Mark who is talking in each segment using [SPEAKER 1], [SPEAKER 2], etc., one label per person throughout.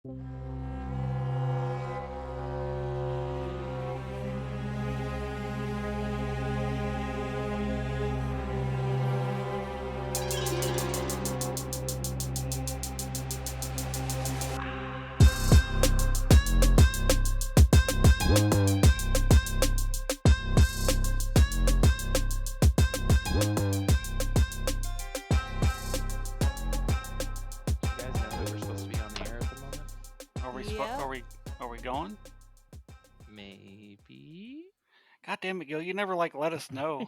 [SPEAKER 1] You guys know that we're supposed to be on the air at the moment?
[SPEAKER 2] Yep.
[SPEAKER 3] Are we going?
[SPEAKER 1] Maybe.
[SPEAKER 3] God damn it, Gil! You never let us know.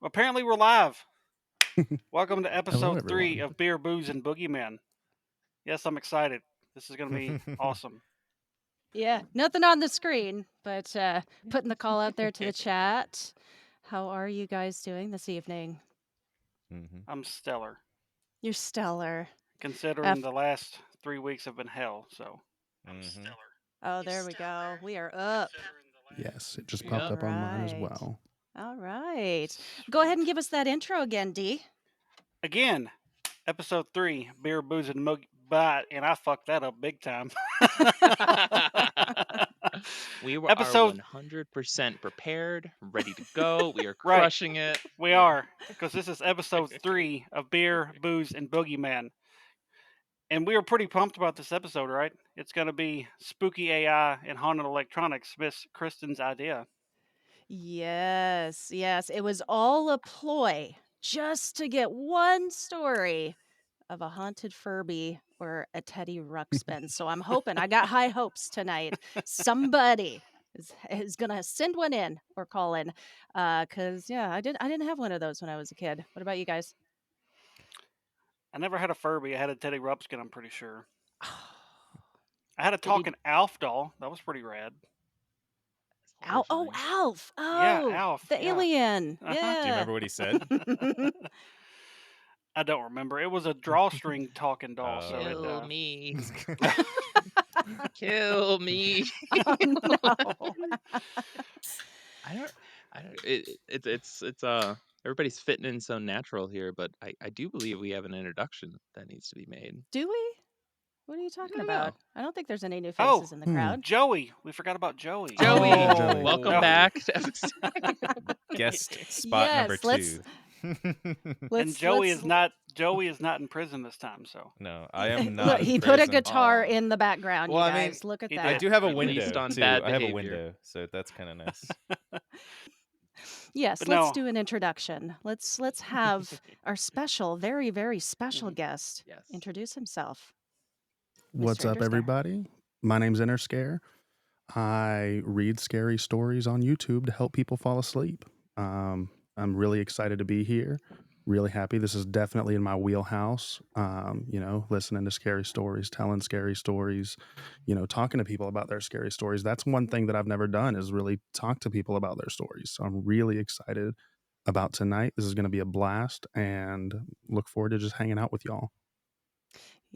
[SPEAKER 3] Apparently, we're live. Welcome to episode 3 of Beer, Booze, and Boogeyman. Yes, I'm excited. This is going to be awesome.
[SPEAKER 2] Yeah, nothing on the screen, but putting the call out there to the chat. How are you guys doing this evening?
[SPEAKER 3] I'm stellar,
[SPEAKER 2] You're stellar.
[SPEAKER 3] considering the last 3 weeks have been hell. So I'm stellar.
[SPEAKER 2] Oh, there we go. We are up.
[SPEAKER 4] Yes, it just popped up on mine as well.
[SPEAKER 2] All right. Go ahead and give us that intro again, D.
[SPEAKER 3] Again, episode 3, Beer, Booze, and and I fucked that up big time.
[SPEAKER 1] We are 100% prepared, ready to go. We are crushing it.
[SPEAKER 3] We are, because this is episode 3 of Beer, Booze, and Boogeyman. And we are pretty pumped about this episode, right? It's going to be spooky AI and haunted electronics, Miss Kristen's idea.
[SPEAKER 2] Yes. It was all a ploy just to get one story of a haunted Furby or a Teddy Ruxpin. So I'm hoping, I got high hopes tonight. Somebody is gonna send one in or call in, because I didn't have one of those when I was a kid. What about you guys?
[SPEAKER 3] I never had a Furby. I had a Teddy Ruxpin, I'm pretty sure. I had a talking Alf doll. That was pretty rad.
[SPEAKER 2] Alf! Oh,
[SPEAKER 3] yeah, Alf.
[SPEAKER 2] The alien. Yeah.
[SPEAKER 5] Do you remember what he said?
[SPEAKER 3] I don't remember. It was a drawstring talking doll.
[SPEAKER 1] Kill me. Kill me.
[SPEAKER 2] Oh, no.
[SPEAKER 1] I don't. It's everybody's fitting in so natural here, but I do believe we have an introduction that needs to be made.
[SPEAKER 2] Do we? What are you talking
[SPEAKER 1] I don't
[SPEAKER 2] about?
[SPEAKER 1] know.
[SPEAKER 2] I don't think there's any new faces in the crowd.
[SPEAKER 3] Joey. We forgot about Joey.
[SPEAKER 1] Joey,
[SPEAKER 4] Joey.
[SPEAKER 1] welcome back.
[SPEAKER 5] Guest spot number 2.
[SPEAKER 3] And Joey is not in prison this time, so.
[SPEAKER 5] No, I am not.
[SPEAKER 2] Look, he
[SPEAKER 5] in
[SPEAKER 2] put a
[SPEAKER 5] prison.
[SPEAKER 2] guitar in the background.
[SPEAKER 5] Well,
[SPEAKER 2] you
[SPEAKER 5] I mean,
[SPEAKER 2] guys, look at
[SPEAKER 3] he
[SPEAKER 2] that.
[SPEAKER 5] I do have a
[SPEAKER 1] Released
[SPEAKER 5] window
[SPEAKER 1] on
[SPEAKER 5] too.
[SPEAKER 1] bad
[SPEAKER 5] I have a
[SPEAKER 1] behavior.
[SPEAKER 5] window, so that's kind of nice.
[SPEAKER 2] Yes,
[SPEAKER 3] But
[SPEAKER 2] let's
[SPEAKER 3] no.
[SPEAKER 2] do an introduction. Let's have our special, very, very special guest
[SPEAKER 1] Yes.
[SPEAKER 2] introduce himself.
[SPEAKER 4] What's
[SPEAKER 2] Mr.
[SPEAKER 4] up,
[SPEAKER 2] Interscare.
[SPEAKER 4] everybody? My name's Interscare. I read scary stories on YouTube to help people fall asleep. I'm really excited to be here. Really happy. This is definitely in my wheelhouse. Listening to scary stories, telling scary stories, talking to people about their scary stories. That's one thing that I've never done is really talk to people about their stories. So I'm really excited about tonight. This is going to be a blast and look forward to just hanging out with y'all.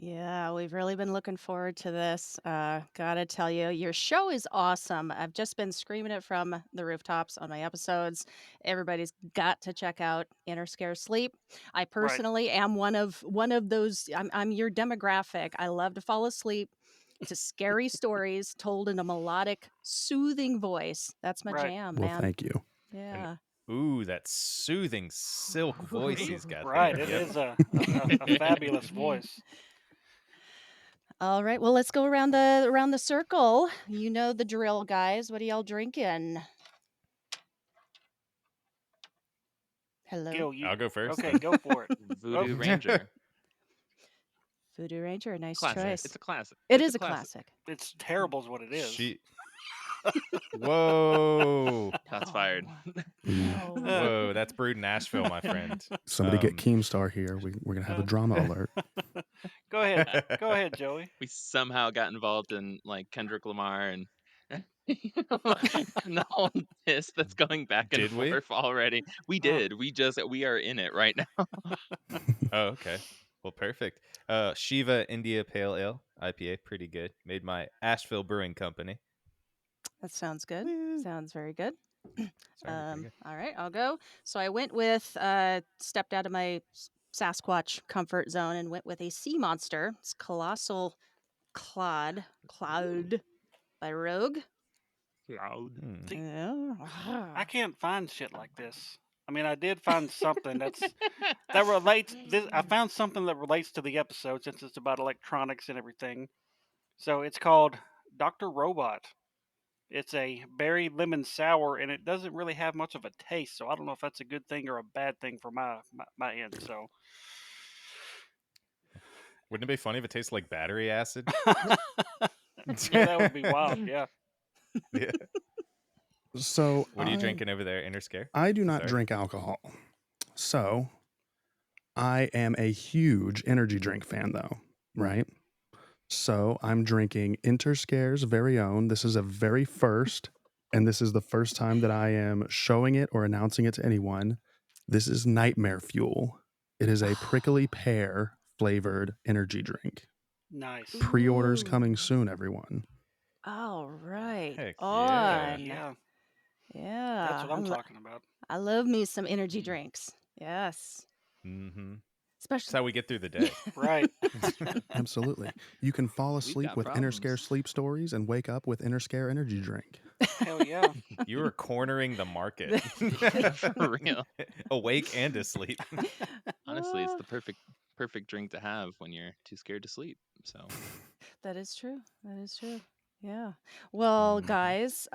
[SPEAKER 2] Yeah, we've really been looking forward to this. Gotta tell you, your show is awesome. I've just been screaming it from the rooftops on my episodes. Everybody's got to check out Inner Scare Sleep. I personally am one of those. I'm your demographic. I love to fall asleep to scary stories told in a melodic, soothing voice. That's my jam,
[SPEAKER 4] Well,
[SPEAKER 2] man.
[SPEAKER 4] thank you.
[SPEAKER 2] Yeah.
[SPEAKER 5] Ooh, that soothing silk voice he's got
[SPEAKER 3] Right,
[SPEAKER 5] there.
[SPEAKER 3] it
[SPEAKER 5] Yep.
[SPEAKER 3] is a fabulous voice.
[SPEAKER 2] All right, well, let's go around the circle. You know the drill, guys. What are y'all drinking? Hello.
[SPEAKER 3] Gil,
[SPEAKER 5] I'll go first.
[SPEAKER 3] Okay, go for it.
[SPEAKER 1] Voodoo Ranger.
[SPEAKER 2] Voodoo Ranger, a nice
[SPEAKER 1] Classic.
[SPEAKER 2] choice.
[SPEAKER 1] It's a classic.
[SPEAKER 2] It is a classic.
[SPEAKER 3] It's terrible is what it is.
[SPEAKER 5] Whoa.
[SPEAKER 1] Shots fired.
[SPEAKER 2] No.
[SPEAKER 5] Whoa, that's brewed in Nashville, my friend.
[SPEAKER 4] Somebody get Keemstar here. We're going to have a drama alert.
[SPEAKER 3] Go ahead, Joey.
[SPEAKER 1] We somehow got involved in like Kendrick Lamar and the whole piss that's going back and
[SPEAKER 5] Did we?
[SPEAKER 1] forth already. We did. We are in it right now.
[SPEAKER 5] Oh, okay. Well, perfect. Shiva India Pale Ale IPA, pretty good. Made my Asheville Brewing Company.
[SPEAKER 2] That sounds good.
[SPEAKER 5] Woo.
[SPEAKER 2] Sounds very good.
[SPEAKER 5] Sorry, pretty good.
[SPEAKER 2] All right, I'll go. So I went with stepped out of my Sasquatch comfort zone and went with a sea monster. It's Colossal Cloud by Rogue.
[SPEAKER 1] Loud.
[SPEAKER 5] Hmm.
[SPEAKER 3] See,
[SPEAKER 2] Yeah.
[SPEAKER 3] I can't find shit like this. I mean, I did find something that relates. I found something that relates to the episode since it's about electronics and everything. So it's called Doctor Robot. It's a berry lemon sour, and it doesn't really have much of a taste. So I don't know if that's a good thing or a bad thing for my end. So
[SPEAKER 5] Wouldn't it be funny if it tasted like battery acid?
[SPEAKER 3] yeah, that would be wild. Yeah.
[SPEAKER 5] Yeah.
[SPEAKER 4] So
[SPEAKER 5] What are you drinking over there, Inner Scare?
[SPEAKER 4] I do not
[SPEAKER 5] Sorry.
[SPEAKER 4] drink alcohol. So I am a huge energy drink fan, though, right? So I'm drinking Interscare's very own. This is a very first, and this is the first time that I am showing it or announcing it to anyone. This is Nightmare Fuel. It is a prickly pear flavored energy drink.
[SPEAKER 3] Nice.
[SPEAKER 4] Pre-orders coming
[SPEAKER 2] Ooh.
[SPEAKER 4] soon, everyone.
[SPEAKER 2] All right.
[SPEAKER 5] Heck yeah.
[SPEAKER 2] On.
[SPEAKER 3] Yeah,
[SPEAKER 2] Yeah.
[SPEAKER 3] that's what I'm talking about.
[SPEAKER 2] I love me some energy drinks. Yes.
[SPEAKER 5] Mm-hmm. That's
[SPEAKER 2] Especially.
[SPEAKER 5] how we get through the day.
[SPEAKER 3] Right.
[SPEAKER 4] Absolutely. You can fall
[SPEAKER 1] We've
[SPEAKER 4] asleep
[SPEAKER 1] got
[SPEAKER 4] with Interscare
[SPEAKER 1] problems.
[SPEAKER 4] sleep stories and wake up with Interscare energy drink.
[SPEAKER 3] Hell yeah.
[SPEAKER 5] You were cornering the market.
[SPEAKER 1] For real.
[SPEAKER 5] Awake and asleep.
[SPEAKER 1] Honestly, it's
[SPEAKER 2] Ah,
[SPEAKER 1] the perfect drink to have when you're too scared to sleep. So
[SPEAKER 2] that is true. That is true. Yeah. Well,
[SPEAKER 5] Mhm.
[SPEAKER 2] guys,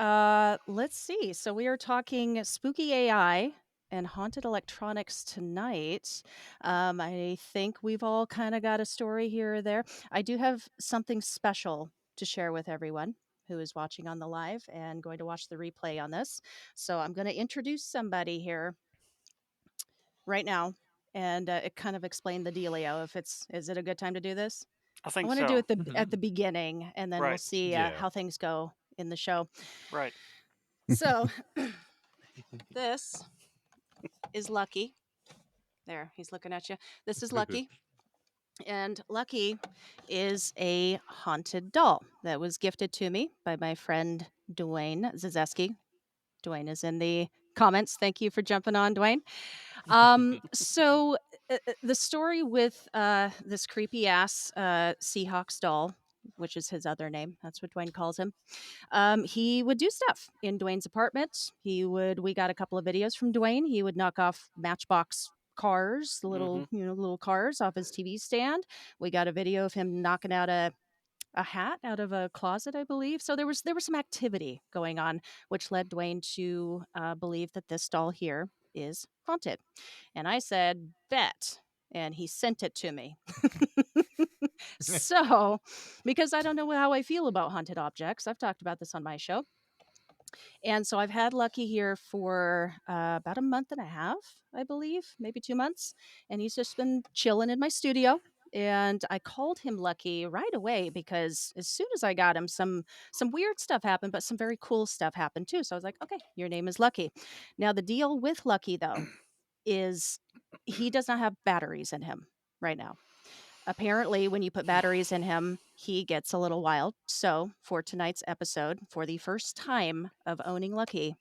[SPEAKER 2] let's see. So we are talking spooky AI and haunted electronics tonight. I think we've all kind of got a story here or there. I do have something special to share with everyone who is watching on the live and going to watch the replay on this. So I'm going to introduce somebody here right now and it kind of explain the dealio. If it's, is it a good time to do this?
[SPEAKER 3] I
[SPEAKER 2] I
[SPEAKER 3] think
[SPEAKER 2] want to do
[SPEAKER 3] so.
[SPEAKER 2] it at
[SPEAKER 1] Mhm.
[SPEAKER 2] the beginning, and then we'll
[SPEAKER 3] Right.
[SPEAKER 2] see
[SPEAKER 5] Yeah.
[SPEAKER 2] how things go in the show.
[SPEAKER 3] Right.
[SPEAKER 2] So this is Lucky. There, he's looking at you. This is Lucky, and Lucky is a haunted doll that was gifted to me by my friend Dwayne Zazeski. Dwayne is in the comments. Thank you for jumping on, Dwayne. So the story with this creepy ass Seahawks doll, which is his other name, that's what Dwayne calls him. He would do stuff in Dwayne's apartment. We got a couple of videos from Dwayne. He would knock off Matchbox cars,
[SPEAKER 3] Hmm.
[SPEAKER 2] little cars off his TV stand. We got a video of him knocking out a hat out of a closet, I believe. So there was some activity going on, which led Dwayne to believe that this doll here is haunted. And I said, bet. And he sent it to me. So, because I don't know how I feel about haunted objects, I've talked about this on my show. And so I've had Lucky here for about a month and a half, I believe, maybe 2 months. And he's just been chilling in my studio. And I called him Lucky right away because as soon as I got him, some weird stuff happened, but some very cool stuff happened too. So I was like, okay, your name is Lucky. Now the deal with Lucky though is he does not have batteries in him right now. Apparently, when you put batteries in him, he gets a little wild. So, for tonight's episode, for the first time of owning Lucky,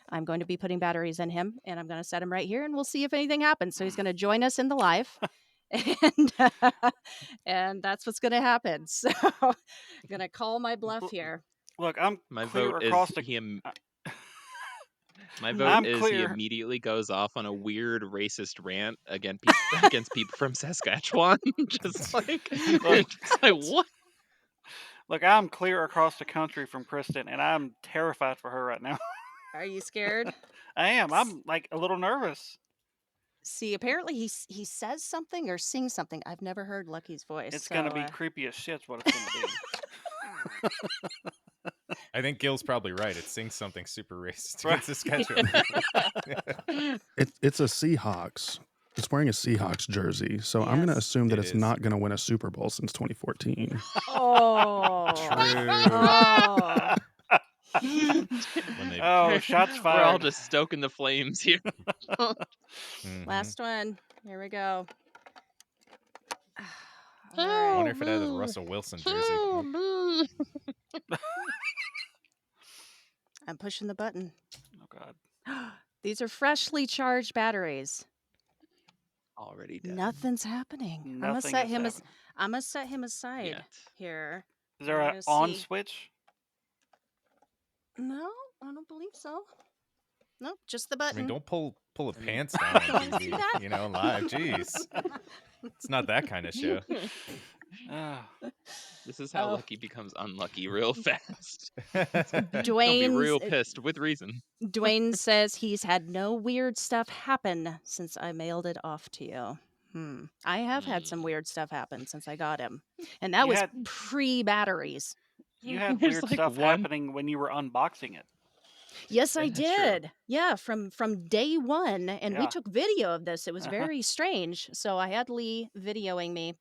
[SPEAKER 2] I'm going to be putting batteries in him and I'm going to set him right here and we'll see if anything happens. So, he's going to join us in the live. And and that's what's going to happen. So, I'm going to call my bluff here.
[SPEAKER 3] Look, I'm
[SPEAKER 1] my
[SPEAKER 3] clear
[SPEAKER 1] vote is
[SPEAKER 3] across the.
[SPEAKER 1] he.
[SPEAKER 3] uh,
[SPEAKER 1] My vote
[SPEAKER 3] I'm
[SPEAKER 2] Mhm.
[SPEAKER 1] is he
[SPEAKER 3] clear.
[SPEAKER 1] immediately goes off on a weird racist rant against people from Saskatchewan. Just like,
[SPEAKER 3] Look,
[SPEAKER 1] just like what?
[SPEAKER 3] look, I'm clear across the country from Kristen, and I'm terrified for her right now.
[SPEAKER 2] Are you scared?
[SPEAKER 3] I am. I'm like a little nervous.
[SPEAKER 2] See, apparently he says something or sings something. I've never heard Lucky's voice.
[SPEAKER 3] It's
[SPEAKER 2] So,
[SPEAKER 3] gonna be creepy as shit's what it's gonna be.
[SPEAKER 5] I think Gil's probably right. It sings something super racist
[SPEAKER 3] Right.
[SPEAKER 5] against Saskatchewan people.
[SPEAKER 4] It's a Seahawks. It's wearing a Seahawks jersey. So I'm going to
[SPEAKER 2] yes.
[SPEAKER 4] assume that
[SPEAKER 5] It
[SPEAKER 4] it's
[SPEAKER 5] is.
[SPEAKER 4] not going to win a Super Bowl since 2014.
[SPEAKER 2] Oh.
[SPEAKER 5] True.
[SPEAKER 2] Oh.
[SPEAKER 5] When they
[SPEAKER 3] Oh, shots
[SPEAKER 1] We're all
[SPEAKER 3] fired.
[SPEAKER 1] just stoking the flames here.
[SPEAKER 5] Mhm.
[SPEAKER 2] Last one. Here we go. All
[SPEAKER 5] I
[SPEAKER 2] right.
[SPEAKER 5] wonder if it had a Russell Wilson jersey.
[SPEAKER 2] I'm pushing the button.
[SPEAKER 3] Oh God.
[SPEAKER 2] These are freshly charged batteries.
[SPEAKER 1] All already dead.
[SPEAKER 2] Nothing's happening.
[SPEAKER 3] Nothing is happening.
[SPEAKER 2] I'm gonna set him aside
[SPEAKER 1] Yet.
[SPEAKER 2] here.
[SPEAKER 3] Is
[SPEAKER 2] We're
[SPEAKER 3] there an
[SPEAKER 2] gonna
[SPEAKER 3] on
[SPEAKER 2] see.
[SPEAKER 3] switch?
[SPEAKER 2] No, I don't believe so. Nope, just the
[SPEAKER 5] I mean,
[SPEAKER 2] button.
[SPEAKER 5] don't pull the
[SPEAKER 1] I mean,
[SPEAKER 5] pants down on
[SPEAKER 2] You wanna see
[SPEAKER 5] TV,
[SPEAKER 2] that?
[SPEAKER 5] live. Jeez. It's not that kind of show.
[SPEAKER 3] Ah,
[SPEAKER 1] this is how
[SPEAKER 2] Oh,
[SPEAKER 1] Lucky becomes unlucky real fast. He'll be
[SPEAKER 2] Dwayne's
[SPEAKER 1] real pissed with reason.
[SPEAKER 2] Dwayne says he's had no weird stuff happen since I mailed it off to you. I have had some
[SPEAKER 1] Mm.
[SPEAKER 2] weird stuff happen since I got him, and that
[SPEAKER 3] you
[SPEAKER 2] was
[SPEAKER 3] had
[SPEAKER 2] pre-batteries.
[SPEAKER 3] you had
[SPEAKER 1] There's
[SPEAKER 3] weird
[SPEAKER 1] like
[SPEAKER 3] stuff
[SPEAKER 1] one.
[SPEAKER 3] happening when you were unboxing it.
[SPEAKER 2] Yes, I
[SPEAKER 1] That's true.
[SPEAKER 2] did. Yeah, from day one, and we
[SPEAKER 3] Yeah.
[SPEAKER 2] took video of this. It was
[SPEAKER 3] Uh-huh.
[SPEAKER 2] very strange. So I had Lee videoing me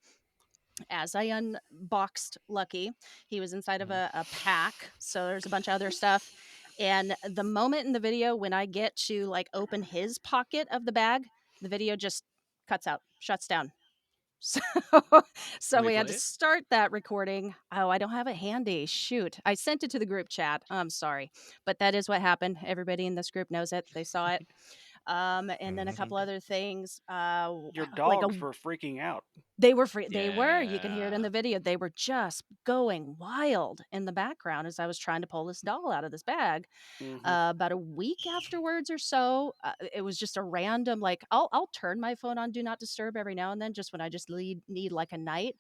[SPEAKER 2] as I unboxed Lucky. He was inside of a pack, so there's a bunch of other stuff. And the moment in the video when I get to like open his pocket of the bag, the video just cuts out, shuts down. So, so we had to
[SPEAKER 1] Replay it?
[SPEAKER 2] start that recording. Oh, I don't have it handy. Shoot. I sent it to the group chat. I'm sorry. But that is what happened. Everybody in this group knows it. They saw it. And then a couple other things.
[SPEAKER 3] Your
[SPEAKER 2] Like a
[SPEAKER 3] dogs were freaking out.
[SPEAKER 2] they were free. They were. You can hear it in
[SPEAKER 1] Yeah.
[SPEAKER 2] the video. They were just going wild in the background as I was trying to pull this doll out of this bag.
[SPEAKER 3] Mhm.
[SPEAKER 2] About a week afterwards or so, it was just a random like I'll turn my phone on do not disturb every now and then, just when I just need like a night.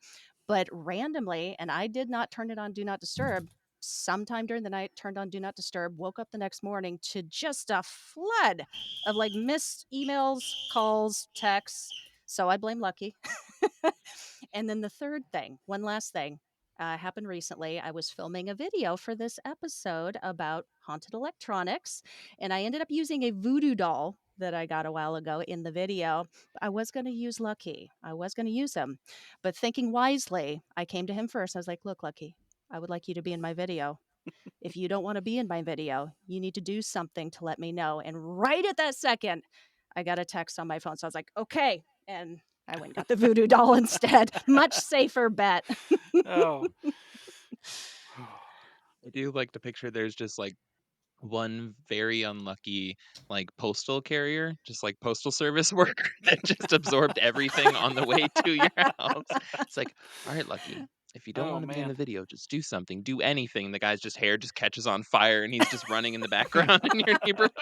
[SPEAKER 2] But randomly, and I did not turn it on do not disturb. Sometime during the night, turned on do not disturb. Woke up the next morning to just a flood of like missed emails, calls, texts. So I blame Lucky. And then the third thing, one last thing, happened recently. I was filming a video for this episode about haunted electronics, and I ended up using a voodoo doll that I got a while ago in the video. I was going to use Lucky. I was going to use him, but thinking wisely, I came to him first. I was like, "Look, Lucky, I would like you to be in my video. If you don't want to be in my video, you need to do something to let me know." And right at that second, I got a text on my phone. So I was like, okay. And I went and got the voodoo doll instead. Much safer bet.
[SPEAKER 3] Oh.
[SPEAKER 1] I do like to picture there's just like one very unlucky like postal carrier, just like postal service worker that just absorbed everything on the way to your house. It's like, all right, Lucky, if you don't
[SPEAKER 3] Oh
[SPEAKER 1] want to be in
[SPEAKER 3] man.
[SPEAKER 1] the video, just do something, do anything. The guy's just hair just catches on fire and he's just running in the background in your neighborhood.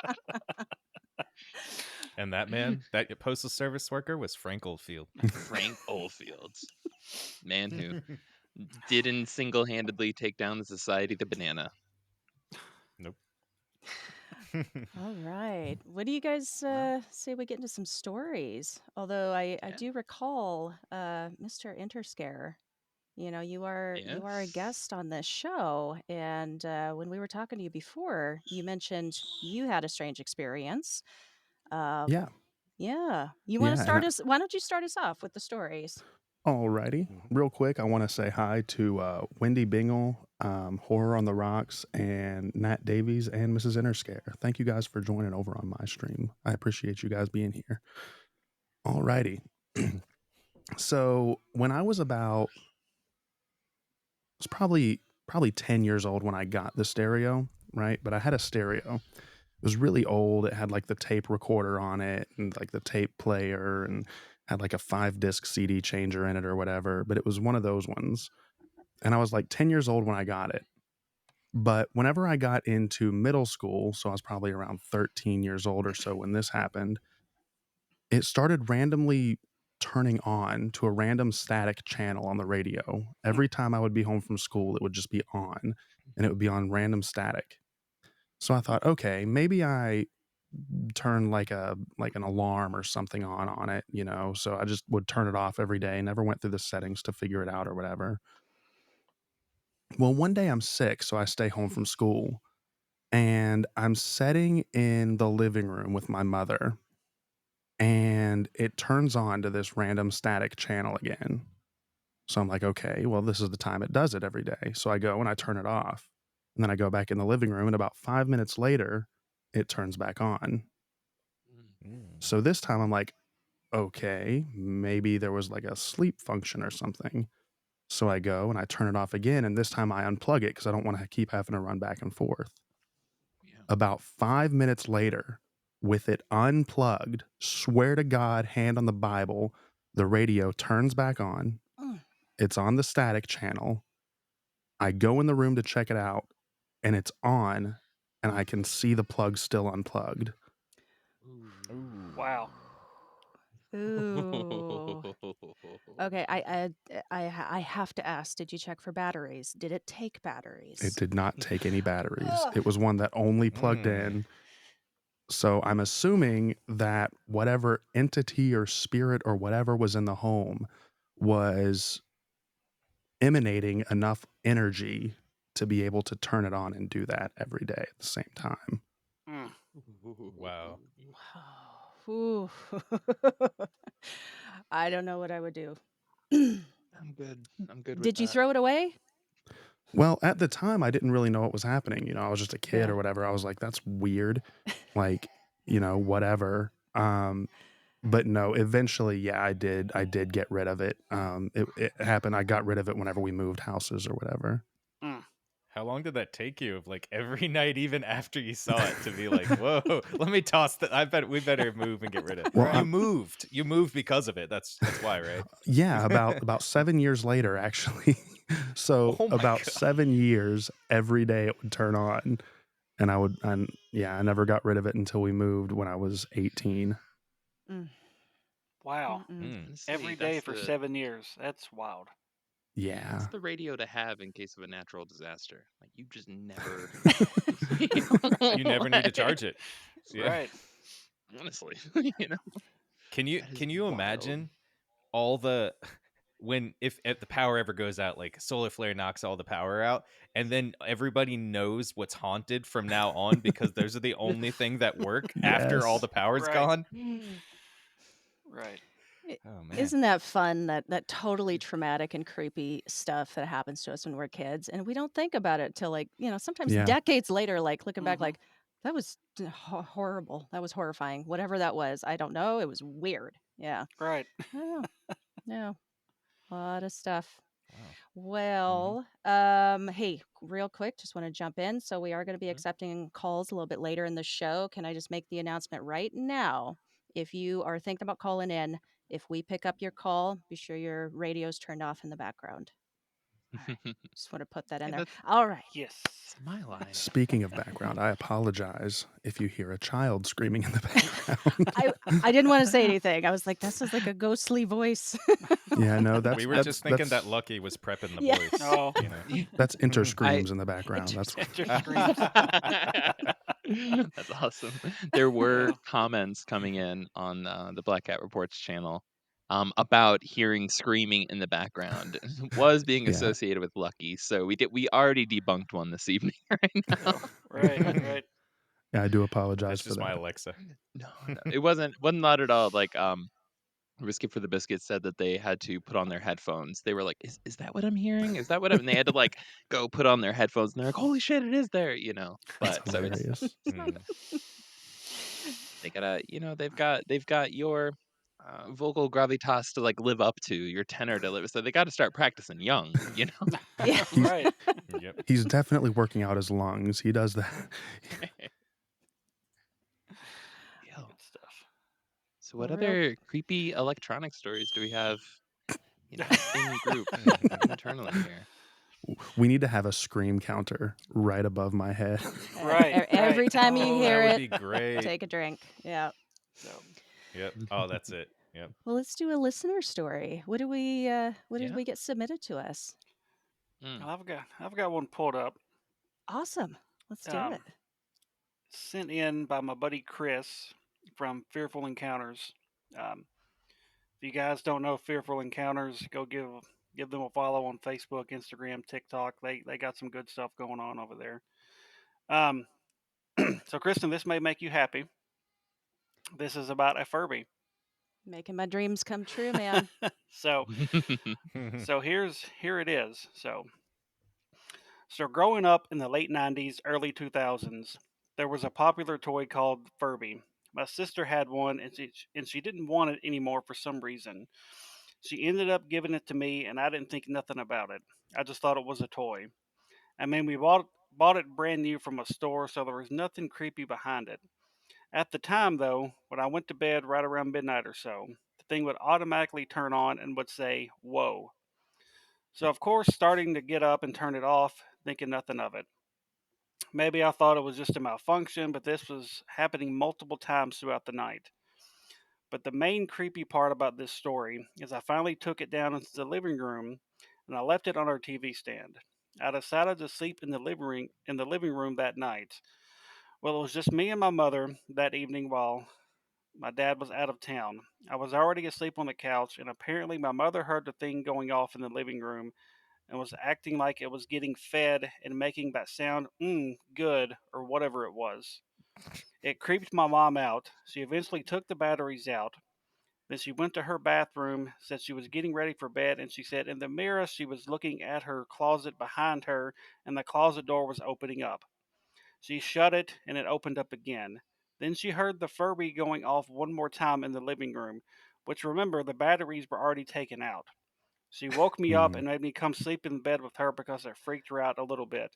[SPEAKER 5] And that man, that postal service worker, was Frank Oldfield.
[SPEAKER 1] Frank Oldfields, man who didn't single-handedly take down the Society of the Banana.
[SPEAKER 5] Nope.
[SPEAKER 2] All right. What do you guys say we get into some stories? Although I
[SPEAKER 1] Yeah.
[SPEAKER 2] do recall Mr. Interscare. You know, you are a
[SPEAKER 1] Yes.
[SPEAKER 2] guest on this show, and when we were talking to you before, you mentioned you had a strange experience. Uh,
[SPEAKER 4] Yeah.
[SPEAKER 2] Yeah. You want to
[SPEAKER 4] Yeah.
[SPEAKER 2] start us? Why don't you start us off with the stories?
[SPEAKER 4] Alrighty. Real quick, I want to say hi to Wendy Bingle, Horror on the Rocks, and Nat Davies and Mrs. Interscare. Thank you guys for joining over on my stream. I appreciate you guys being here. Alrighty. So when I was about, it's probably 10 years old when I got the stereo, right? But I had a stereo. It was really old. It had like the tape recorder on it and like the tape player and had like a 5-disc CD changer in it or whatever. But it was one of those ones. And I was like 10 years old when I got it. But whenever I got into middle school, so I was probably around 13 years old or so when this happened, it started randomly turning on to a random static channel on the radio. Every time I would be home from school, it would just be on and it would be on random static. So I thought, okay, maybe I turn like an alarm or something on it, you know. So I just would turn it off every day, never went through the settings to figure it out or whatever. Well, one day I'm sick, so I stay home from school and I'm sitting in the living room with my mother and it turns on to this random static channel again. So I'm like, okay, well, this is the time it does it every day. So I go and I turn it off. And then I go back in the living room and about 5 minutes later, it turns back on. So this time I'm like, okay, maybe there was like a sleep function or something. So I go and I turn it off again. And this time I unplug it because I don't want to keep having to run back and forth.
[SPEAKER 1] Yeah.
[SPEAKER 4] About 5 minutes later, with it unplugged. Swear to God, hand on the Bible, the radio turns back on.
[SPEAKER 2] Mm.
[SPEAKER 4] It's on the static channel. I go in the room to check it out, and it's on, and I can see the plug still unplugged.
[SPEAKER 5] Ooh.
[SPEAKER 3] Wow.
[SPEAKER 2] Ooh. Okay, I have to ask, did you check for batteries? Did it take
[SPEAKER 4] It
[SPEAKER 2] batteries?
[SPEAKER 4] did not take any batteries.
[SPEAKER 2] Ugh.
[SPEAKER 4] It was one that only plugged
[SPEAKER 5] Mm.
[SPEAKER 4] in. So I'm assuming that whatever entity or spirit or whatever was in the home was emanating enough energy to be able to turn it on and do that every day at the same time.
[SPEAKER 3] Mm.
[SPEAKER 5] Wow.
[SPEAKER 2] Ooh. I don't know what I would do.
[SPEAKER 1] I'm good. I'm good with
[SPEAKER 2] Did you
[SPEAKER 1] that.
[SPEAKER 2] throw it away?
[SPEAKER 4] Well, at the time, I didn't really know what was happening. I was just a kid
[SPEAKER 2] Yeah.
[SPEAKER 4] or whatever. I was like, that's weird. Like, whatever. But no, eventually, yeah, I did get rid of it. It happened. I got rid of it whenever we moved houses or whatever.
[SPEAKER 3] Mm.
[SPEAKER 5] How long did that take you? Of like every night, even after you saw it, to be like, "Whoa, let me toss that. I bet we better move and get rid of it."
[SPEAKER 4] Well,
[SPEAKER 3] Right.
[SPEAKER 5] You moved because of it. That's why, right?
[SPEAKER 4] yeah, about 7 years later, actually. So
[SPEAKER 5] Oh my
[SPEAKER 4] about
[SPEAKER 5] god.
[SPEAKER 4] 7 years, every day it would turn on, and I never got rid of it until we moved when I was 18.
[SPEAKER 2] Mm,
[SPEAKER 3] Wow.
[SPEAKER 2] mm-mm.
[SPEAKER 1] Honestly,
[SPEAKER 3] Every day for 7 years. That's wild.
[SPEAKER 4] Yeah.
[SPEAKER 1] that's the radio to have in case of a natural disaster. Like you just never
[SPEAKER 5] You never need to
[SPEAKER 1] like,
[SPEAKER 5] charge it. Yeah.
[SPEAKER 3] Right.
[SPEAKER 1] honestly,
[SPEAKER 5] Can you
[SPEAKER 1] that is
[SPEAKER 5] can you
[SPEAKER 1] wild.
[SPEAKER 5] imagine all the when if the power ever goes out, like solar flare knocks all the power out, and then everybody knows what's haunted from now on because those are the only thing that work after all
[SPEAKER 4] Yes.
[SPEAKER 5] the power's
[SPEAKER 3] Right.
[SPEAKER 5] gone.
[SPEAKER 3] Right.
[SPEAKER 2] I-
[SPEAKER 5] Oh man.
[SPEAKER 2] Isn't that fun? That totally traumatic and creepy stuff that happens to us when we're kids, and we don't think about it till sometimes
[SPEAKER 4] Yeah.
[SPEAKER 2] decades later, like looking back,
[SPEAKER 3] Mhm.
[SPEAKER 2] like that was horrible. That was horrifying. Whatever that was, I don't know. It was weird. Yeah.
[SPEAKER 3] Right.
[SPEAKER 2] Oh, yeah. A lot of stuff.
[SPEAKER 5] Wow.
[SPEAKER 2] Well, hey, real quick, just want to jump in. So we are going to be
[SPEAKER 5] Mhm.
[SPEAKER 2] accepting calls a little bit later in the show. Can I just make the announcement right now? If you are thinking about calling in, if we pick up your call, be sure your radio's turned off in the background. All right. Just want to put that in
[SPEAKER 1] Hey,
[SPEAKER 2] there.
[SPEAKER 1] that's
[SPEAKER 2] All right.
[SPEAKER 3] Yes.
[SPEAKER 1] my line.
[SPEAKER 4] Speaking of background, I apologize if you hear a child screaming in the background.
[SPEAKER 2] I didn't want to say anything. I was like, this is like a ghostly voice.
[SPEAKER 4] Yeah, no, that's
[SPEAKER 5] We were
[SPEAKER 4] that's
[SPEAKER 5] just thinking
[SPEAKER 4] that's
[SPEAKER 5] that Lucky was prepping the
[SPEAKER 2] Yeah.
[SPEAKER 5] voice.
[SPEAKER 3] Oh.
[SPEAKER 4] that's inter
[SPEAKER 5] I
[SPEAKER 4] screams in the background. That's
[SPEAKER 3] Enter screams.
[SPEAKER 1] That's awesome. There were
[SPEAKER 3] Yeah.
[SPEAKER 1] comments coming in on the Black Cat Reports channel about hearing screaming in the background was being
[SPEAKER 4] yeah.
[SPEAKER 1] associated with Lucky. So we already debunked one this evening right now.
[SPEAKER 3] Oh, right. Right.
[SPEAKER 4] Yeah, I do apologize
[SPEAKER 5] That's
[SPEAKER 4] for
[SPEAKER 5] just my
[SPEAKER 4] that.
[SPEAKER 5] Alexa.
[SPEAKER 1] No, no, it wasn't not at all like Risky for the Biscuit said that they had to put on their headphones. They were like, is that what I'm hearing? Is that what I'm and they had to like go put on ther headphones and they're like, holy shit, it is there.
[SPEAKER 4] That's
[SPEAKER 1] But so
[SPEAKER 4] hilarious.
[SPEAKER 1] it's not
[SPEAKER 5] Mm.
[SPEAKER 1] they gotta they've got your vocal gravitas to like live up to, your tenor to live. So they got to start practicing young.
[SPEAKER 2] Yeah.
[SPEAKER 4] He's
[SPEAKER 3] Right.
[SPEAKER 5] Yep.
[SPEAKER 4] he's definitely working out his lungs. He does that.
[SPEAKER 1] Yeah.
[SPEAKER 3] Good stuff.
[SPEAKER 1] So
[SPEAKER 2] Well,
[SPEAKER 1] what
[SPEAKER 2] real
[SPEAKER 1] other creepy electronic stories do we have, in group internally here?
[SPEAKER 4] We need to have a scream counter right above my head.
[SPEAKER 3] Right. Right.
[SPEAKER 2] Every time you
[SPEAKER 5] Oh,
[SPEAKER 2] hear
[SPEAKER 5] that would
[SPEAKER 2] it,
[SPEAKER 5] be great.
[SPEAKER 2] take a drink. Yeah.
[SPEAKER 3] So,
[SPEAKER 5] Yep. Oh, that's it. Yep.
[SPEAKER 2] Well, let's do a listener story. What did
[SPEAKER 1] Yeah.
[SPEAKER 2] we get submitted to us?
[SPEAKER 1] Mm.
[SPEAKER 3] well, I've got one pulled up.
[SPEAKER 2] Awesome. Let's do
[SPEAKER 3] Um,
[SPEAKER 2] it.
[SPEAKER 3] sent in by my buddy Chris from Fearful Encounters. Um, if you guys don't know Fearful Encounters, go give them a follow on Facebook, Instagram, TikTok. They got some good stuff going on over there. Um, so Kristen, this may make you happy. This is about a Furby.
[SPEAKER 2] Making my dreams come true, man.
[SPEAKER 3] So here it is. So growing up in the late 90s, early 2000s, there was a popular toy called Furby. My sister had one and she didn't want it anymore for some reason. She ended up giving it to me and I didn't think nothing about it. I just thought it was a toy. I mean, we bought it brand new from a store, so there was nothing creepy behind it. At the time, though, when I went to bed right around midnight or so, the thing would automatically turn on and would say, "Whoa." So, of course, starting to get up and turn it off, thinking nothing of it. Maybe I thought it was just a malfunction, but this was happening multiple times throughout the night. But the main creepy part about this story is I finally took it down into the living room and I left it on our TV stand. I decided to sleep in the living room that night. Well, it was just me and my mother that evening while my dad was out of town. I was already asleep on the couch, and apparently my mother heard the thing going off in the living room and was acting like it was getting fed and making that sound, good, or whatever it was. It creeped my mom out. She eventually took the batteries out. Then she went to her bathroom, said she was getting ready for bed, and she said in the mirror she was looking at her closet behind her, and the closet door was opening up. She shut it, and it opened up again. Then she heard the Furby going off one more time in the living room, which remember the batteries were already taken out. She woke me up
[SPEAKER 4] Hmm.
[SPEAKER 3] and made me come sleep in bed with her because it freaked her out a little bit.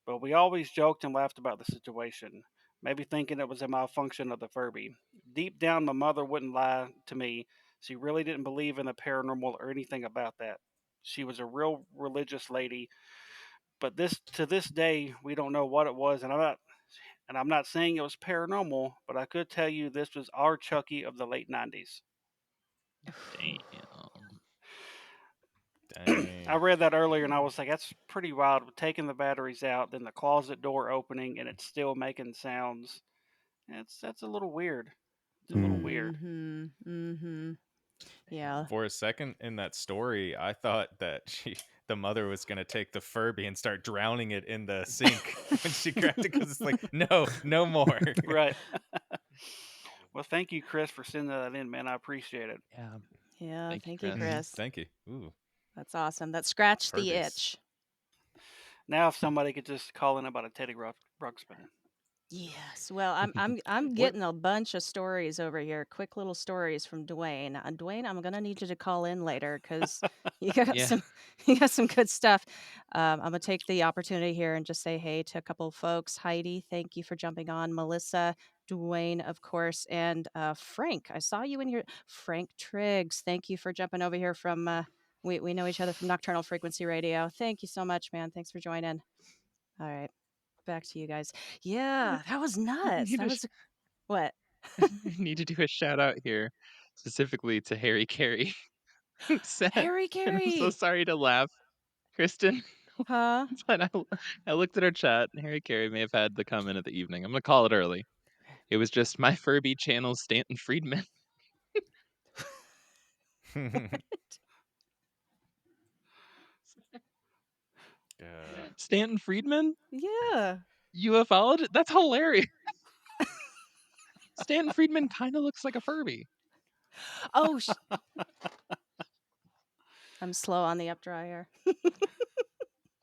[SPEAKER 3] But we always joked and laughed about the situation, maybe thinking it was a malfunction of the Furby. Deep down, my mother wouldn't lie to me. She really didn't believe in the paranormal or anything about that. She was a real religious lady, but this day we don't know what it was, and I'm not saying it was paranormal, but I could tell you this was our Chucky of the late 90s.
[SPEAKER 1] Damn.
[SPEAKER 3] I
[SPEAKER 5] Dang.
[SPEAKER 3] read that earlier and I was like, that's pretty wild. Taking the batteries out, then the closet door opening, and it's still making sounds. That's a little weird. It's a little
[SPEAKER 4] Hmm.
[SPEAKER 3] weird.
[SPEAKER 2] Mhm. Mhm. Yeah.
[SPEAKER 5] For a second in that story, I thought that the mother was gonna take the Furby and start drowning it in the sink when she grabbed it because it's like, no, no more.
[SPEAKER 3] Right. Well, thank you, Chris, for sending that in, man. I appreciate it.
[SPEAKER 1] Yeah.
[SPEAKER 2] Yeah,
[SPEAKER 1] Thank you,
[SPEAKER 2] thank you,
[SPEAKER 1] Chris.
[SPEAKER 2] Chris.
[SPEAKER 5] Thank you. Ooh,
[SPEAKER 2] That's awesome. That scratched the
[SPEAKER 5] Furbies.
[SPEAKER 2] itch.
[SPEAKER 3] Now, if somebody could just call in about a Teddy Ruxpin.
[SPEAKER 2] Yes. Well, I'm
[SPEAKER 5] What?
[SPEAKER 2] getting a bunch of stories over here. Quick little stories from Dwayne. Dwayne, I'm gonna need you to call in later because you got
[SPEAKER 1] Yeah.
[SPEAKER 2] some you got some good stuff. I'm gonna take the opportunity here and just say hey to a couple of folks. Heidi, thank you for jumping on. Melissa, Dwayne, of course, and Frank. I saw you in here. Frank Triggs, thank you for jumping over here from. We know each other from Nocturnal Frequency Radio. Thank you so much, man. Thanks for joining. All right, back to you guys. Yeah, that was
[SPEAKER 1] I
[SPEAKER 2] nuts.
[SPEAKER 1] need
[SPEAKER 2] That
[SPEAKER 1] to
[SPEAKER 2] was what?
[SPEAKER 1] I need to do a shout out here specifically to Harry Carey who said,
[SPEAKER 2] Harry
[SPEAKER 1] and I'm so
[SPEAKER 2] Carey.
[SPEAKER 1] sorry to laugh, Kristen,
[SPEAKER 2] Huh?
[SPEAKER 1] but I looked at our chat and Harry Carey may have had the comment of the evening. I'm gonna call it early. It was just my Furby channel's Stanton Friedman.
[SPEAKER 5] uh,
[SPEAKER 1] Stanton Friedman?
[SPEAKER 2] Yeah.
[SPEAKER 1] UFOlogist? That's hilarious. Stanton Friedman kind of looks like a Furby.
[SPEAKER 2] Oh, I'm slow on the up dryer.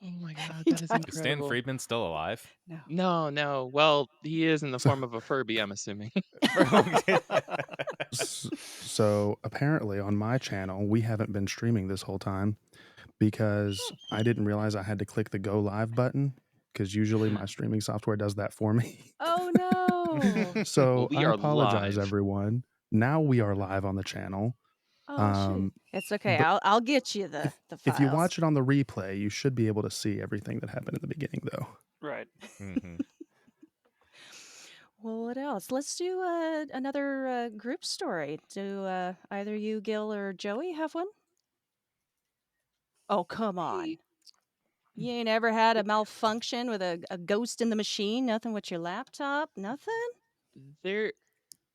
[SPEAKER 1] Oh my god,
[SPEAKER 2] He
[SPEAKER 1] that is
[SPEAKER 2] died.
[SPEAKER 5] is Stan
[SPEAKER 1] incredible.
[SPEAKER 5] Friedman still alive?
[SPEAKER 2] No.
[SPEAKER 1] No, no. Well, he is in the
[SPEAKER 4] So,
[SPEAKER 1] form of a Furby, I'm assuming.
[SPEAKER 4] so apparently on my channel, we haven't been streaming this whole time because I didn't realize I had to click the go live button because usually my streaming software does that for me.
[SPEAKER 2] Oh no.
[SPEAKER 1] Well,
[SPEAKER 4] So
[SPEAKER 1] we
[SPEAKER 4] I
[SPEAKER 1] are
[SPEAKER 4] apologize,
[SPEAKER 1] live.
[SPEAKER 4] everyone. Now we are live on the channel.
[SPEAKER 2] Oh shoot.
[SPEAKER 4] Um,
[SPEAKER 2] It's okay.
[SPEAKER 4] but
[SPEAKER 2] I'll get you the
[SPEAKER 4] if you
[SPEAKER 2] files.
[SPEAKER 4] watch it on the replay, you should be able to see everything that happened in the beginning, though.
[SPEAKER 3] Right.
[SPEAKER 5] Mhm.
[SPEAKER 2] Well, what else? Let's do another group story. Do either you, Gil, or Joey have one? Oh, come
[SPEAKER 1] I,
[SPEAKER 2] on. You ain't ever had a malfunction with a ghost in the machine? Nothing with your laptop? Nothing?
[SPEAKER 1] there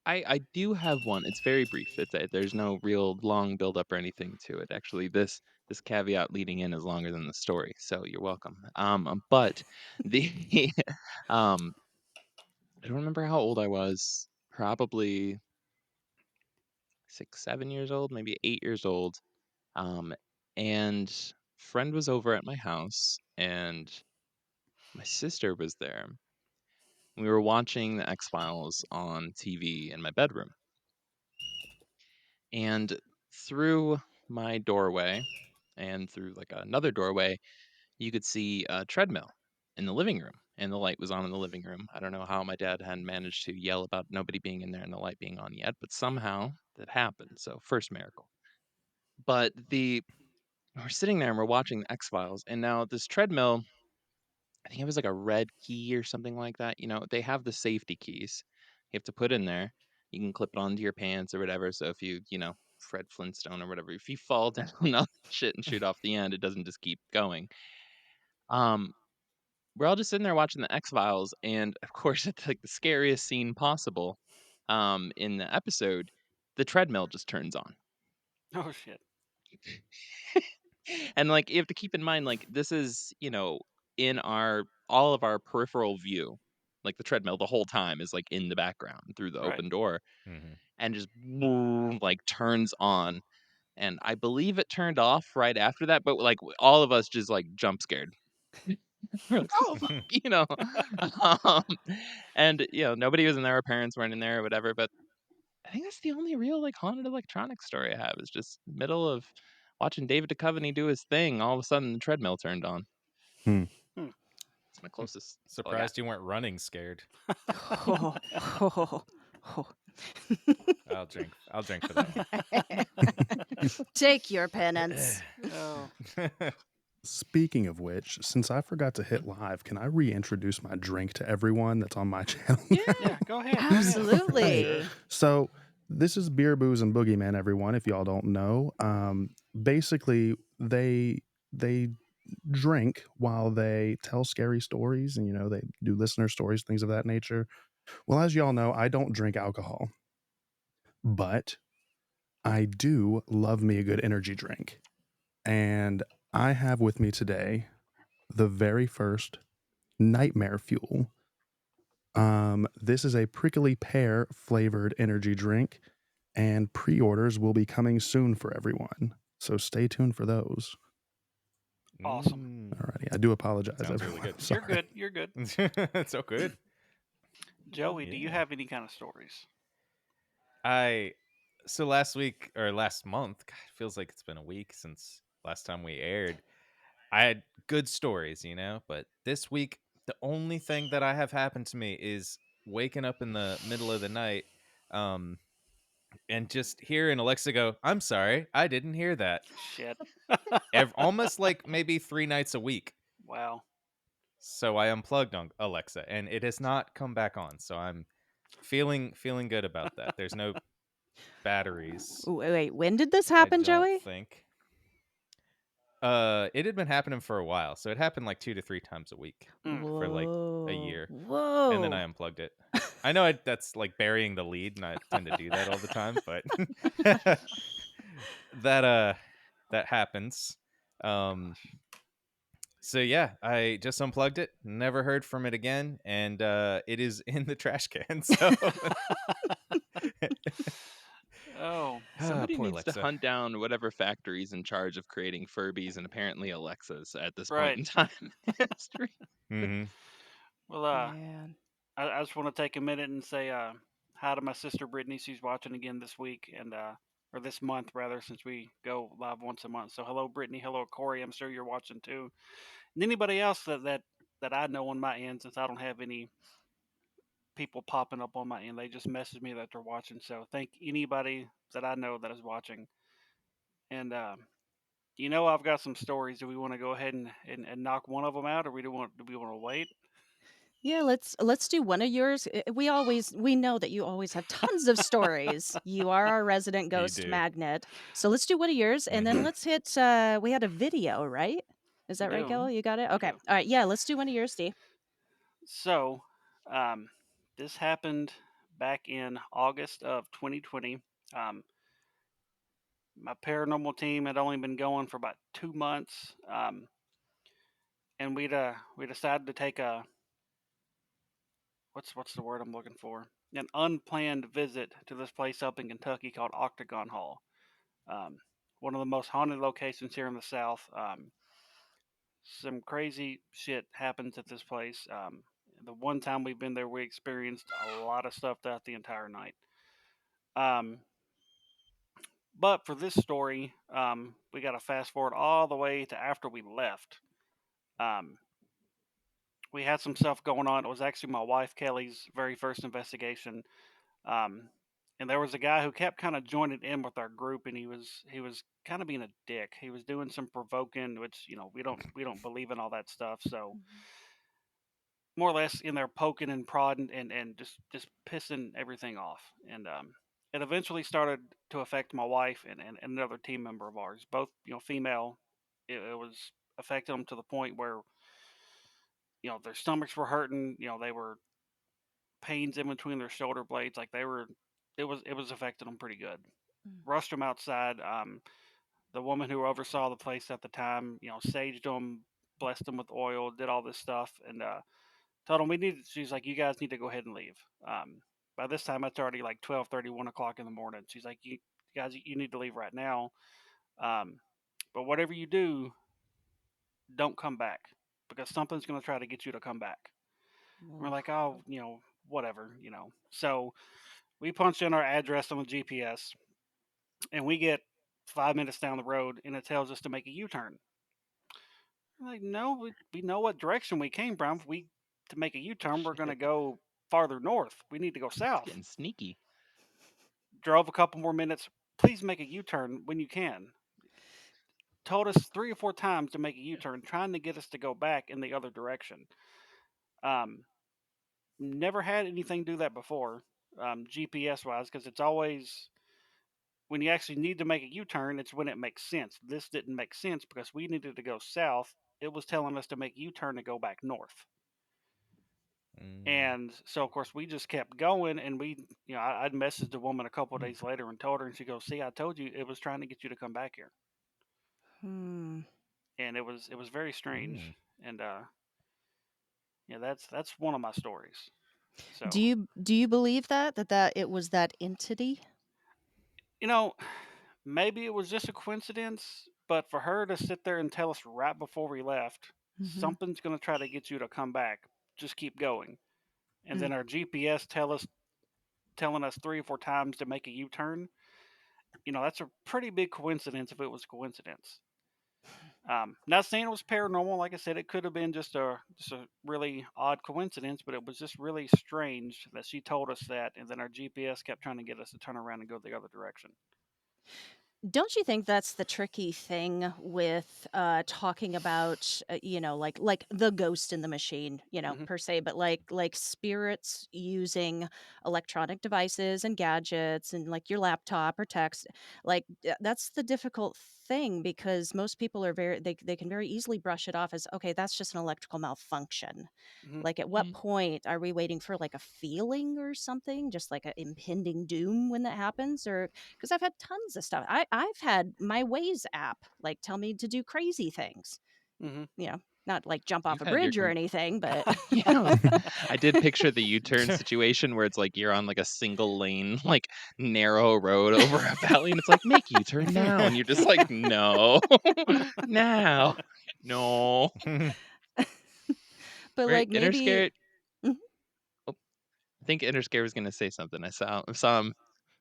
[SPEAKER 1] I do have one. It's very brief. There's no real long build up or anything to it. Actually, this caveat leading in is longer than the story, so you're welcome. But the um I don't remember how old I was. Probably 6, 7 years old, maybe 8 years old. Um, and friend was over at my house, and my sister was there. We were watching the X Files on TV in my bedroom, and through my doorway and through like another doorway, you could see a treadmill in the living room. and the light was on in the living room. I don't know how my dad hadn't managed to yell about nobody being in there and the light being on yet, but somehow that happened. So first miracle. But we're sitting there and we're watching the X-Files, and now this treadmill, I think it was like a red key or something like that. They have the safety keys you have to put in there. You can clip it onto your pants or whatever. So if Fred Flintstone or whatever, if you fall down on shit and shoot off the end, it doesn't just keep going. Um, we're all just sitting there watching the X-Files, and of course, it's like the scariest scene possible. In the episode, the treadmill just turns on.
[SPEAKER 3] Oh shit.
[SPEAKER 1] And like you have to keep in mind, like this is, in all of our peripheral view. Like the treadmill the whole time is like in the background through the
[SPEAKER 3] Right.
[SPEAKER 1] open door,
[SPEAKER 5] Mhm.
[SPEAKER 1] and just like turns on. And I believe it turned off right after that, but like all of us just like jump scared. We're like, oh fuck, um, and nobody was in there. Our parents weren't in there or whatever. But I think that's the only real like haunted electronics story I have. Is just middle of watching David Duchovny do his thing. All of a sudden, the treadmill turned on.
[SPEAKER 4] Hmm.
[SPEAKER 3] Hmm.
[SPEAKER 1] It's my closest. That's all I got.
[SPEAKER 5] Surprised you weren't running scared.
[SPEAKER 2] Oh, oh, oh.
[SPEAKER 5] I'll drink for that one.
[SPEAKER 2] Take your penance.
[SPEAKER 3] Oh.
[SPEAKER 4] Speaking of which, since I forgot to hit live, can I reintroduce my drink to everyone that's on my channel?
[SPEAKER 1] Yeah.
[SPEAKER 3] Yeah, go ahead.
[SPEAKER 2] Absolutely.
[SPEAKER 4] So this is Beer, Booze, and Boogeyman, everyone, if y'all don't know. Basically, they drink while they tell scary stories, and they do listener stories, things of that nature. Well, as y'all know, I don't drink alcohol, but I do love me a good energy drink. And I have with me today the very first Nightmare Fuel. This is a prickly pear flavored energy drink, and pre-orders will be coming soon for everyone. So stay tuned for those.
[SPEAKER 3] Awesome.
[SPEAKER 4] Alrighty, I do apologize,
[SPEAKER 5] Sounds really
[SPEAKER 4] everyone.
[SPEAKER 5] good.
[SPEAKER 3] You're good. You're good.
[SPEAKER 5] It's so good.
[SPEAKER 3] Joey, do you
[SPEAKER 5] Yeah.
[SPEAKER 3] have any kind of stories?
[SPEAKER 5] So last week or last month, God, it feels like it's been a week since last time we aired. I had good stories, but this week the only thing that I have happened to me is waking up in the middle of the night, um, and just hearing Alexa go, "I'm sorry, I didn't hear that."
[SPEAKER 3] Shit.
[SPEAKER 5] Almost like maybe 3 nights a week.
[SPEAKER 3] Wow.
[SPEAKER 5] So I unplugged on Alexa, and it has not come back on. So I'm feeling good about that. There's no batteries,
[SPEAKER 2] Wait, when did this
[SPEAKER 5] I
[SPEAKER 2] happen,
[SPEAKER 5] don't
[SPEAKER 2] Joey?
[SPEAKER 5] think. It had been happening for a while, so it happened like 2 to 3 times a week
[SPEAKER 3] Mm.
[SPEAKER 5] for like a
[SPEAKER 2] Whoa.
[SPEAKER 5] year, and then I
[SPEAKER 2] Whoa.
[SPEAKER 5] unplugged it. I know that's like burying the lead, and I tend to do that all the time, but that happens. Um, so yeah, I just unplugged it, never heard from it again, and it is in the trash can. So
[SPEAKER 3] Oh.
[SPEAKER 1] Somebody
[SPEAKER 5] poor
[SPEAKER 1] needs to
[SPEAKER 5] Alexa.
[SPEAKER 1] hunt down whatever factory's in charge of creating Furbies and apparently Alexas at this point
[SPEAKER 3] Right.
[SPEAKER 1] in time in history.
[SPEAKER 5] Hmm.
[SPEAKER 3] Well,
[SPEAKER 2] Man.
[SPEAKER 3] I just want to take a minute and say hi to my sister Brittany. She's watching again this week and or this month rather, since we go live once a month. So hello Brittany, hello Corey. I'm sure you're watching too. And anybody else that I know on my end, since I don't have any people popping up on my end, they just message me that they're watching. So thank anybody that I know that is watching. And I've got some stories. Do we want to go ahead and knock one of them out, or do we want to wait?
[SPEAKER 2] Yeah, let's do one of yours. We know that you always have tons of stories. You are our resident
[SPEAKER 5] You
[SPEAKER 2] ghost
[SPEAKER 5] do.
[SPEAKER 2] magnet. So let's do one of yours, and then
[SPEAKER 5] Mhm.
[SPEAKER 2] let's hit we had a video, right? Is
[SPEAKER 3] We
[SPEAKER 2] that right,
[SPEAKER 3] do.
[SPEAKER 2] Gil? You got it?
[SPEAKER 3] We
[SPEAKER 2] Okay.
[SPEAKER 3] do.
[SPEAKER 2] All right, yeah, let's do one of yours, Steve.
[SPEAKER 3] So, um, this happened back in August of 2020. Um, my paranormal team had only been going for about 2 months, and we decided to take a what's the word I'm looking for? An unplanned visit to this place up in Kentucky called Octagon Hall. Um, one of the most haunted locations here in the South. Some crazy shit happens at this place. The one time we've been there, we experienced a lot of stuff throughout the entire night. Um, but for this story, we got to fast forward all the way to after we left. Um, we had some stuff going on. It was actually my wife Kelly's very first investigation. Um, and there was a guy who kept kind of joining in with our group, and he was kind of being a dick. He was doing some provoking, which we don't believe in all that stuff. So
[SPEAKER 2] Mhm.
[SPEAKER 3] more or less in there poking and prodding and just pissing everything off. And it eventually started to affect my wife and another team member of ours, both female. It was affecting them to the point where their stomachs were hurting. They were pains in between their shoulder blades, like they were. It was affecting them pretty good.
[SPEAKER 2] Mm.
[SPEAKER 3] Rushed them outside. The woman who oversaw the place at the time, saged them, blessed them with oil, did all this stuff, and told them we needed. She's like, you guys need to go ahead and leave. By this time, it's already like 12:30, 1 o'clock in the morning. She's like, you guys, you need to leave right now. Um, but whatever you do, don't come back because something's going to try to get you to come back. And we're
[SPEAKER 2] Oof.
[SPEAKER 3] like, oh, whatever. So we punch in our address on the GPS, and we get 5 minutes down the road, and it tells us to make a U-turn. I'm like, no, we know what direction we came from. If we to make a U-turn, we're going to
[SPEAKER 1] Shit.
[SPEAKER 3] go farther north. We need to go
[SPEAKER 1] It's
[SPEAKER 3] south.
[SPEAKER 1] getting sneaky.
[SPEAKER 3] Drove a couple more minutes. Please make a U-turn when you can. Told us 3 or 4 times to make a U-turn, trying to get us to go back in the other direction. Um, Never had anything do that before, GPS wise, because it's always when you actually need to make a U-turn, it's when it makes sense. This didn't make sense because we needed to go south. It was telling us to make U-turn to go back north.
[SPEAKER 5] Mm.
[SPEAKER 3] And so, of course, we just kept going. And I'd messaged the woman a couple of days later and told her, and she goes, "See, I told you it was trying to get you to come back here."
[SPEAKER 2] Hmm.
[SPEAKER 3] And it was very strange.
[SPEAKER 5] Mm.
[SPEAKER 3] And yeah, that's one of my stories.
[SPEAKER 2] Do
[SPEAKER 3] So
[SPEAKER 2] you believe that it was that entity?
[SPEAKER 3] you know, maybe it was just a coincidence, but for her to sit there and tell us right before we left,
[SPEAKER 2] Mm-hmm.
[SPEAKER 3] something's going to try to get you to come back. Just keep going. And
[SPEAKER 2] Mm.
[SPEAKER 3] then our GPS telling us 3 or 4 times to make a U-turn. That's a pretty big coincidence if it was coincidence. Not saying it was paranormal. Like I said, it could have been just a really odd coincidence, but it was just really strange that she told us that, and then our GPS kept trying to get us to turn around and go the other direction.
[SPEAKER 2] Don't you think that's the tricky thing with talking about like the ghost in the machine,
[SPEAKER 3] Hmm.
[SPEAKER 2] per se, but like spirits using electronic devices and gadgets and like your laptop or text, like that's the difficult thing because most people are they can very easily brush it off as okay, that's just an electrical malfunction.
[SPEAKER 3] Hmm.
[SPEAKER 2] Like, at what
[SPEAKER 1] Mm.
[SPEAKER 2] point are we waiting for like a feeling or something, just like an impending doom when that happens? Or because I've had tons of stuff. I've had my Waze app like tell me to do crazy things,
[SPEAKER 3] Hmm.
[SPEAKER 2] not like jump off
[SPEAKER 1] You've
[SPEAKER 2] a
[SPEAKER 1] had your
[SPEAKER 2] bridge or anything, but
[SPEAKER 1] Yeah. I did picture the U-turn situation where it's like you're on like a single lane, like narrow road over a valley, and it's like, make U-turn now. And you're just like, no, now. No.
[SPEAKER 2] but
[SPEAKER 1] Right.
[SPEAKER 2] like maybe.
[SPEAKER 1] Interscare.
[SPEAKER 2] Mhm.
[SPEAKER 1] Oh, I think Interscare was gonna say something.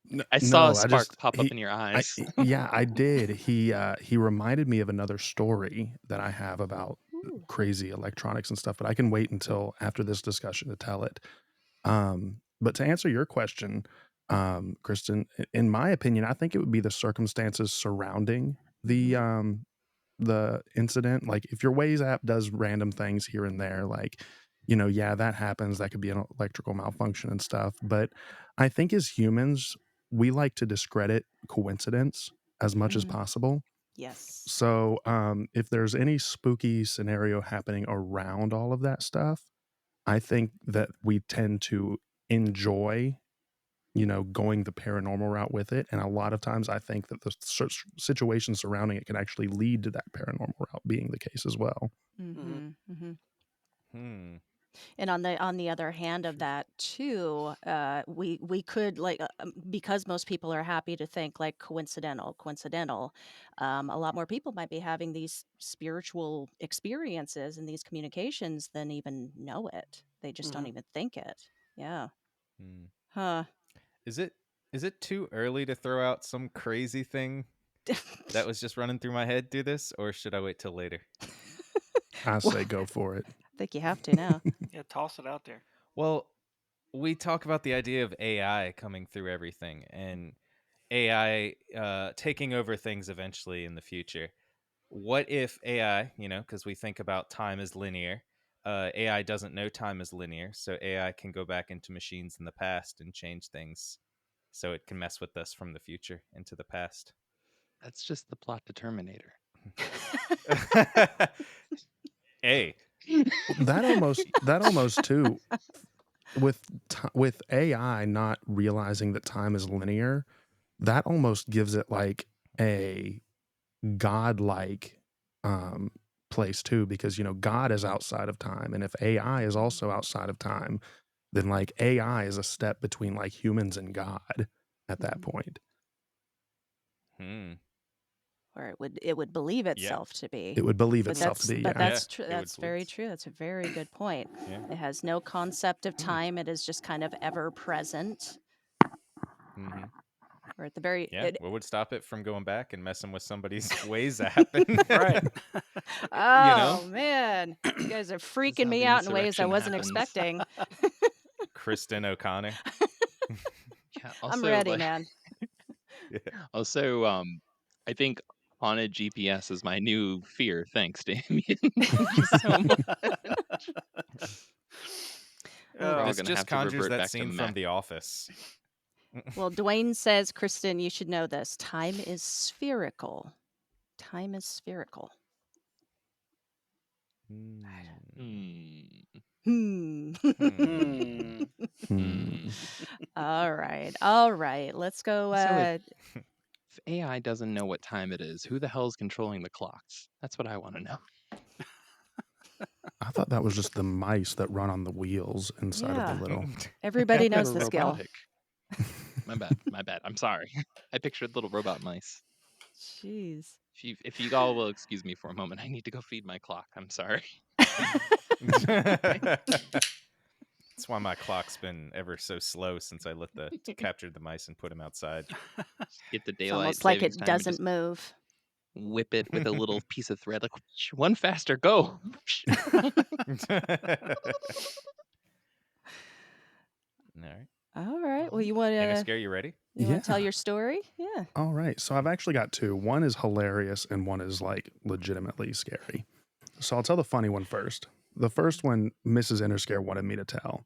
[SPEAKER 4] No,
[SPEAKER 1] I saw a
[SPEAKER 4] no, I
[SPEAKER 1] spark
[SPEAKER 4] just
[SPEAKER 1] pop up
[SPEAKER 4] he
[SPEAKER 1] in your
[SPEAKER 4] I
[SPEAKER 1] eyes.
[SPEAKER 4] yeah, I did. He reminded me of another story that I have about
[SPEAKER 2] Ooh.
[SPEAKER 4] crazy electronics and stuff, but I can wait until after this discussion to tell it. But to answer your question, Kristen, in my opinion, I think it would be the circumstances surrounding
[SPEAKER 2] Hmm.
[SPEAKER 4] the incident. Like if your Waze app does random things here and there, like, yeah, that happens. That could be an electrical malfunction and stuff. But I think as humans, we like to discredit coincidence as much as
[SPEAKER 2] Hmm.
[SPEAKER 4] possible.
[SPEAKER 2] Yes.
[SPEAKER 4] So if there's any spooky scenario happening around all of that stuff, I think that we tend to enjoy, going the paranormal route with it. And a lot of times I think that the situation surrounding it can actually lead to that paranormal route being the case as well.
[SPEAKER 3] Hmm.
[SPEAKER 2] Hmm. Hmm.
[SPEAKER 5] Hmm.
[SPEAKER 2] And on the other hand of
[SPEAKER 5] Interesting.
[SPEAKER 2] that too, we could like because most people are happy to think like coincidental. A lot more people might be having these spiritual experiences and these communications than even know it. They just don't
[SPEAKER 3] Hmm.
[SPEAKER 2] even think it. Yeah.
[SPEAKER 5] Hmm.
[SPEAKER 2] Huh.
[SPEAKER 5] Is it too early to throw out some crazy thing that was just running through my head do this, or should I wait till later?
[SPEAKER 4] I
[SPEAKER 2] Well,
[SPEAKER 4] say go for it.
[SPEAKER 2] think you have to now.
[SPEAKER 3] Yeah, toss it out there.
[SPEAKER 5] Well, we talk about the idea of AI coming through everything and AI taking over things eventually in the future. What if AI, because we think about time as linear, AI doesn't know time as linear, so AI can go back into machines in the past and change things so it can mess with us from the future into the past.
[SPEAKER 1] That's just the plot to Terminator.
[SPEAKER 5] Hey,
[SPEAKER 4] That almost too, with AI not realizing that time is linear, that almost gives it like a godlike um place too, because God is outside of time, and if AI is also outside of time, then like AI is a step between like humans and God at that point.
[SPEAKER 5] hmm.
[SPEAKER 2] Or it would believe
[SPEAKER 5] Yeah.
[SPEAKER 2] itself to be.
[SPEAKER 4] It would believe
[SPEAKER 2] But
[SPEAKER 4] itself to
[SPEAKER 2] that's
[SPEAKER 4] be,
[SPEAKER 2] but
[SPEAKER 4] yeah.
[SPEAKER 5] Yeah,
[SPEAKER 2] that's true.
[SPEAKER 5] it would
[SPEAKER 2] That's very
[SPEAKER 5] believe.
[SPEAKER 2] true. That's a very good point.
[SPEAKER 5] Yeah.
[SPEAKER 2] It has no concept of
[SPEAKER 5] Hmm.
[SPEAKER 2] time. It is just kind of ever present.
[SPEAKER 5] Mm-hmm.
[SPEAKER 2] Or at the very
[SPEAKER 5] Yeah, what would stop it from going back and messing with somebody's ways app?
[SPEAKER 3] Right.
[SPEAKER 2] Oh man, you guys are
[SPEAKER 1] This is
[SPEAKER 2] freaking
[SPEAKER 1] how
[SPEAKER 2] me
[SPEAKER 1] the
[SPEAKER 2] out in ways I
[SPEAKER 1] insurrection
[SPEAKER 2] wasn't
[SPEAKER 1] happens.
[SPEAKER 2] expecting.
[SPEAKER 5] Kristen O'Connor.
[SPEAKER 1] Yeah.
[SPEAKER 2] I'm
[SPEAKER 1] Also,
[SPEAKER 2] ready,
[SPEAKER 1] like,
[SPEAKER 2] man.
[SPEAKER 5] Yeah.
[SPEAKER 1] also, I think haunted GPS is my new fear. Thanks, Damien. Thank you so much. We're all
[SPEAKER 5] This
[SPEAKER 1] gonna
[SPEAKER 5] just
[SPEAKER 1] have to
[SPEAKER 5] conjures
[SPEAKER 1] revert
[SPEAKER 5] that
[SPEAKER 1] back to
[SPEAKER 5] scene from
[SPEAKER 1] Mac.
[SPEAKER 5] The Office.
[SPEAKER 2] Well, Dwayne says, Kristen, you should know this. Time is spherical. Time is spherical.
[SPEAKER 1] Hmm.
[SPEAKER 2] Hmm.
[SPEAKER 3] Hmm.
[SPEAKER 1] Hmm.
[SPEAKER 2] All right. All right. Let's go.
[SPEAKER 1] So if AI doesn't know what time it is, who the hell's controlling the clocks? That's what I want to know.
[SPEAKER 4] I thought that was just the mice that run on the wheels inside of the
[SPEAKER 2] Yeah.
[SPEAKER 4] little.
[SPEAKER 2] Everybody
[SPEAKER 1] They
[SPEAKER 2] knows
[SPEAKER 1] were
[SPEAKER 2] the skill.
[SPEAKER 1] robotic. My bad. My bad. I'm sorry. I pictured little robot mice.
[SPEAKER 2] Jeez.
[SPEAKER 1] If you all will excuse me for a moment, I need to go feed my clock. I'm sorry.
[SPEAKER 5] That's why my clock's been ever so slow since I captured the mice and put them outside.
[SPEAKER 1] Just get the
[SPEAKER 2] It's
[SPEAKER 1] daylight
[SPEAKER 2] almost like
[SPEAKER 1] savings
[SPEAKER 2] it
[SPEAKER 1] time and
[SPEAKER 2] doesn't
[SPEAKER 1] just
[SPEAKER 2] move.
[SPEAKER 1] whip it with a little piece of thread, like one faster, go.
[SPEAKER 5] All right.
[SPEAKER 2] All right. Well, you want
[SPEAKER 5] Inner
[SPEAKER 2] to
[SPEAKER 5] Scare, you ready?
[SPEAKER 2] tell
[SPEAKER 4] Yeah.
[SPEAKER 2] your story? Yeah.
[SPEAKER 4] All right. So I've actually got two. One is hilarious and one is like legitimately scary. So I'll tell the funny one first. The first one, Mrs. Interscare wanted me to tell.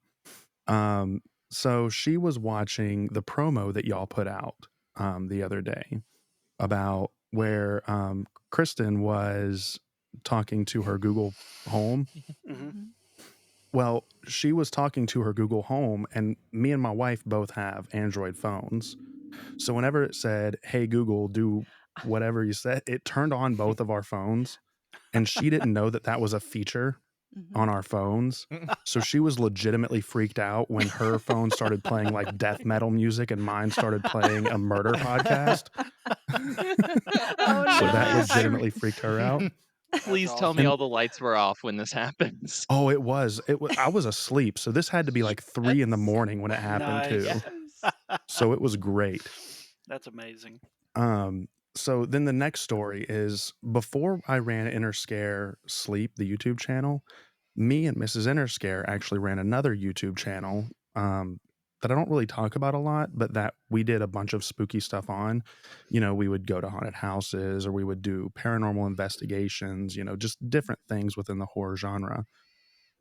[SPEAKER 4] So she was watching the promo that y'all put out the other day about where Kristen was talking to her Google Home.
[SPEAKER 3] Hmm.
[SPEAKER 4] Well, she was talking to her Google Home, and me and my wife both have Android phones. So whenever it said, "Hey Google, do whatever you said," it turned on both of our phones, and she didn't know that that was a feature on our phones. So she was legitimately freaked out when her phone started playing like death metal music and mine started playing a murder podcast.
[SPEAKER 2] Oh
[SPEAKER 4] So that
[SPEAKER 2] no.
[SPEAKER 4] legitimately freaked her out.
[SPEAKER 1] Please
[SPEAKER 3] That's
[SPEAKER 1] tell me
[SPEAKER 4] And
[SPEAKER 1] all the lights were off when this happens.
[SPEAKER 4] oh, it was. I was asleep, so this had to be like 3 in the morning when it happened
[SPEAKER 3] Nice.
[SPEAKER 4] too.
[SPEAKER 1] Yes.
[SPEAKER 4] So it was great.
[SPEAKER 3] That's amazing.
[SPEAKER 4] So then the next story is before I ran Inner Scare Sleep, the YouTube channel, me and Mrs. Inner Scare actually ran another YouTube channel that I don't really talk about a lot, but that we did a bunch of spooky stuff on. We would go to haunted houses or we would do paranormal investigations, just different things within the horror genre.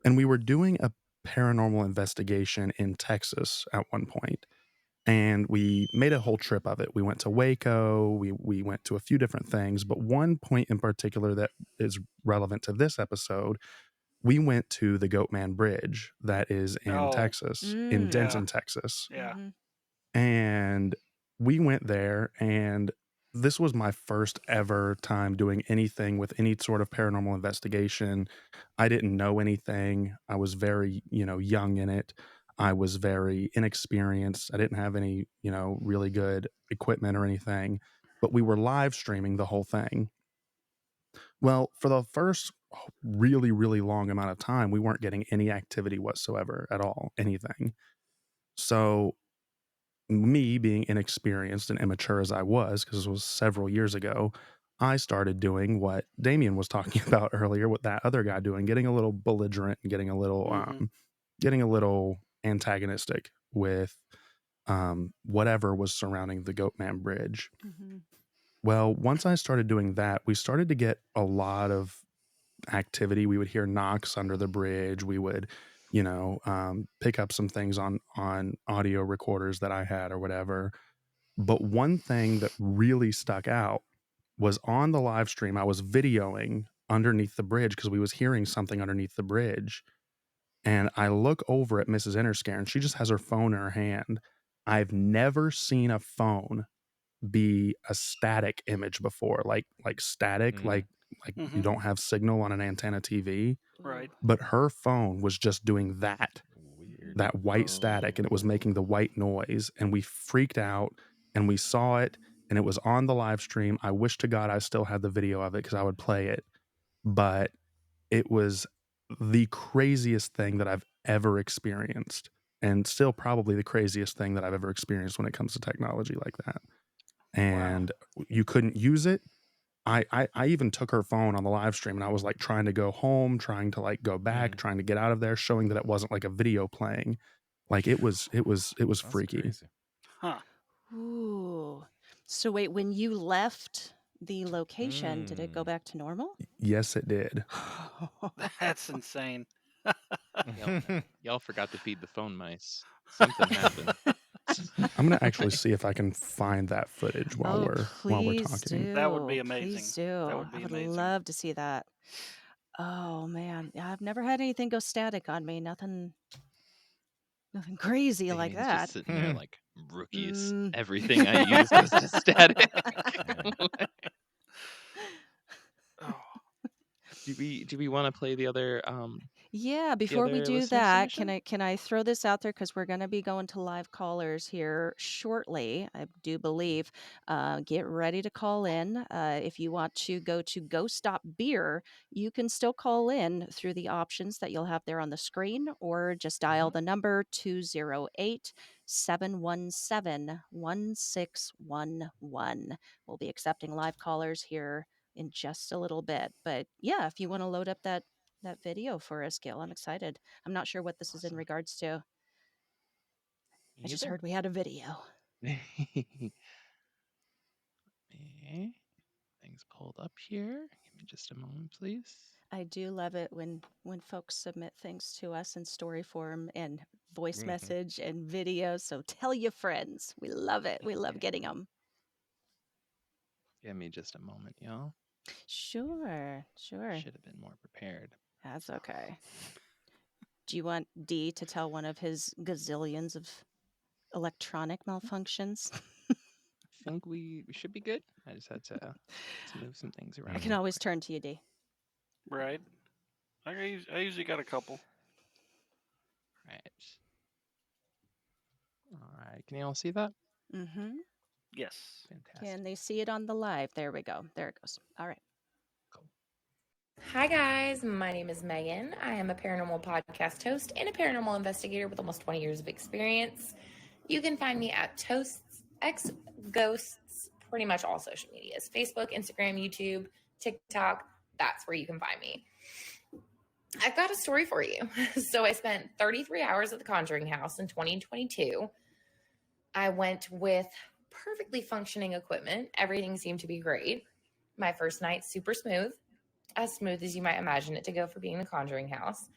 [SPEAKER 4] And we were doing a paranormal investigation in Texas at one point, and we made a whole trip of it. We went to Waco, we went to a few different things, but one point in particular that is relevant to this episode, we went to the Goatman Bridge that is in
[SPEAKER 3] Oh,
[SPEAKER 4] Texas, in
[SPEAKER 2] Mm.
[SPEAKER 3] yeah.
[SPEAKER 4] Denton, Texas.
[SPEAKER 3] Yeah.
[SPEAKER 2] Mhm.
[SPEAKER 4] And we went there, and this was my first ever time doing anything with any sort of paranormal investigation. I didn't know anything. I was very, young in it. I was very inexperienced. I didn't have any, really good equipment or anything, but we were live streaming the whole thing. Well, for the first really, really long amount of time, we weren't getting any activity whatsoever at all, anything. So me being inexperienced and immature as I was, because it was several years ago, I started doing what Damien was talking about earlier, with that other guy doing, getting a little belligerent and getting a little antagonistic with whatever was surrounding the Goatman Bridge.
[SPEAKER 2] Mhm.
[SPEAKER 4] Well, once I started doing that, we started to get a lot of activity. We would hear knocks under the bridge. We would, pick up some things on audio recorders that I had or whatever. But one thing that really stuck out was on the live stream. I was videoing underneath the bridge because we was hearing something underneath the bridge. And I look over at Mrs. Interscare and she just has her phone in her hand. I've never seen a phone be a static image before, like static, like you don't have signal on an antenna TV.
[SPEAKER 3] Right.
[SPEAKER 4] But her phone was just doing that
[SPEAKER 5] Weird.
[SPEAKER 4] white static, and it was making the white noise, and we freaked out and we saw it, and it was on the live stream. I wish to God I still had the video of it because I would play it, but it was the craziest thing that I've ever experienced, and still probably the craziest thing that I've ever experienced when it comes to technology like that. And you couldn't use it. I even took her phone on the live stream and I was like trying to go home, trying to like go back, trying to get out of there, showing that it wasn't like a video playing. Like it was
[SPEAKER 5] That's
[SPEAKER 4] freaky.
[SPEAKER 5] crazy.
[SPEAKER 3] Huh.
[SPEAKER 2] Ooh. So wait, when you left the location, did it go back to normal?
[SPEAKER 4] Yes, it did.
[SPEAKER 3] That's insane.
[SPEAKER 1] Y'all forgot to feed the phone mice. Something happened.
[SPEAKER 4] I'm gonna actually see if I can find that footage while we're
[SPEAKER 2] please
[SPEAKER 4] talking.
[SPEAKER 2] do.
[SPEAKER 3] That would be amazing.
[SPEAKER 2] Please do.
[SPEAKER 3] That would be
[SPEAKER 2] I would
[SPEAKER 3] amazing.
[SPEAKER 2] love to see that. Oh man, yeah, I've never had anything go static on me. Nothing crazy like
[SPEAKER 1] Damien's
[SPEAKER 2] that.
[SPEAKER 1] just sitting there like, rookies.
[SPEAKER 2] Mm.
[SPEAKER 1] Everything I used was just static.
[SPEAKER 3] Oh,
[SPEAKER 1] Do we want to play the other
[SPEAKER 2] Yeah, before we
[SPEAKER 1] other
[SPEAKER 2] do
[SPEAKER 1] listener
[SPEAKER 2] that,
[SPEAKER 1] submission?
[SPEAKER 2] can I throw this out there because we're going to be going to live callers here shortly, I do believe. Get ready to call in. If you want to go to Go Stop Beer, you can still call in through the options that you'll have there on the screen, or just dial the number 208-717-1611. We'll be accepting live callers here in just a little bit. But yeah, if you want to load up that video for us, Gil, I'm excited. I'm not sure what this is in regards to. I just heard we had a video.
[SPEAKER 1] Things pulled up here. Give me just a moment, please.
[SPEAKER 2] I do love it when folks submit things to us in story form and voice message and video. So tell your friends. We love it. We love getting them.
[SPEAKER 1] Give me just a moment, y'all.
[SPEAKER 2] Sure.
[SPEAKER 1] Should have been more prepared.
[SPEAKER 2] That's okay. Do you want D to tell one of his gazillions of electronic malfunctions?
[SPEAKER 1] I think we should be good. I just had to move some things around.
[SPEAKER 2] I can always turn to you, D.
[SPEAKER 3] right. I usually got a couple.
[SPEAKER 1] All right. Can you all see that?
[SPEAKER 2] Mm-hmm.
[SPEAKER 3] Yes.
[SPEAKER 1] Fantastic.
[SPEAKER 2] Can they see it on the live? There we go. There it goes. All right.
[SPEAKER 6] Hi guys, my name is Megan. I am a paranormal podcast host and a paranormal investigator with almost 20 years of experience. You can find me at Toasts X Ghosts, pretty much all social medias: Facebook, Instagram, YouTube, TikTok. That's where you can find me. I've got a story for you. So I spent 33 hours at the Conjuring House in 2022. I went with perfectly functioning equipment. Everything seemed to be great. My first night, super smooth. As smooth as you might imagine it to go for being the Conjuring House.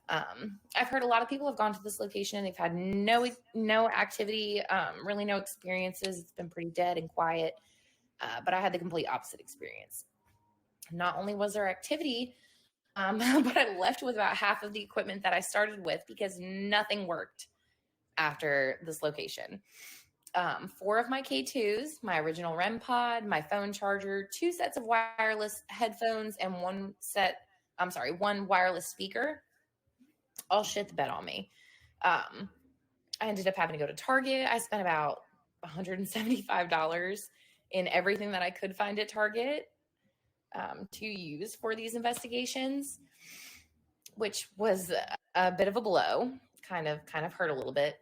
[SPEAKER 6] I've heard a lot of people have gone to this location and they've had no activity, really no experiences. It's been pretty dead and quiet, but I had the complete opposite experience. Not only was there activity, but I left with about half of the equipment that I started with because nothing worked after this location. 4 of my K2s, my original REM pod, my phone charger, 2 sets of wireless headphones, and one wireless speaker all shit the bed on me. I ended up having to go to Target. I spent about $175 in everything that I could find at Target to use for these investigations, which was a bit of a blow. Kind of hurt a little bit.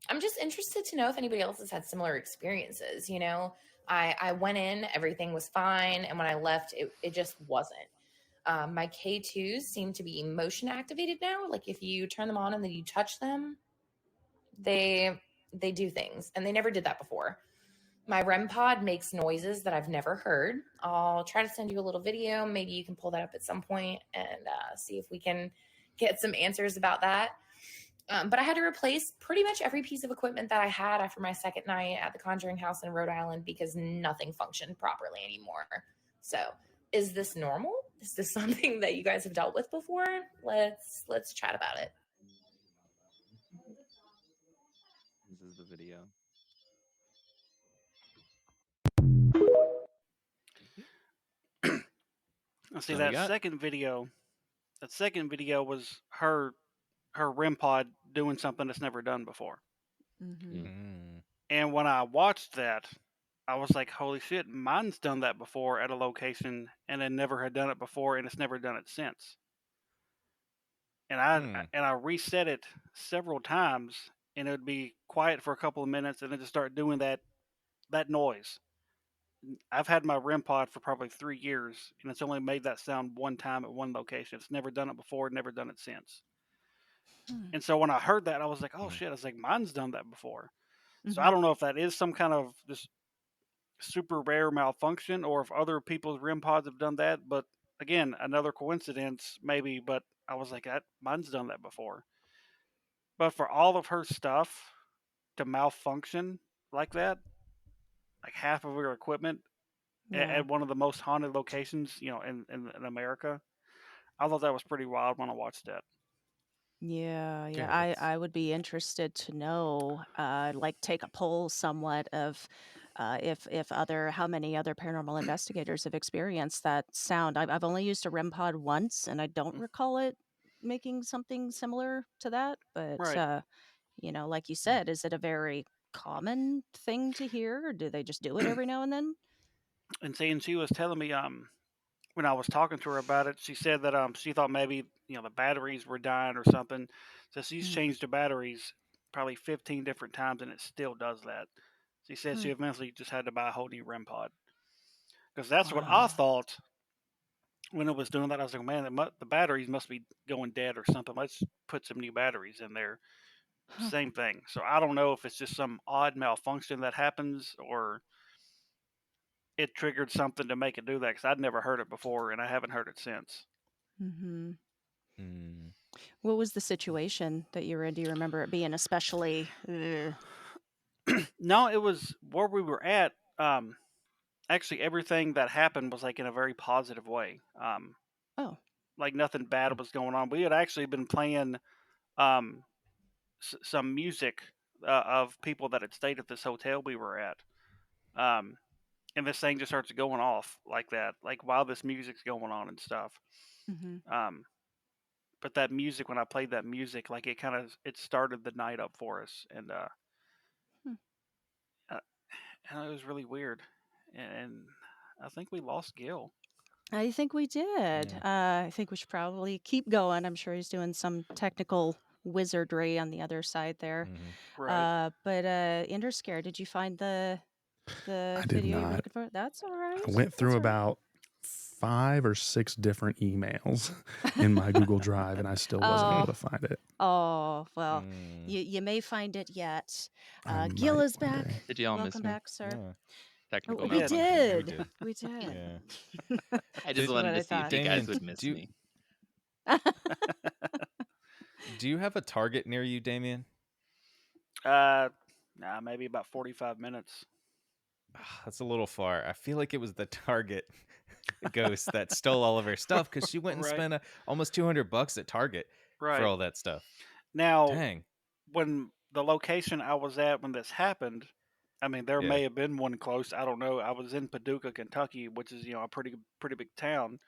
[SPEAKER 6] I'm just interested to know if anybody else has had similar experiences. I went in, everything was fine, and when I left, it just wasn't. My K2s seem to be motion activated now. Like if you turn them on and then you touch them, they do things, and they never did that before. My REM pod makes noises that I've never heard. I'll try to send you a little video. Maybe you can pull that up at some point and see if we can get some answers about that. But I had to replace pretty much every piece of equipment that I had after my second night at the Conjuring House in Rhode Island because nothing functioned properly anymore. So, is this normal? Is this something that you guys have dealt with before? Let's chat about it.
[SPEAKER 1] This is the video.
[SPEAKER 3] See
[SPEAKER 1] So we
[SPEAKER 3] that
[SPEAKER 1] got
[SPEAKER 3] second video. That second video was her REM pod doing something it's never done before.
[SPEAKER 2] Mm-hmm.
[SPEAKER 3] And when I watched that, I was like, "Holy shit! Mine's done that before at a location, and it never had done it before, and it's never done it since." And I reset it several times, and it would be quiet for a couple of minutes, and then just start doing that noise. I've had my REM pod for probably 3 years, and it's only made that sound one time at one location. It's never done it before, never done it since. And so when I heard that, I was like, "Oh shit!" I was like, "Mine's done that before." So I don't know if that is some kind of just super rare malfunction or if other people's REM pods have done that. But again, another coincidence maybe. But I was like, mine's done that before. But for all of her stuff to malfunction like that, like half of her equipment
[SPEAKER 2] Yeah.
[SPEAKER 3] at one of the most haunted locations, in America, I thought that was pretty wild when I watched that.
[SPEAKER 2] Yeah, yeah.
[SPEAKER 5] Yeah,
[SPEAKER 2] I
[SPEAKER 5] that's
[SPEAKER 2] I would be interested to know, like take a poll somewhat of if other how many other paranormal investigators have experienced that sound. I've only used a REM pod once, and I don't
[SPEAKER 3] Mm.
[SPEAKER 2] recall it making something similar to that. But
[SPEAKER 3] Right.
[SPEAKER 2] like you said, is it a very common thing to hear, or do they just do it every now and then?
[SPEAKER 3] And she was telling me when I was talking to her about it, she said that she thought maybe the batteries were dying or something. So she's
[SPEAKER 2] Mm.
[SPEAKER 3] changed the batteries probably 15 different times, and it still does that. She said she
[SPEAKER 2] Hmm.
[SPEAKER 3] eventually just had to buy a whole new REM pod because that's what I
[SPEAKER 2] Wow.
[SPEAKER 3] thought when it was doing that. I was like, man, the batteries must be going dead or something. Let's put some new batteries in there.
[SPEAKER 2] Huh.
[SPEAKER 3] Same thing. So I don't know if it's just some odd malfunction that happens or it triggered something to make it do that because I'd never heard it before and I haven't heard it since.
[SPEAKER 2] Mm-hmm.
[SPEAKER 5] mm.
[SPEAKER 2] What was the situation that you were in? Do you remember it being especially?
[SPEAKER 3] No, it was where we were at. Actually, everything that happened was like in a very positive way.
[SPEAKER 2] Oh.
[SPEAKER 3] Like nothing bad was going on. We had actually been playing um, some music of people that had stayed at this hotel we were at. Um, and this thing just starts going off like that, like while this music's going on and stuff.
[SPEAKER 2] Mm-hmm.
[SPEAKER 3] Um, but that music, when I played that music, like it started the night up for us,
[SPEAKER 2] Hmm.
[SPEAKER 3] uh, and it was really weird. And I think we lost Gil.
[SPEAKER 2] I think we did.
[SPEAKER 5] Yeah.
[SPEAKER 2] I think we should probably keep going. I'm sure he's doing some technical wizardry on the other side there.
[SPEAKER 3] Right.
[SPEAKER 2] But Interscare, did you find the
[SPEAKER 4] I did
[SPEAKER 2] video you were
[SPEAKER 4] not.
[SPEAKER 2] looking for? That's all
[SPEAKER 4] I
[SPEAKER 2] right.
[SPEAKER 4] went through
[SPEAKER 2] That's all right.
[SPEAKER 4] about 5 or 6 different emails in my Google Drive, and I still wasn't able
[SPEAKER 2] Oh,
[SPEAKER 4] to find it.
[SPEAKER 2] well,
[SPEAKER 5] Mm.
[SPEAKER 2] you may find it yet.
[SPEAKER 4] I
[SPEAKER 2] Gil
[SPEAKER 4] might
[SPEAKER 2] is
[SPEAKER 4] one
[SPEAKER 2] back.
[SPEAKER 4] day.
[SPEAKER 1] Did y'all miss
[SPEAKER 2] Welcome
[SPEAKER 1] me?
[SPEAKER 2] back, sir.
[SPEAKER 5] Yeah.
[SPEAKER 1] Technical
[SPEAKER 3] We
[SPEAKER 2] We
[SPEAKER 3] did.
[SPEAKER 1] malfunction.
[SPEAKER 5] We
[SPEAKER 2] did.
[SPEAKER 5] did.
[SPEAKER 2] We did.
[SPEAKER 5] Yeah.
[SPEAKER 1] I just
[SPEAKER 5] Did,
[SPEAKER 2] That's
[SPEAKER 1] wanted
[SPEAKER 2] what
[SPEAKER 1] to
[SPEAKER 2] I
[SPEAKER 1] see if
[SPEAKER 2] thought.
[SPEAKER 1] you guys
[SPEAKER 5] Damien,
[SPEAKER 1] would miss
[SPEAKER 5] do you,
[SPEAKER 1] me.
[SPEAKER 5] do you have a target near you, Damien?
[SPEAKER 3] Nah, maybe about 45 minutes.
[SPEAKER 5] That's a little far. I feel like it was the Target ghost that stole all of her stuff because she went and
[SPEAKER 3] Right.
[SPEAKER 5] spent almost $200 at Target for
[SPEAKER 3] Right.
[SPEAKER 5] all that stuff.
[SPEAKER 3] Now,
[SPEAKER 5] Dang.
[SPEAKER 3] when the location I was at when this happened, I mean, there
[SPEAKER 5] Yeah.
[SPEAKER 3] may have been one close. I don't know. I was in Paducah, Kentucky, which is a pretty big town.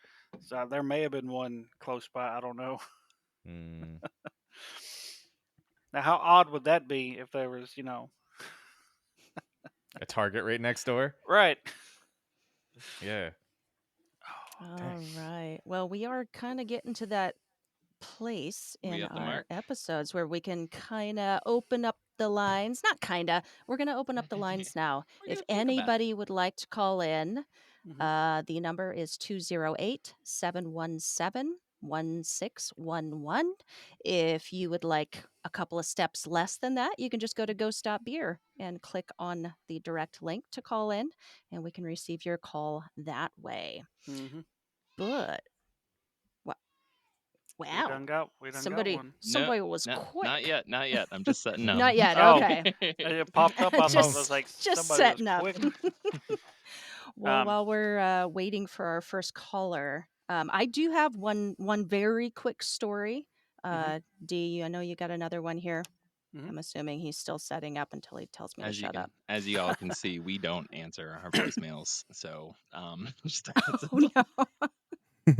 [SPEAKER 3] So there may have been one close by. I don't know.
[SPEAKER 5] Mm.
[SPEAKER 3] Now, how odd would that be if there was,
[SPEAKER 5] A Target right next door?
[SPEAKER 3] right?
[SPEAKER 5] Yeah. Dang.
[SPEAKER 2] All right. Well, we are kind of getting to that place
[SPEAKER 1] We
[SPEAKER 2] in
[SPEAKER 1] at the
[SPEAKER 2] our
[SPEAKER 1] mark.
[SPEAKER 2] episodes where we can kind of open up the lines. Not kinda. We're going to open up the lines now.
[SPEAKER 1] We're
[SPEAKER 2] If
[SPEAKER 1] gonna think about it.
[SPEAKER 2] anybody would like to call in,
[SPEAKER 3] Mhm.
[SPEAKER 2] the number is 208-717-1611. If you would like a couple of steps less than that, you can just go to Go Stop Beer and click on the direct link to call in, and we can receive your call that way.
[SPEAKER 3] Mhm.
[SPEAKER 2] But wa-
[SPEAKER 3] We
[SPEAKER 2] wow,
[SPEAKER 3] done got
[SPEAKER 2] somebody
[SPEAKER 3] one.
[SPEAKER 1] No,
[SPEAKER 2] was
[SPEAKER 1] no,
[SPEAKER 2] quick.
[SPEAKER 1] not yet, not yet. I'm just setting up.
[SPEAKER 2] Not yet.
[SPEAKER 3] Oh,
[SPEAKER 2] Okay.
[SPEAKER 3] it popped up. I thought it was
[SPEAKER 2] just
[SPEAKER 3] like
[SPEAKER 2] just
[SPEAKER 3] somebody was
[SPEAKER 2] setting up.
[SPEAKER 3] quick.
[SPEAKER 2] Well,
[SPEAKER 3] Um,
[SPEAKER 2] while we're waiting for our first caller, I do have one very quick story.
[SPEAKER 3] Mhm.
[SPEAKER 2] D, I know you got another one here.
[SPEAKER 3] Mhm.
[SPEAKER 2] I'm assuming he's still setting up until he tells me to shut up.
[SPEAKER 1] As you all can see, we don't answer our voicemails. So, just a heads
[SPEAKER 2] Oh no,
[SPEAKER 1] up.
[SPEAKER 2] are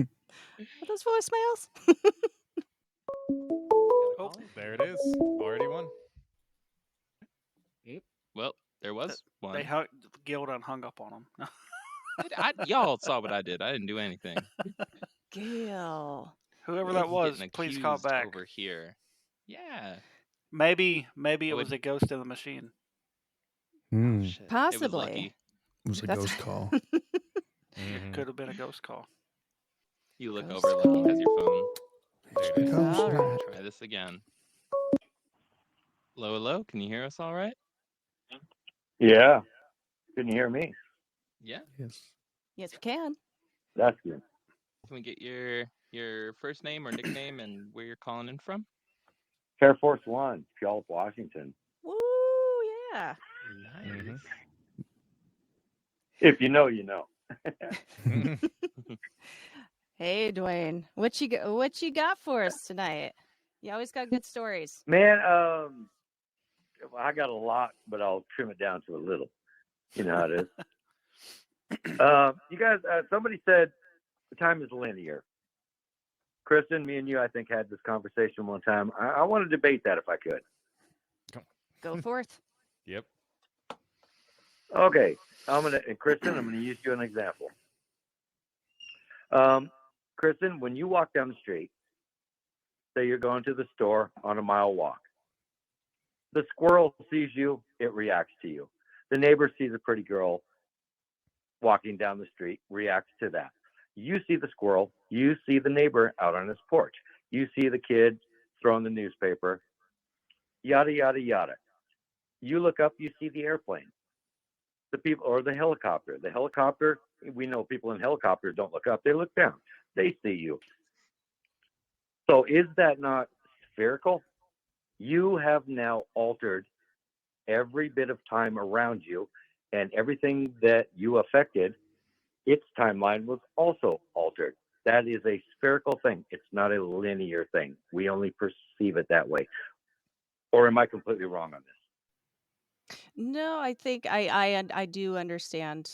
[SPEAKER 2] those voicemails?
[SPEAKER 3] oh,
[SPEAKER 5] There it is. Already one.
[SPEAKER 1] Well, there was
[SPEAKER 3] they
[SPEAKER 1] one.
[SPEAKER 3] hung, Gil done hung up on him.
[SPEAKER 1] Y'all saw what I did. I didn't do anything.
[SPEAKER 2] Gail.
[SPEAKER 3] Whoever
[SPEAKER 1] He's
[SPEAKER 3] that was,
[SPEAKER 1] getting
[SPEAKER 3] please call
[SPEAKER 1] accused
[SPEAKER 3] back.
[SPEAKER 1] over here. Yeah.
[SPEAKER 3] Maybe
[SPEAKER 1] I
[SPEAKER 3] it was
[SPEAKER 1] would.
[SPEAKER 3] a ghost in the machine.
[SPEAKER 1] Oh
[SPEAKER 4] Hmm.
[SPEAKER 1] shit! It was
[SPEAKER 2] Possibly.
[SPEAKER 1] lucky.
[SPEAKER 4] It was a
[SPEAKER 2] That's
[SPEAKER 4] ghost call.
[SPEAKER 3] It could have been a ghost call.
[SPEAKER 1] You look
[SPEAKER 2] Ghost
[SPEAKER 1] over. Lucky
[SPEAKER 2] call.
[SPEAKER 1] has your phone.
[SPEAKER 5] There it
[SPEAKER 4] The
[SPEAKER 5] is.
[SPEAKER 4] ghost
[SPEAKER 2] All right.
[SPEAKER 4] rat.
[SPEAKER 1] Try this again. Hello, hello. Can you hear us all right?
[SPEAKER 7] Yeah. Can you hear me?
[SPEAKER 1] Yeah.
[SPEAKER 4] Yes.
[SPEAKER 2] Yes, we can.
[SPEAKER 7] That's good.
[SPEAKER 1] Can we get your first name or nickname and where you're calling in from?
[SPEAKER 7] Air Force One, Puyallup, Washington.
[SPEAKER 2] Woo, yeah.
[SPEAKER 1] Nice.
[SPEAKER 7] If you know, you know.
[SPEAKER 2] Hey, Dwayne, what you got for us tonight? You always got good stories.
[SPEAKER 7] Man, I got a lot, but I'll trim it down to a little. You know how it is. You guys, somebody said time is linear. Kristen, me and you, I think, had this conversation one time. I want to debate that if I could.
[SPEAKER 2] Go forth.
[SPEAKER 5] Yep.
[SPEAKER 7] Okay. And Kristen, I'm gonna use you an example. Kristen, when you walk down the street, say you're going to the store on a mile walk, the squirrel sees you, it reacts to you. The neighbor sees a pretty girl walking down the street, reacts to that. You see the squirrel, you see the neighbor out on his porch, you see the kid throwing the newspaper, yada, yada, yada. You look up, you see the airplane, the people, or the helicopter. The helicopter, we know people in helicopters don't look up, they look down, they see you. So is that not spherical? You have now altered every bit of time around you, and everything that you affected, its timeline was also altered. That is a spherical thing. It's not a linear thing. We only perceive it that way. Or am I completely wrong on this?
[SPEAKER 2] No, I think I do understand.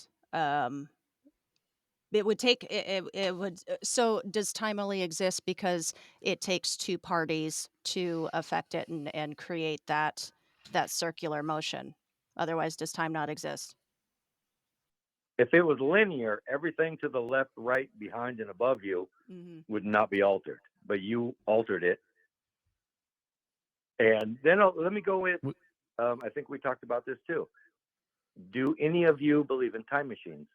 [SPEAKER 2] It would take it would. So does time only exist because it takes two parties to affect it and create that circular motion? Otherwise, does time not exist?
[SPEAKER 7] If it was linear, everything to the left, right, behind, and above you would not be altered. But you altered it. And then let me go with, I think we talked about this too. Do any of you believe in time machines?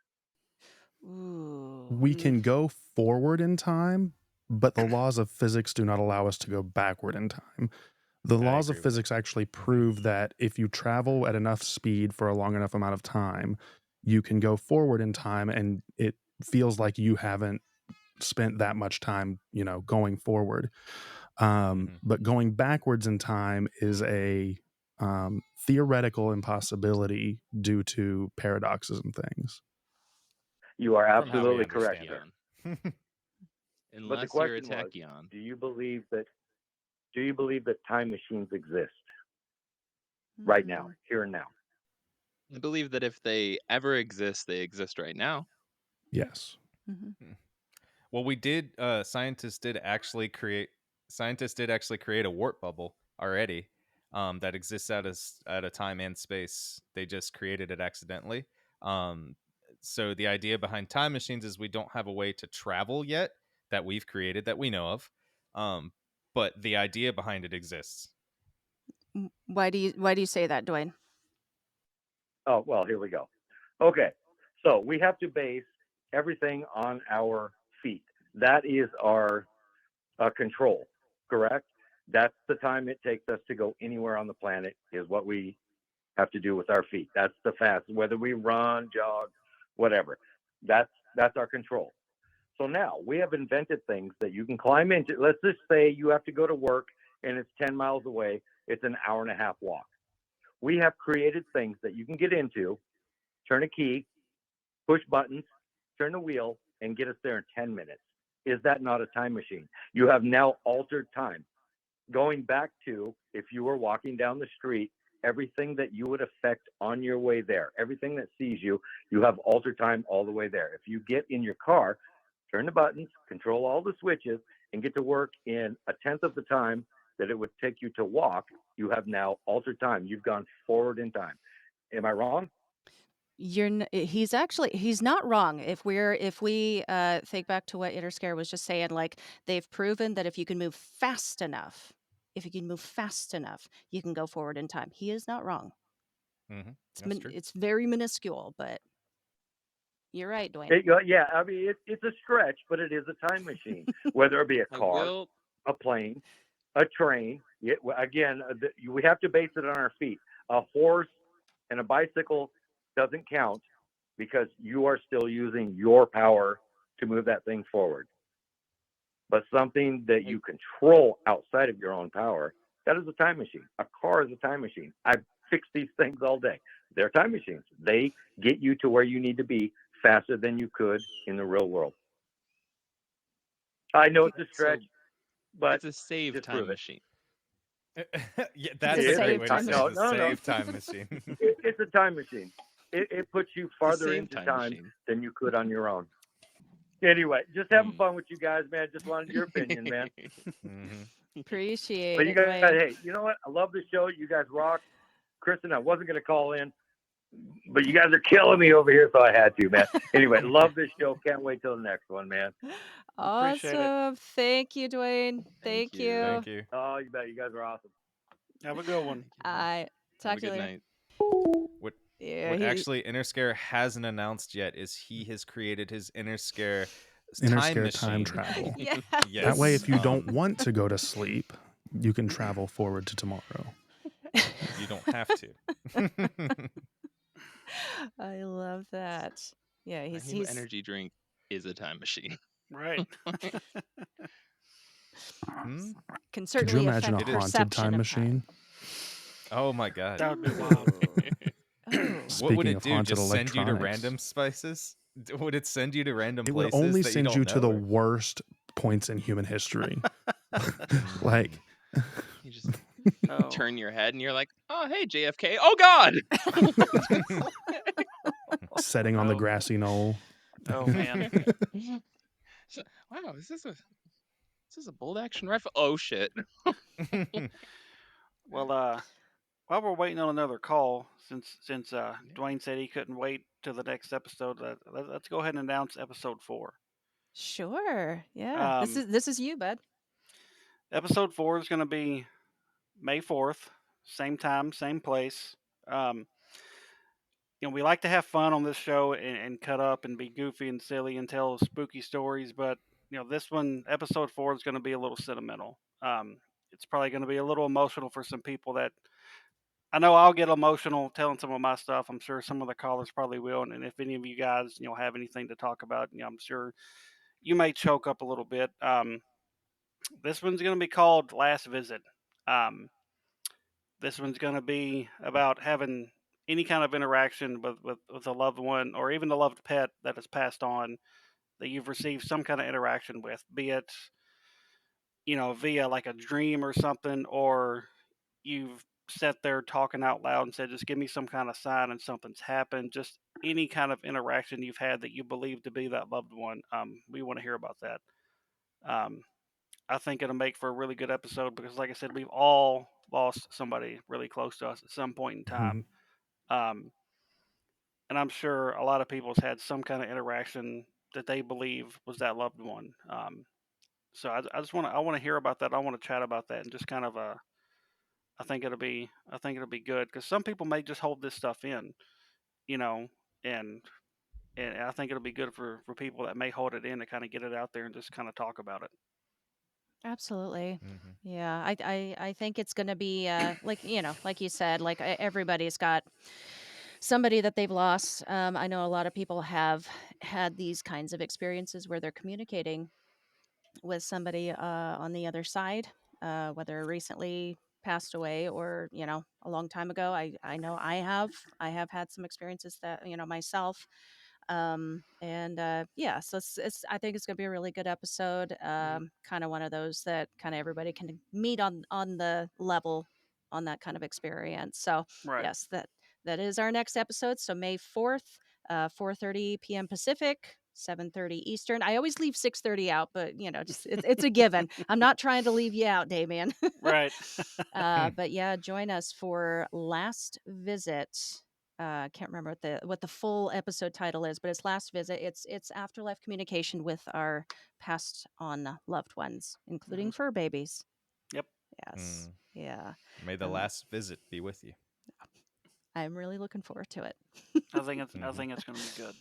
[SPEAKER 2] Ooh.
[SPEAKER 4] We can go forward in time, but the laws of physics do not allow us to go backward in time. The laws of physics actually prove that if you travel at enough speed for a long enough amount of time, you can go forward in time, and it feels like you haven't spent that much time, going forward. But going backwards in time is a theoretical impossibility due to paradoxes and things.
[SPEAKER 7] You are
[SPEAKER 5] From how we
[SPEAKER 7] absolutely correct,
[SPEAKER 5] understand
[SPEAKER 7] sir.
[SPEAKER 5] it.
[SPEAKER 7] But the
[SPEAKER 1] Unless you're a
[SPEAKER 7] question was,
[SPEAKER 1] tachyon.
[SPEAKER 7] do you believe that time machines exist right now, here and now?
[SPEAKER 1] I believe that if they ever exist, they exist right now.
[SPEAKER 4] Yes.
[SPEAKER 5] Well, we did. Scientists did actually create a warp bubble already. That exists at a time and space. They just created it accidentally. So the idea behind time machines is we don't have a way to travel yet that we've created that we know of. But the idea behind it exists.
[SPEAKER 2] Why do you say that, Dwayne?
[SPEAKER 7] Oh, well, here we go. Okay. So we have to base everything on our feet. That is our control, correct? That's the time it takes us to go anywhere on the planet, is what we have to do with our feet. That's the fast, whether we run, jog, whatever. That's our control. So now we have invented things that you can climb into. Let's just say you have to go to work and it's 10 miles away. It's an hour and a half walk. We have created things that you can get into, turn a key, push buttons, turn the wheel, and get us there in 10 minutes. Is that not a time machine? You have now altered time. Going back to if you were walking down the street, everything that you would affect on your way there, everything that sees you, you have altered time all the way there. If you get in your car, turn the buttons, control all the switches, and get to work in a tenth of the time that it would take you to walk, you have now altered time. You've gone forward in time. Am I wrong?
[SPEAKER 2] He's not wrong. If we think back to what Interscare was just saying, like they've proven that if you can move fast enough, you can go forward in time. He is not wrong.
[SPEAKER 5] That's true.
[SPEAKER 2] It's very minuscule, but you're right, Dwayne.
[SPEAKER 7] Yeah, I mean, it's a stretch, but it is a time machine, whether it be a
[SPEAKER 1] I
[SPEAKER 7] car,
[SPEAKER 1] will.
[SPEAKER 7] a plane, a train. Again, we have to base it on our feet. A horse and a bicycle doesn't count because you are still using your power to move that thing forward. But something that you control outside of your own power, that is a time machine. A car is a time machine. I fix these things all day. They're time machines. They get you to where you need to be faster than you could in the real world. I know it's a stretch, but
[SPEAKER 1] It's a save
[SPEAKER 7] just
[SPEAKER 1] time
[SPEAKER 7] prove it.
[SPEAKER 1] machine.
[SPEAKER 5] Yeah, that's
[SPEAKER 2] a
[SPEAKER 5] a great
[SPEAKER 2] save
[SPEAKER 5] way to
[SPEAKER 2] time
[SPEAKER 5] say
[SPEAKER 7] No,
[SPEAKER 5] it.
[SPEAKER 7] no,
[SPEAKER 5] A
[SPEAKER 7] no.
[SPEAKER 5] save time machine.
[SPEAKER 7] It's a time machine. It puts you farther
[SPEAKER 1] save
[SPEAKER 7] into
[SPEAKER 1] time
[SPEAKER 7] time
[SPEAKER 1] machine.
[SPEAKER 7] than you could on your own. Anyway, just having fun with you guys, man. Just wanted your opinion, man.
[SPEAKER 2] Appreciate
[SPEAKER 7] But you
[SPEAKER 2] it,
[SPEAKER 7] guys,
[SPEAKER 2] Dwayne.
[SPEAKER 7] hey, you know what? I love the show. You guys rock. Kristen, I wasn't going to call in, but you guys are killing me over here, so I had to, man. Anyway, love this show. Can't wait till the next one, man.
[SPEAKER 3] Appreciate it.
[SPEAKER 2] Awesome. Thank you, Dwayne. Thank you.
[SPEAKER 5] Thank you.
[SPEAKER 7] Oh, you bet. You guys are awesome.
[SPEAKER 3] Have a good one.
[SPEAKER 2] I
[SPEAKER 1] Have
[SPEAKER 2] talk
[SPEAKER 1] a
[SPEAKER 2] to you
[SPEAKER 1] good
[SPEAKER 2] later.
[SPEAKER 1] night.
[SPEAKER 2] Yeah,
[SPEAKER 5] What actually Interscare hasn't announced yet is he has created his Interscare time
[SPEAKER 4] Interscare
[SPEAKER 5] machine.
[SPEAKER 4] time travel.
[SPEAKER 2] Yes.
[SPEAKER 4] That way, if you
[SPEAKER 5] Yes,
[SPEAKER 4] don't want to go to sleep, you can travel forward to tomorrow.
[SPEAKER 5] you don't have to.
[SPEAKER 2] I love that. Yeah,
[SPEAKER 1] My
[SPEAKER 2] he's
[SPEAKER 1] new energy drink is a time machine.
[SPEAKER 3] Right.
[SPEAKER 5] Hmm?
[SPEAKER 2] can
[SPEAKER 4] Could
[SPEAKER 2] certainly
[SPEAKER 4] you imagine a
[SPEAKER 2] affect
[SPEAKER 4] haunted
[SPEAKER 2] perception
[SPEAKER 4] time
[SPEAKER 2] of
[SPEAKER 4] machine?
[SPEAKER 5] Oh my god.
[SPEAKER 3] That would be wild.
[SPEAKER 2] Oh.
[SPEAKER 5] What would
[SPEAKER 4] Speaking
[SPEAKER 5] it
[SPEAKER 4] of
[SPEAKER 5] do?
[SPEAKER 4] haunted
[SPEAKER 5] Just send you to
[SPEAKER 4] electronics,
[SPEAKER 5] random spices? Would it send you to random
[SPEAKER 4] it would
[SPEAKER 5] places
[SPEAKER 4] only
[SPEAKER 5] that you
[SPEAKER 4] send
[SPEAKER 5] don't
[SPEAKER 4] you
[SPEAKER 5] know?
[SPEAKER 4] to the
[SPEAKER 5] or-
[SPEAKER 4] worst points in human history. Like
[SPEAKER 1] You just
[SPEAKER 3] Oh.
[SPEAKER 1] turn your head and you're like, oh, hey, JFK. Oh, God.
[SPEAKER 4] setting on the
[SPEAKER 3] Oh.
[SPEAKER 4] grassy knoll.
[SPEAKER 3] Oh man.
[SPEAKER 1] So, wow, is this a bolt action rifle? Oh, shit.
[SPEAKER 3] Well, while we're waiting on another call, since Dwayne said he couldn't wait till the next episode, let's go ahead and announce episode 4.
[SPEAKER 2] Sure. Yeah. This is you, bud.
[SPEAKER 3] Episode 4 is going to be May 4th, same time, same place. We like to have fun on this show and cut up and be goofy and silly and tell spooky stories, but this one, episode 4, is going to be a little sentimental. It's probably going to be a little emotional for some people that I know I'll get emotional telling some of my stuff. I'm sure some of the callers probably will, and if any of you guys have anything to talk about, I'm sure you may choke up a little bit. This one's going to be called Last Visit. Um, this one's going to be about having any kind of interaction with a loved one or even a loved pet that has passed on that you've received some kind of interaction with, be it via like a dream or something, or you've sat there talking out loud and said, just give me some kind of sign and something's happened. Just any kind of interaction you've had that you believe to be that loved one. We want to hear about that. Um, I think it'll make for a really good episode because, like I said, we've all lost somebody really close to us at some point in time. Um, and I'm sure a lot of people has had some kind of interaction that they believe was that loved one. So I just want to hear about that. I want to chat about that and just kind of I think it'll be good because some people may just hold this stuff in, you know, and I think it'll be good for people that may hold it in to kind of get it out there and just kind of talk about it.
[SPEAKER 2] Absolutely.
[SPEAKER 5] Mm-hmm.
[SPEAKER 2] Yeah, I think it's going to be like like you said, like everybody's got somebody that they've lost. I know a lot of people have had these kinds of experiences where they're communicating with somebody on the other side, whether recently passed away or a long time ago. I know I have had some experiences that myself. And yeah, so it's I think it's gonna be a really good episode. Kind of one of those that kind of everybody can meet on the level on that kind of experience. So
[SPEAKER 3] Right.
[SPEAKER 2] yes, that is our next episode. So May 4th, 4:30 p.m. Pacific, 7:30 Eastern. I always leave 6:30 out, but just it's a given. I'm not trying to leave you out, Damien.
[SPEAKER 3] Right.
[SPEAKER 2] But yeah, join us for Last Visit. I can't remember what the full episode title is, but it's Last Visit. It's afterlife communication with our passed on loved ones, including
[SPEAKER 3] Mhm.
[SPEAKER 2] fur babies.
[SPEAKER 3] Yep.
[SPEAKER 2] Yes, yeah.
[SPEAKER 5] May the
[SPEAKER 2] Um,
[SPEAKER 5] last visit be with you.
[SPEAKER 2] I'm really looking forward to it.
[SPEAKER 3] I think it's
[SPEAKER 5] Mhm.
[SPEAKER 3] going to be good.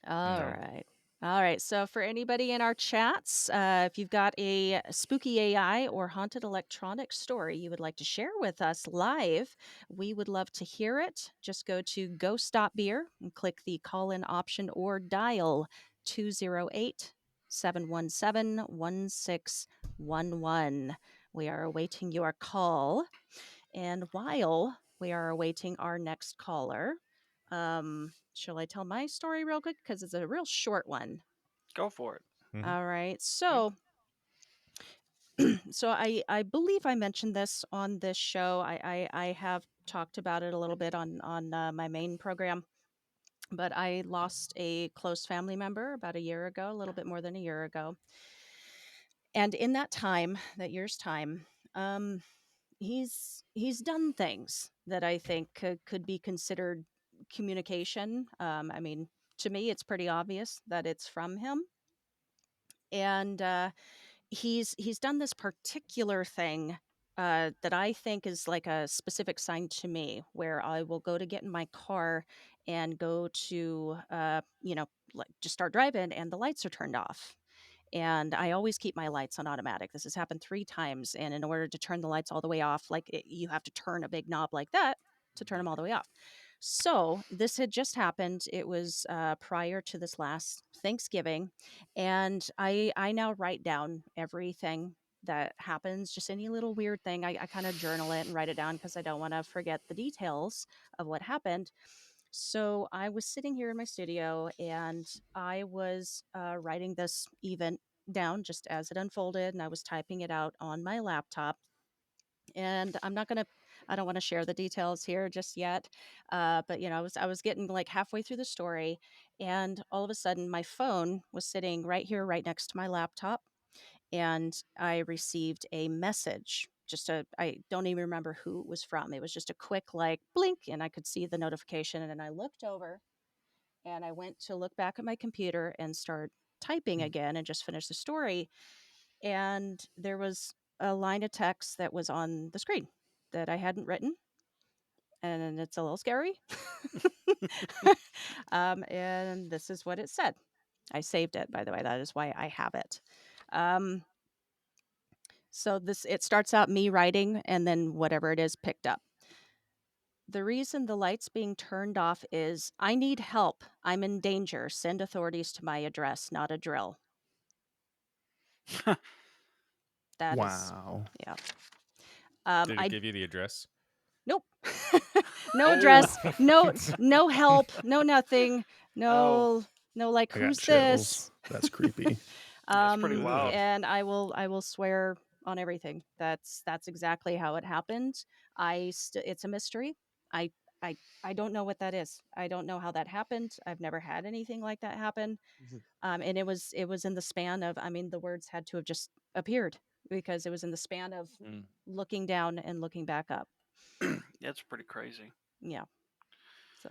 [SPEAKER 2] All
[SPEAKER 5] No.
[SPEAKER 2] right. All right. So, for anybody in our chats, if you've got a spooky AI or haunted electronic story you would like to share with us live, we would love to hear it. Just go to Go Stop Beer and click the call in option or dial 208 717 1611. We are awaiting your call. And while we are awaiting our next caller, shall I tell my story real quick? Because it's a real short one.
[SPEAKER 3] Go for it.
[SPEAKER 5] Mhm.
[SPEAKER 2] All right. So, I believe I mentioned this on this show. I have talked about it a little bit on my main program, but I lost a close family member about a year ago, a little bit more than a year ago. And in that year's time, um, he's done things that I think could be considered communication. I mean, to me, it's pretty obvious that it's from him, and he's done this particular thing that I think is like a specific sign to me, where I will go to get in my car and go to like just start driving, and the lights are turned off. And I always keep my lights on automatic. This has happened 3 times, and in order to turn the lights all the way off, you have to turn a big knob like that to turn them all the way off. So this had just happened. It was prior to this last Thanksgiving, and I now write down everything that happens, just any little weird thing. I kind of journal it and write it down because I don't want to forget the details of what happened. So I was sitting here in my studio, and I was writing this event down just as it unfolded, and I was typing it out on my laptop. And I don't want to share the details here just yet. But I was getting like halfway through the story, and all of a sudden my phone was sitting right here, right next to my laptop, and I received a message. I don't even remember who it was from. It was just a quick like blink, and I could see the notification. And then I looked over, and I went to look back at my computer and start typing again and just finish the story. And there was a line of text that was on the screen that I hadn't written, and it's a little scary. And this is what it said. I saved it, by the way. That is why I have it. Um, so it starts out me writing, and then whatever it is picked up. The reason the light's being turned off is I need help. I'm in danger. Send authorities to my address, not a drill. That is,
[SPEAKER 4] Wow.
[SPEAKER 2] yeah.
[SPEAKER 5] Did it
[SPEAKER 2] I
[SPEAKER 5] give you the address?
[SPEAKER 2] Nope. No
[SPEAKER 5] Oh.
[SPEAKER 2] address, no help, no nothing,
[SPEAKER 3] Oh,
[SPEAKER 2] no like
[SPEAKER 4] I got
[SPEAKER 2] who's
[SPEAKER 4] chills.
[SPEAKER 2] this?
[SPEAKER 4] That's creepy.
[SPEAKER 3] that's pretty
[SPEAKER 5] Ugh.
[SPEAKER 3] wild.
[SPEAKER 2] And I will swear on everything. That's exactly how it happened. It's a mystery. I I I don't know what that is. I don't know how that happened. I've never had anything like that happen. And it was in the span of, I mean, the words had to have just appeared because it was in the span of
[SPEAKER 1] Mm.
[SPEAKER 2] looking down and looking back up.
[SPEAKER 3] That's pretty crazy.
[SPEAKER 2] Yeah. So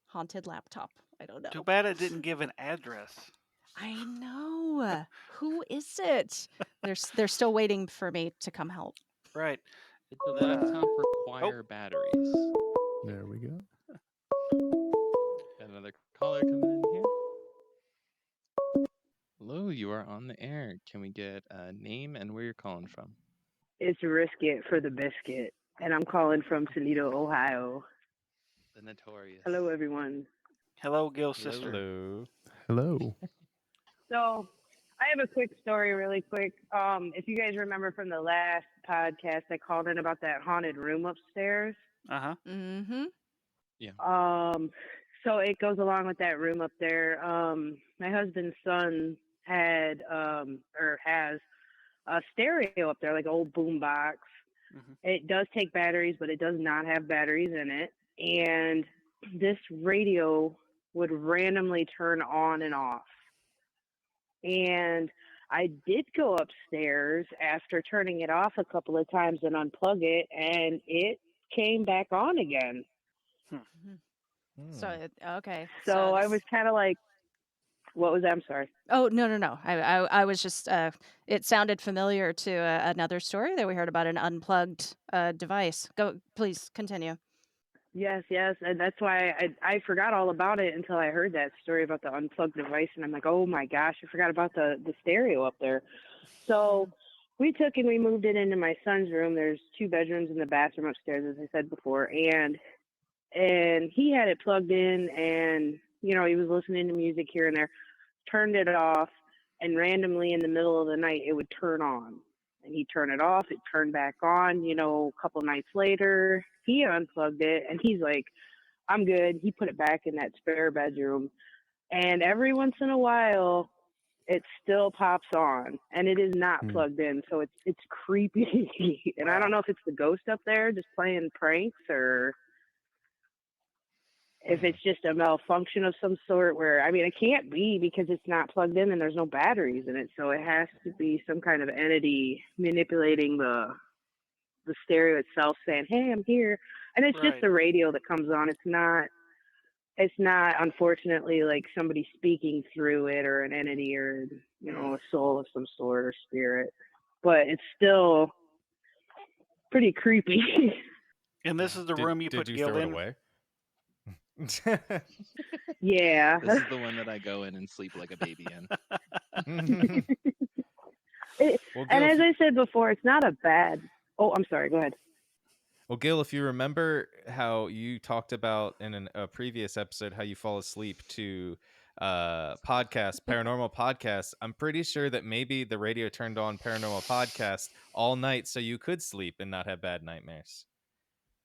[SPEAKER 2] haunted laptop. I don't
[SPEAKER 3] Too
[SPEAKER 2] know.
[SPEAKER 3] bad it didn't give an address.
[SPEAKER 2] I know. Who is it? They're still waiting for me to come help.
[SPEAKER 3] Right.
[SPEAKER 1] Did the laptop require batteries?
[SPEAKER 4] There we go.
[SPEAKER 1] Got another caller coming in here. Hello, you are on the air. Can we get a name and where you're calling from?
[SPEAKER 8] It's Risk It for the Biscuit, and I'm calling from Toledo, Ohio.
[SPEAKER 1] The notorious.
[SPEAKER 8] Hello, everyone.
[SPEAKER 3] Hello, Gil's sister.
[SPEAKER 5] Hello.
[SPEAKER 4] Hello.
[SPEAKER 8] So, I have a quick story, really quick. If you guys remember from the last podcast, I called in about that haunted room upstairs.
[SPEAKER 3] Uh-huh.
[SPEAKER 2] Mm-hmm.
[SPEAKER 8] So it goes along with that room up there. My husband's son had or has a stereo up there, like an old boom box.
[SPEAKER 3] Mhm.
[SPEAKER 8] It does take batteries, but it does not have batteries in it. And this radio would randomly turn on and off. And I did go upstairs after turning it off a couple of times and unplug it, and it came back on again.
[SPEAKER 2] So okay.
[SPEAKER 8] So I
[SPEAKER 2] this-
[SPEAKER 8] was kind of like, what was that? I'm sorry.
[SPEAKER 2] Oh no! I was just. It sounded familiar to another story that we heard about an unplugged device. Go, please continue.
[SPEAKER 8] Yes, and that's why I forgot all about it until I heard that story about the unplugged device, and I'm like, oh my gosh, I forgot about the stereo up there. So we took and we moved it into my son's room. There's 2 bedrooms and the bathroom upstairs, as I said before, and he had it plugged in, and he was listening to music here and there. Turned it off, and randomly in the middle of the night it would turn on. And he'd turn it off, it turned back on. A couple nights later, he unplugged it, and he's like, I'm good. He put it back in that spare bedroom. And every once in a while, it still pops on, and it is not plugged in, so it's creepy. And I don't know if it's the ghost up there just playing pranks, or if it's just a malfunction of some sort where, it can't be because it's not plugged in and there's no batteries in it. So it has to be some kind of entity manipulating the stereo itself, saying, hey, I'm here. And it's just the radio that comes on. It's not, unfortunately, like somebody speaking through it or an entity or, a soul of some sort or spirit. But it's still pretty creepy.
[SPEAKER 3] And this is the room you put
[SPEAKER 5] Did you
[SPEAKER 3] Gil
[SPEAKER 5] throw it
[SPEAKER 3] in?
[SPEAKER 5] away?
[SPEAKER 8] Yeah.
[SPEAKER 1] This is the one that I go in and sleep like a baby in.
[SPEAKER 8] And as I said before, it's not a bad. Oh, I'm sorry. Go ahead.
[SPEAKER 5] Well, Gil, if you remember how you talked about in a previous episode how you fall asleep to paranormal podcasts, I'm pretty sure that maybe the radio turned on paranormal podcast all night so you could sleep and not have bad nightmares.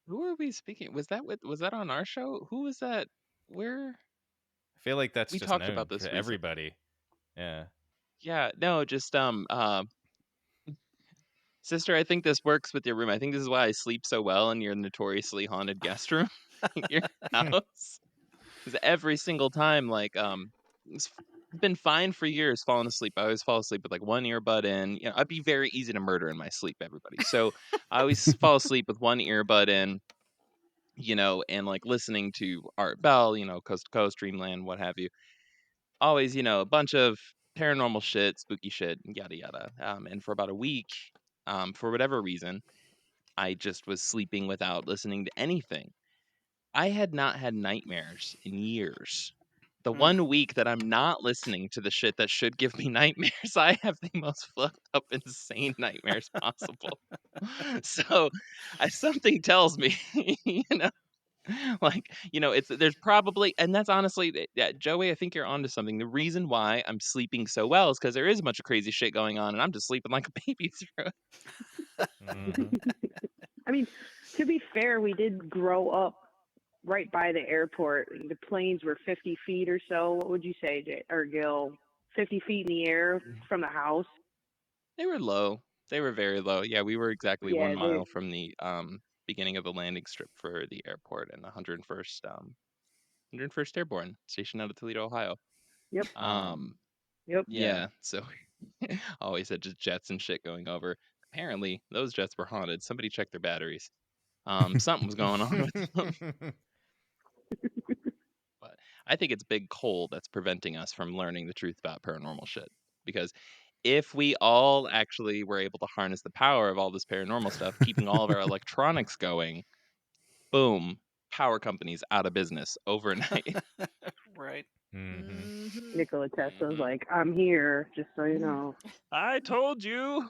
[SPEAKER 1] Who are we speaking? Was that on our show? Who was that? Where?
[SPEAKER 5] I feel like that's
[SPEAKER 1] We
[SPEAKER 5] just
[SPEAKER 1] talked
[SPEAKER 5] known
[SPEAKER 1] about this
[SPEAKER 5] to
[SPEAKER 1] recently.
[SPEAKER 5] everybody. Yeah.
[SPEAKER 1] Yeah, no, just sister, I think this works with your room. I think this is why I sleep so well in your notoriously haunted guest room in your house. Because every single time, like, it's been fine for years falling asleep. I always fall asleep with like one earbud in. I'd be very easy to murder in my sleep, everybody. So I always fall asleep with one earbud in, and like listening to Art Bell, Coast to Coast, Dreamland, what have you. Always, a bunch of paranormal shit, spooky shit, yada yada. And for about a week, for whatever reason, I just was sleeping without listening to anything. I had not had nightmares in years. The one week that I'm not listening to the shit that should give me nightmares, I have the most fucked up, insane nightmares possible. So, something tells me, there's probably, and that's honestly, Joey, I think you're onto something. The reason why I'm sleeping so well is because there is a bunch of crazy shit going on, and I'm just sleeping like a baby through it.
[SPEAKER 8] To be fair, we did grow up right by the airport. The planes were 50 feet or so. What would you say, or Gil? 50 feet in the air from the house?
[SPEAKER 1] They were low. They were very low. Yeah, we were exactly 1 mile from the beginning of the landing strip for the airport and the 101st Airborne stationed out of Toledo, Ohio.
[SPEAKER 8] Yep.
[SPEAKER 1] Yep. Yeah. So always had just jets and shit going over. Apparently, those jets were haunted. Somebody checked their batteries. Something was going on with them. But I think it's big coal that's preventing us from learning the truth about paranormal shit. Because if we all actually were able to harness the power of all this paranormal stuff, keeping all of our electronics going, boom, power companies out of business overnight.
[SPEAKER 3] Right.
[SPEAKER 5] Mm-hmm.
[SPEAKER 8] Nikola Tesla's
[SPEAKER 1] Mhm.
[SPEAKER 8] like, I'm here, just so you know.
[SPEAKER 1] I told you.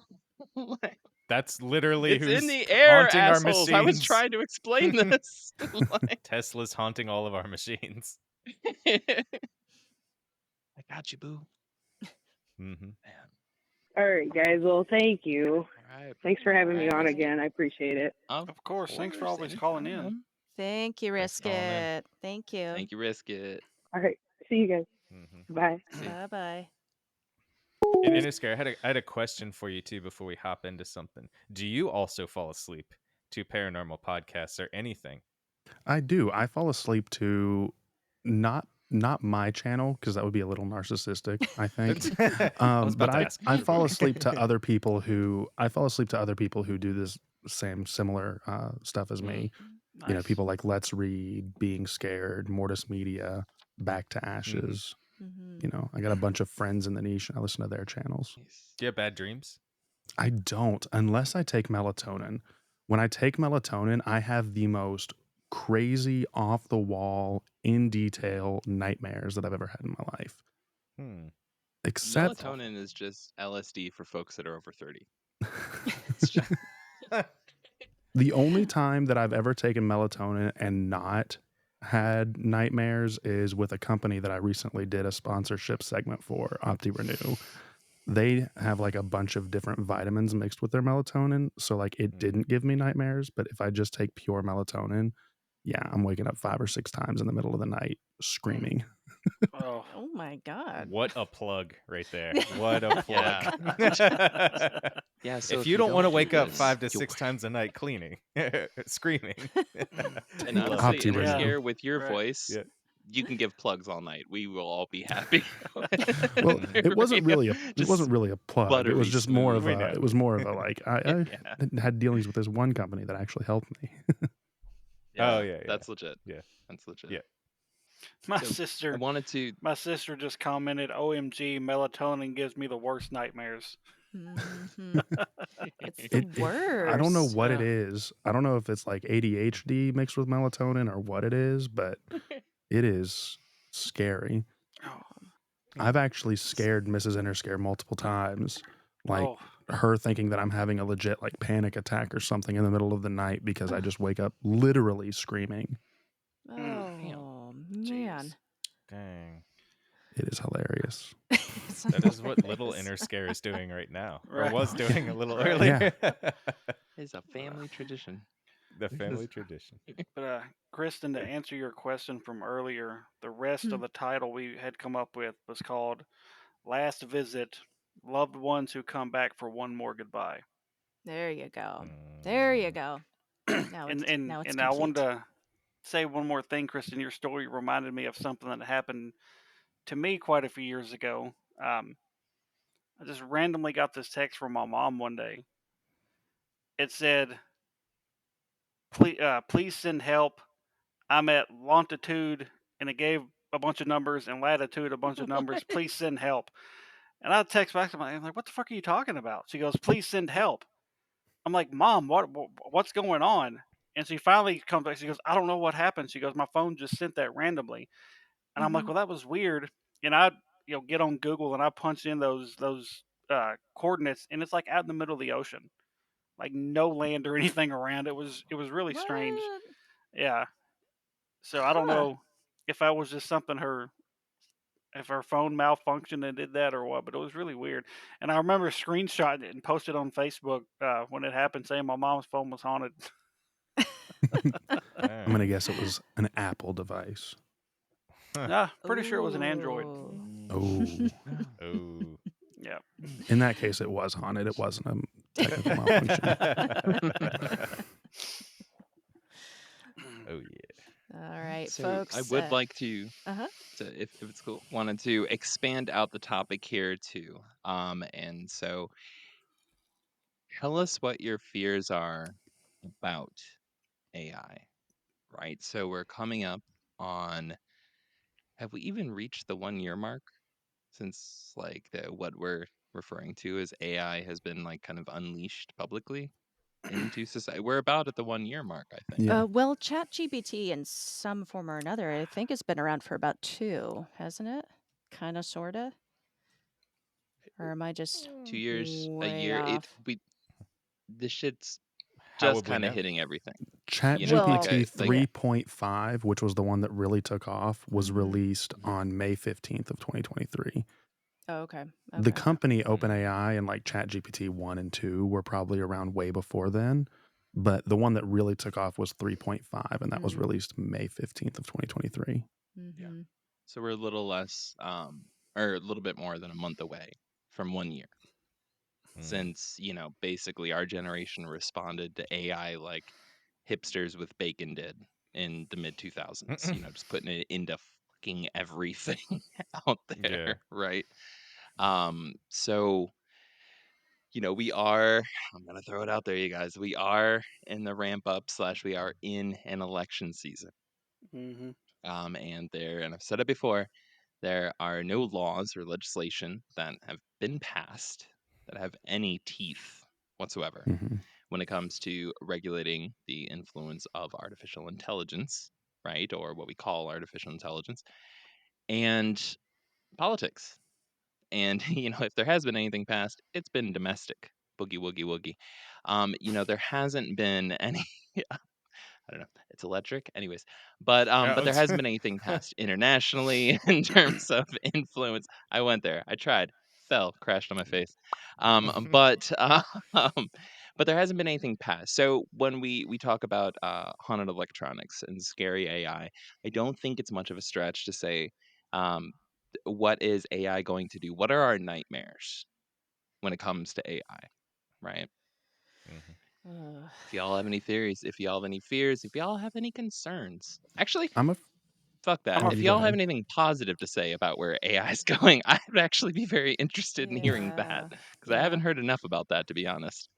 [SPEAKER 5] That's literally
[SPEAKER 1] It's in
[SPEAKER 5] who's
[SPEAKER 1] the air,
[SPEAKER 5] haunting our
[SPEAKER 1] assholes. I was
[SPEAKER 5] machines.
[SPEAKER 1] trying to explain this. Like,
[SPEAKER 5] Tesla's haunting all of our machines.
[SPEAKER 1] I got you, boo.
[SPEAKER 5] Mm-hmm.
[SPEAKER 1] Man.
[SPEAKER 8] All right, guys. Well, thank you.
[SPEAKER 1] All right.
[SPEAKER 8] Thanks for having me
[SPEAKER 1] All
[SPEAKER 8] on
[SPEAKER 1] right.
[SPEAKER 8] again. I appreciate it.
[SPEAKER 1] Of
[SPEAKER 3] Of course. Thanks for
[SPEAKER 1] course,
[SPEAKER 3] always calling in.
[SPEAKER 1] anytime.
[SPEAKER 2] Thank you,
[SPEAKER 5] Thanks for calling in.
[SPEAKER 2] Risket. Thank you.
[SPEAKER 1] Thank you, Risk It.
[SPEAKER 8] All right. See you guys.
[SPEAKER 5] Mm-hmm.
[SPEAKER 8] Bye.
[SPEAKER 1] See.
[SPEAKER 2] Bye bye.
[SPEAKER 5] And Inusker, I had a question for you too before we hop into something. Do you also fall asleep to paranormal podcasts or anything?
[SPEAKER 4] I do. I fall asleep to not my channel because that would be a little narcissistic, I think.
[SPEAKER 5] I was
[SPEAKER 4] But
[SPEAKER 5] about to ask.
[SPEAKER 4] I
[SPEAKER 5] Which
[SPEAKER 4] fall
[SPEAKER 5] one?
[SPEAKER 4] asleep to other people who do this similar stuff as me. You know,
[SPEAKER 3] Nice.
[SPEAKER 4] people like Let's Read, Being Scared, Mortis Media, Back to Ashes.
[SPEAKER 2] Mm-hmm.
[SPEAKER 4] You know, I got a bunch of friends in the niche. I listen to their channels.
[SPEAKER 1] Nice.
[SPEAKER 5] Do you have bad dreams?
[SPEAKER 4] I don't, unless I take melatonin. When I take melatonin, I have the most crazy, off the wall, in detail nightmares that I've ever had in my life.
[SPEAKER 5] Hmm.
[SPEAKER 4] Except
[SPEAKER 1] Melatonin is just LSD for folks that are over 30. It's just,
[SPEAKER 4] the only time that I've ever taken melatonin and not had nightmares is with a company that I recently did a sponsorship segment for, OptiRenew. They have like a bunch of different vitamins mixed with their melatonin. So like it didn't give me nightmares, but if I just take pure melatonin, yeah, I'm waking up 5 or 6 times in the middle of the night screaming.
[SPEAKER 3] Oh.
[SPEAKER 2] Oh my God.
[SPEAKER 5] What a plug right there. What a
[SPEAKER 1] yeah.
[SPEAKER 5] plug.
[SPEAKER 1] Yeah. So
[SPEAKER 5] if you don't want to
[SPEAKER 1] do
[SPEAKER 5] wake up
[SPEAKER 1] this,
[SPEAKER 5] 5 to
[SPEAKER 1] you'll-
[SPEAKER 5] 6 times a night cleaning, screaming.
[SPEAKER 1] And
[SPEAKER 5] Love
[SPEAKER 1] honestly,
[SPEAKER 5] it.
[SPEAKER 4] OptiRenew.
[SPEAKER 1] Interscare with your
[SPEAKER 3] Right.
[SPEAKER 1] voice,
[SPEAKER 5] Yeah.
[SPEAKER 1] you can give plugs all night. We will all be happy.
[SPEAKER 4] Well, it wasn't really
[SPEAKER 1] Just
[SPEAKER 4] a plug. It was
[SPEAKER 1] buttery
[SPEAKER 4] just more
[SPEAKER 1] smooth.
[SPEAKER 4] of
[SPEAKER 5] We
[SPEAKER 4] a
[SPEAKER 5] know.
[SPEAKER 4] it was more of a like I
[SPEAKER 1] Yeah.
[SPEAKER 4] had dealings with this one company that actually helped me.
[SPEAKER 5] Oh, yeah,
[SPEAKER 1] That's legit.
[SPEAKER 5] Yeah.
[SPEAKER 1] That's legit.
[SPEAKER 5] Yeah.
[SPEAKER 3] My
[SPEAKER 1] So, I
[SPEAKER 3] sister
[SPEAKER 1] wanted to.
[SPEAKER 3] my sister just commented, OMG, melatonin gives me the worst nightmares.
[SPEAKER 2] Mm-hmm. It's the
[SPEAKER 4] It
[SPEAKER 2] worst.
[SPEAKER 4] I don't know what it
[SPEAKER 3] Yeah.
[SPEAKER 4] is. I don't know if it's like ADHD mixed with melatonin or what it is, but it is scary.
[SPEAKER 3] Oh.
[SPEAKER 4] I've actually scared Mrs. Interscare multiple times, like
[SPEAKER 3] Oh.
[SPEAKER 4] her thinking that I'm having a legit like panic attack or something in the middle of the night because I just wake up literally screaming.
[SPEAKER 2] Oh man.
[SPEAKER 5] Dang.
[SPEAKER 4] It is hilarious.
[SPEAKER 2] It's
[SPEAKER 5] That is what little
[SPEAKER 2] hilarious.
[SPEAKER 5] Interscare is doing right now, or
[SPEAKER 3] Right.
[SPEAKER 5] was doing a little
[SPEAKER 3] Right.
[SPEAKER 5] earlier.
[SPEAKER 1] It's a family tradition.
[SPEAKER 5] The family tradition.
[SPEAKER 3] But Kristen, to answer your question from earlier, the rest of the title we had come up with was called Last Visit, Loved Ones Who Come Back for One More Goodbye.
[SPEAKER 2] There you go. There you go. Now
[SPEAKER 3] and
[SPEAKER 2] it's
[SPEAKER 3] and
[SPEAKER 2] now it's
[SPEAKER 3] and I wanted
[SPEAKER 2] complete.
[SPEAKER 3] to say one more thing, Kristen. Your story reminded me of something that happened to me quite a few years ago. I just randomly got this text from my mom one day. It said, please send help. I'm at longitude, and it gave a bunch of numbers, and latitude a bunch of numbers. Please send help. And I text back to my, I'm like, what the fuck are you talking about? She goes, please send help. I'm like, Mom, what's going on? And she finally comes back. She goes, I don't know what happened. She goes, my phone just sent that randomly. And I'm like, well, that was weird. And I, get on Google and I punch in those coordinates, and it's like out in the middle of the ocean, like no land or anything around. It was really strange.
[SPEAKER 2] What?
[SPEAKER 3] Yeah. So I don't
[SPEAKER 2] Huh.
[SPEAKER 3] know if that was just something if her phone malfunctioned and did that or what, but it was really weird. And I remember screenshotting it and posted on Facebook when it happened, saying my mom's phone was haunted.
[SPEAKER 4] I'm gonna guess it was an Apple device.
[SPEAKER 3] Yeah, pretty sure it was an Android.
[SPEAKER 2] Ooh.
[SPEAKER 4] Oh,
[SPEAKER 5] Oh.
[SPEAKER 3] Yeah.
[SPEAKER 4] in that case, it was haunted. It wasn't a technical malfunction.
[SPEAKER 5] Oh yeah.
[SPEAKER 2] All right,
[SPEAKER 1] So
[SPEAKER 2] folks.
[SPEAKER 1] I would like to,
[SPEAKER 2] Uh-huh.
[SPEAKER 1] if it's cool, wanted to expand out the topic here too. And so tell us what your fears are about AI, right? So we're coming up on, have we even reached the 1 year mark since like the what we're referring to as AI has been like kind of unleashed publicly into society. We're about at the 1 year mark, I think.
[SPEAKER 4] Yeah.
[SPEAKER 2] Well, ChatGPT in some form or another, I think it's been around for about 2, hasn't it? Kinda, sorta? Or am I just
[SPEAKER 1] 2 years, a
[SPEAKER 2] way
[SPEAKER 1] year.
[SPEAKER 2] off?
[SPEAKER 1] This shit's
[SPEAKER 5] How
[SPEAKER 1] just
[SPEAKER 5] would we
[SPEAKER 1] kind of
[SPEAKER 5] know?
[SPEAKER 1] hitting everything.
[SPEAKER 2] Well,
[SPEAKER 4] ChatGPT
[SPEAKER 1] Like
[SPEAKER 2] yeah.
[SPEAKER 4] 3.5, which was the one that really took off, was
[SPEAKER 2] Mhm.
[SPEAKER 4] released on May 15th of 2023.
[SPEAKER 2] Oh, okay.
[SPEAKER 4] The
[SPEAKER 2] Okay.
[SPEAKER 4] company OpenAI and like ChatGPT 1 and 2 were probably around way before then, but the one that really took off was 3.5, and that was
[SPEAKER 2] Mm.
[SPEAKER 4] released May 15th of 2023.
[SPEAKER 2] Mhm.
[SPEAKER 1] so we're a little less, or a little bit more than a month away from 1 year. Since, basically our generation responded to AI like hipsters with bacon did in the mid 2000s, just putting it into fucking everything out there,
[SPEAKER 5] Yeah.
[SPEAKER 1] right? So, we are, I'm going to throw it out there, you guys, we are in the ramp up / we are in an election season.
[SPEAKER 3] Mm-hmm.
[SPEAKER 1] And I've said it before, there are no laws or legislation that have been passed that have any teeth whatsoever
[SPEAKER 4] hmm
[SPEAKER 1] when it comes to regulating the influence of artificial intelligence, right? Or what we call artificial intelligence, and politics. And, if there has been anything passed, it's been domestic. Boogie, woogie, woogie. There hasn't been any. I don't know. It's electric, anyways. But there hasn't been anything passed internationally in terms of influence. I went there. I tried. Fell. Crashed on my face. But but there hasn't been anything passed. So when we talk about haunted electronics and scary AI, I don't think it's much of a stretch to say, what is AI going to do? What are our nightmares when it comes to AI? Right?
[SPEAKER 2] Ugh.
[SPEAKER 1] If y'all have any theories, if y'all have any fears, if y'all have any concerns, actually,
[SPEAKER 4] I'm a.
[SPEAKER 1] fuck that.
[SPEAKER 3] I'm
[SPEAKER 4] Oh,
[SPEAKER 3] a
[SPEAKER 1] If
[SPEAKER 4] you go
[SPEAKER 1] y'all have
[SPEAKER 4] ahead.
[SPEAKER 1] anything positive to say about where AI is going, I would actually be very interested in hearing that
[SPEAKER 2] Yeah.
[SPEAKER 1] because I haven't
[SPEAKER 2] Yeah.
[SPEAKER 1] heard enough about that, to be honest.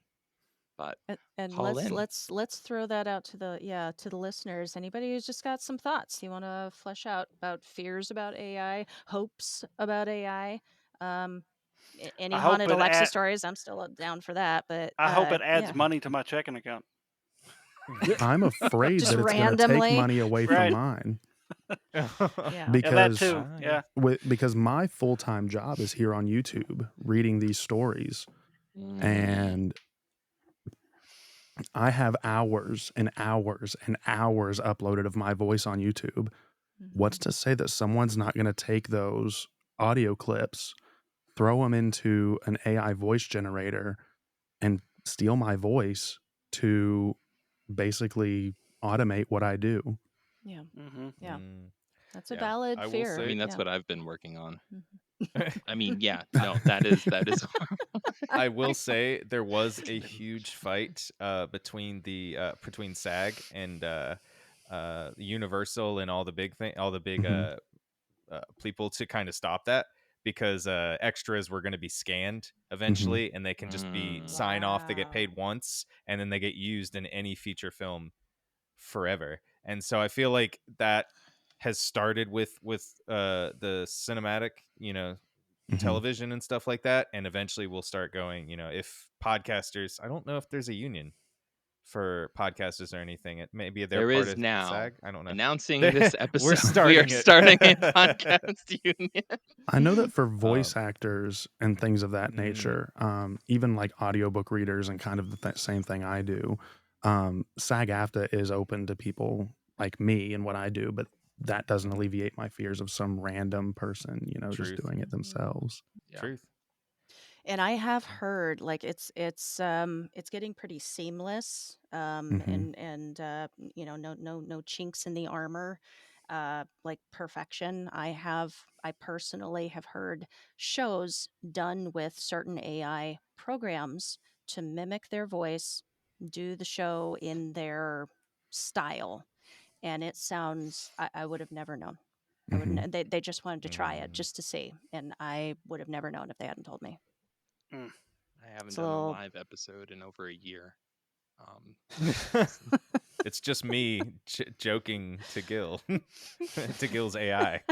[SPEAKER 1] But
[SPEAKER 2] And
[SPEAKER 1] call in.
[SPEAKER 2] let's throw that out to the listeners. Anybody who's just got some thoughts you want to flesh out about fears about AI, hopes about AI, any
[SPEAKER 3] I hope
[SPEAKER 2] haunted
[SPEAKER 3] it
[SPEAKER 2] Alexa
[SPEAKER 3] add,
[SPEAKER 2] stories? I'm still down for that. But
[SPEAKER 3] I hope it adds
[SPEAKER 2] yeah,
[SPEAKER 3] money to my checking account.
[SPEAKER 4] I'm afraid
[SPEAKER 2] just
[SPEAKER 4] that it's going to take
[SPEAKER 2] randomly.
[SPEAKER 4] money away from
[SPEAKER 3] Right.
[SPEAKER 4] mine
[SPEAKER 2] Yeah.
[SPEAKER 3] Yeah, that
[SPEAKER 4] because
[SPEAKER 3] too. Yeah.
[SPEAKER 4] because my full-time job is here on YouTube reading these stories, and I have hours and hours and hours uploaded of my voice on YouTube. What's to say that someone's not going to take those audio clips, throw them into an AI voice generator, and steal my voice to basically automate what I do?
[SPEAKER 2] Yeah.
[SPEAKER 3] Mm-hmm.
[SPEAKER 2] Yeah. That's a
[SPEAKER 5] Yeah.
[SPEAKER 2] valid
[SPEAKER 5] I will
[SPEAKER 2] fear.
[SPEAKER 1] I mean,
[SPEAKER 5] say
[SPEAKER 1] that's
[SPEAKER 2] Yeah.
[SPEAKER 1] what I've been working on.
[SPEAKER 2] Mhm.
[SPEAKER 1] I mean, yeah, no, that is
[SPEAKER 5] I will say there was a huge fight between SAG and Universal and all the big
[SPEAKER 4] Mhm.
[SPEAKER 5] people to kind of stop that because extras were going to be scanned
[SPEAKER 4] Mhm.
[SPEAKER 5] eventually, and they can just be
[SPEAKER 1] Mm.
[SPEAKER 5] sign off. They get
[SPEAKER 2] Wow.
[SPEAKER 5] paid once, and then they get used in any feature film forever. And so I feel like that has started with the cinematic,
[SPEAKER 4] Mhm.
[SPEAKER 5] television and stuff like that, and eventually we'll start going, if podcasters, I don't know if there's a union for podcasters or anything. It maybe they're
[SPEAKER 1] There
[SPEAKER 5] part
[SPEAKER 1] is
[SPEAKER 5] of
[SPEAKER 1] now
[SPEAKER 5] SAG, I don't know.
[SPEAKER 1] announcing this
[SPEAKER 5] We're
[SPEAKER 1] episode. We are
[SPEAKER 5] starting it.
[SPEAKER 1] starting a podcast union.
[SPEAKER 4] I know that for
[SPEAKER 5] um,
[SPEAKER 4] voice actors and things of that
[SPEAKER 5] mm,
[SPEAKER 4] nature, even like audiobook readers and kind of the same thing I do, SAG-AFTRA is open to people like me and what I do, but that doesn't
[SPEAKER 5] mhm.
[SPEAKER 4] alleviate my fears of some random person, just
[SPEAKER 5] Truth.
[SPEAKER 4] doing it themselves.
[SPEAKER 1] Yeah.
[SPEAKER 5] Truth.
[SPEAKER 2] And I have heard like it's getting pretty seamless,
[SPEAKER 4] hmm
[SPEAKER 2] no chinks in the armor, like perfection. I personally have heard shows done with certain AI programs to mimic their voice, do the show in their style, and it sounds, I would have never known.
[SPEAKER 4] hmm
[SPEAKER 2] They just wanted to try it
[SPEAKER 5] Mm.
[SPEAKER 2] just to see, and I would have never known if they hadn't told me.
[SPEAKER 3] Mm.
[SPEAKER 1] I haven't
[SPEAKER 2] It's a
[SPEAKER 1] done a
[SPEAKER 2] little.
[SPEAKER 1] live episode in over a year. Um,
[SPEAKER 5] It's just me joking to Gil to Gil's AI.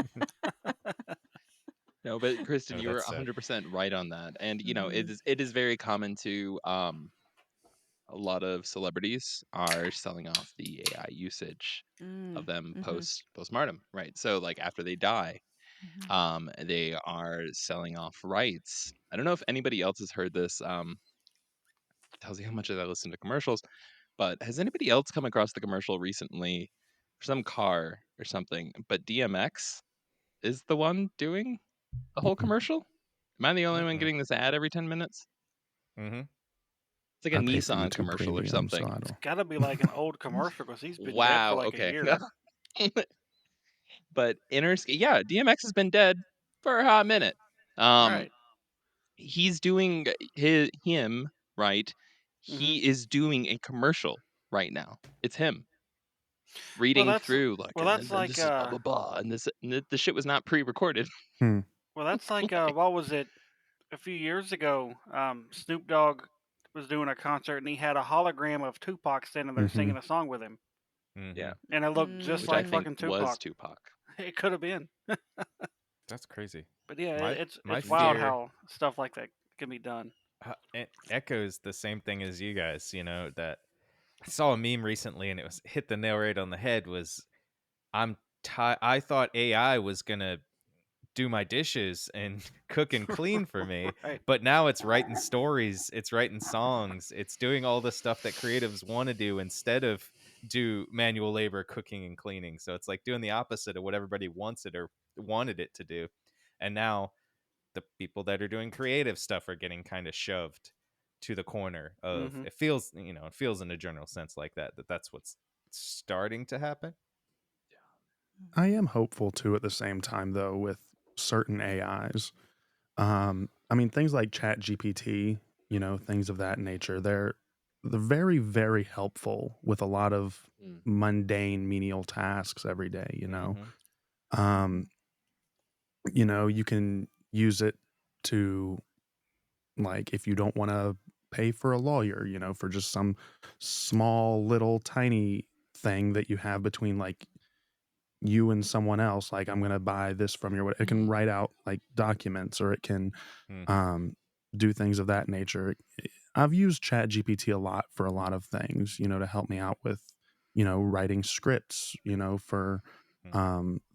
[SPEAKER 1] No, but Kristen,
[SPEAKER 5] Oh,
[SPEAKER 1] you were
[SPEAKER 5] that's sad.
[SPEAKER 1] 100% right on that. And
[SPEAKER 2] Mhm.
[SPEAKER 1] it is very common to a lot of celebrities are selling off the AI usage of
[SPEAKER 2] Mm.
[SPEAKER 1] them
[SPEAKER 2] Mhm.
[SPEAKER 1] postmortem, right? So like after they die,
[SPEAKER 2] Mhm.
[SPEAKER 1] they are selling off rights. I don't know if anybody else has heard this. Tells you how much I listen to commercials, but has anybody else come across the commercial recently for some car or something? But DMX is the one doing the whole
[SPEAKER 4] Mm-mm.
[SPEAKER 1] commercial? Am I the only one
[SPEAKER 5] Mm-mm.
[SPEAKER 1] getting this ad every 10 minutes?
[SPEAKER 5] Mm-hmm.
[SPEAKER 1] It's like a
[SPEAKER 4] I pay for
[SPEAKER 1] Nissan
[SPEAKER 4] YouTube
[SPEAKER 1] commercial or
[SPEAKER 4] Premium, so
[SPEAKER 1] something.
[SPEAKER 4] I
[SPEAKER 3] It's
[SPEAKER 4] don't.
[SPEAKER 3] got to be like an old commercial because he's been dead for
[SPEAKER 1] Wow,
[SPEAKER 3] like a
[SPEAKER 1] okay.
[SPEAKER 3] year.
[SPEAKER 1] But yeah, DMX has been dead for a hot minute. Um,
[SPEAKER 3] Right.
[SPEAKER 1] he's doing him, right?
[SPEAKER 3] Hmm.
[SPEAKER 1] He is doing a commercial right now. It's him
[SPEAKER 3] Well,
[SPEAKER 1] reading
[SPEAKER 3] that's
[SPEAKER 1] through like,
[SPEAKER 3] well,
[SPEAKER 1] and
[SPEAKER 3] that's
[SPEAKER 1] then
[SPEAKER 3] like
[SPEAKER 1] this is blah blah blah, and the shit was not pre-recorded.
[SPEAKER 4] Hmm.
[SPEAKER 3] what was it? A few years ago, Snoop Dogg was doing a concert and he had a hologram of Tupac standing there
[SPEAKER 4] Mm-hmm.
[SPEAKER 3] singing a song with him,
[SPEAKER 5] Mm-hmm.
[SPEAKER 1] Yeah,
[SPEAKER 3] and it looked just
[SPEAKER 1] which I
[SPEAKER 3] like
[SPEAKER 2] Mm.
[SPEAKER 1] think
[SPEAKER 3] fucking
[SPEAKER 1] was
[SPEAKER 3] Tupac.
[SPEAKER 1] Tupac.
[SPEAKER 3] It could have been,
[SPEAKER 5] That's crazy.
[SPEAKER 3] but yeah,
[SPEAKER 5] My my
[SPEAKER 3] it's wild
[SPEAKER 1] Yeah.
[SPEAKER 5] fear
[SPEAKER 3] how stuff like that can be done.
[SPEAKER 5] it echoes the same thing as you guys. That I saw a meme recently, and it was hit the nail right on the head. Was I thought AI was gonna do my dishes and cook and clean for me,
[SPEAKER 3] Right.
[SPEAKER 5] but now it's writing stories, it's writing songs, it's doing all the stuff that creatives want to do instead of do manual labor, cooking and cleaning. So it's like doing the opposite of what everybody wants it or wanted it to do. And now the people that are doing creative stuff are getting kind of shoved to the corner of
[SPEAKER 3] Hmm.
[SPEAKER 5] it feels in a general sense like that's what's starting to happen.
[SPEAKER 4] I am hopeful too at the same time, though, with certain AIs. I mean, things like Chat GPT, things of that nature, they're very, very helpful with a lot of
[SPEAKER 1] Mm.
[SPEAKER 4] mundane menial tasks every day.
[SPEAKER 5] Mm-hmm.
[SPEAKER 4] Um, you can use it to, like, if you don't want to pay for a lawyer, for just some small little tiny thing that you have between like you and someone else, like, I'm going to buy this from your, it can
[SPEAKER 2] Mhm.
[SPEAKER 4] write out like documents, or it can
[SPEAKER 5] Mm-hmm.
[SPEAKER 4] um, do things of that nature. I've used Chat GPT a lot for a lot of things, to help me out with, writing scripts, for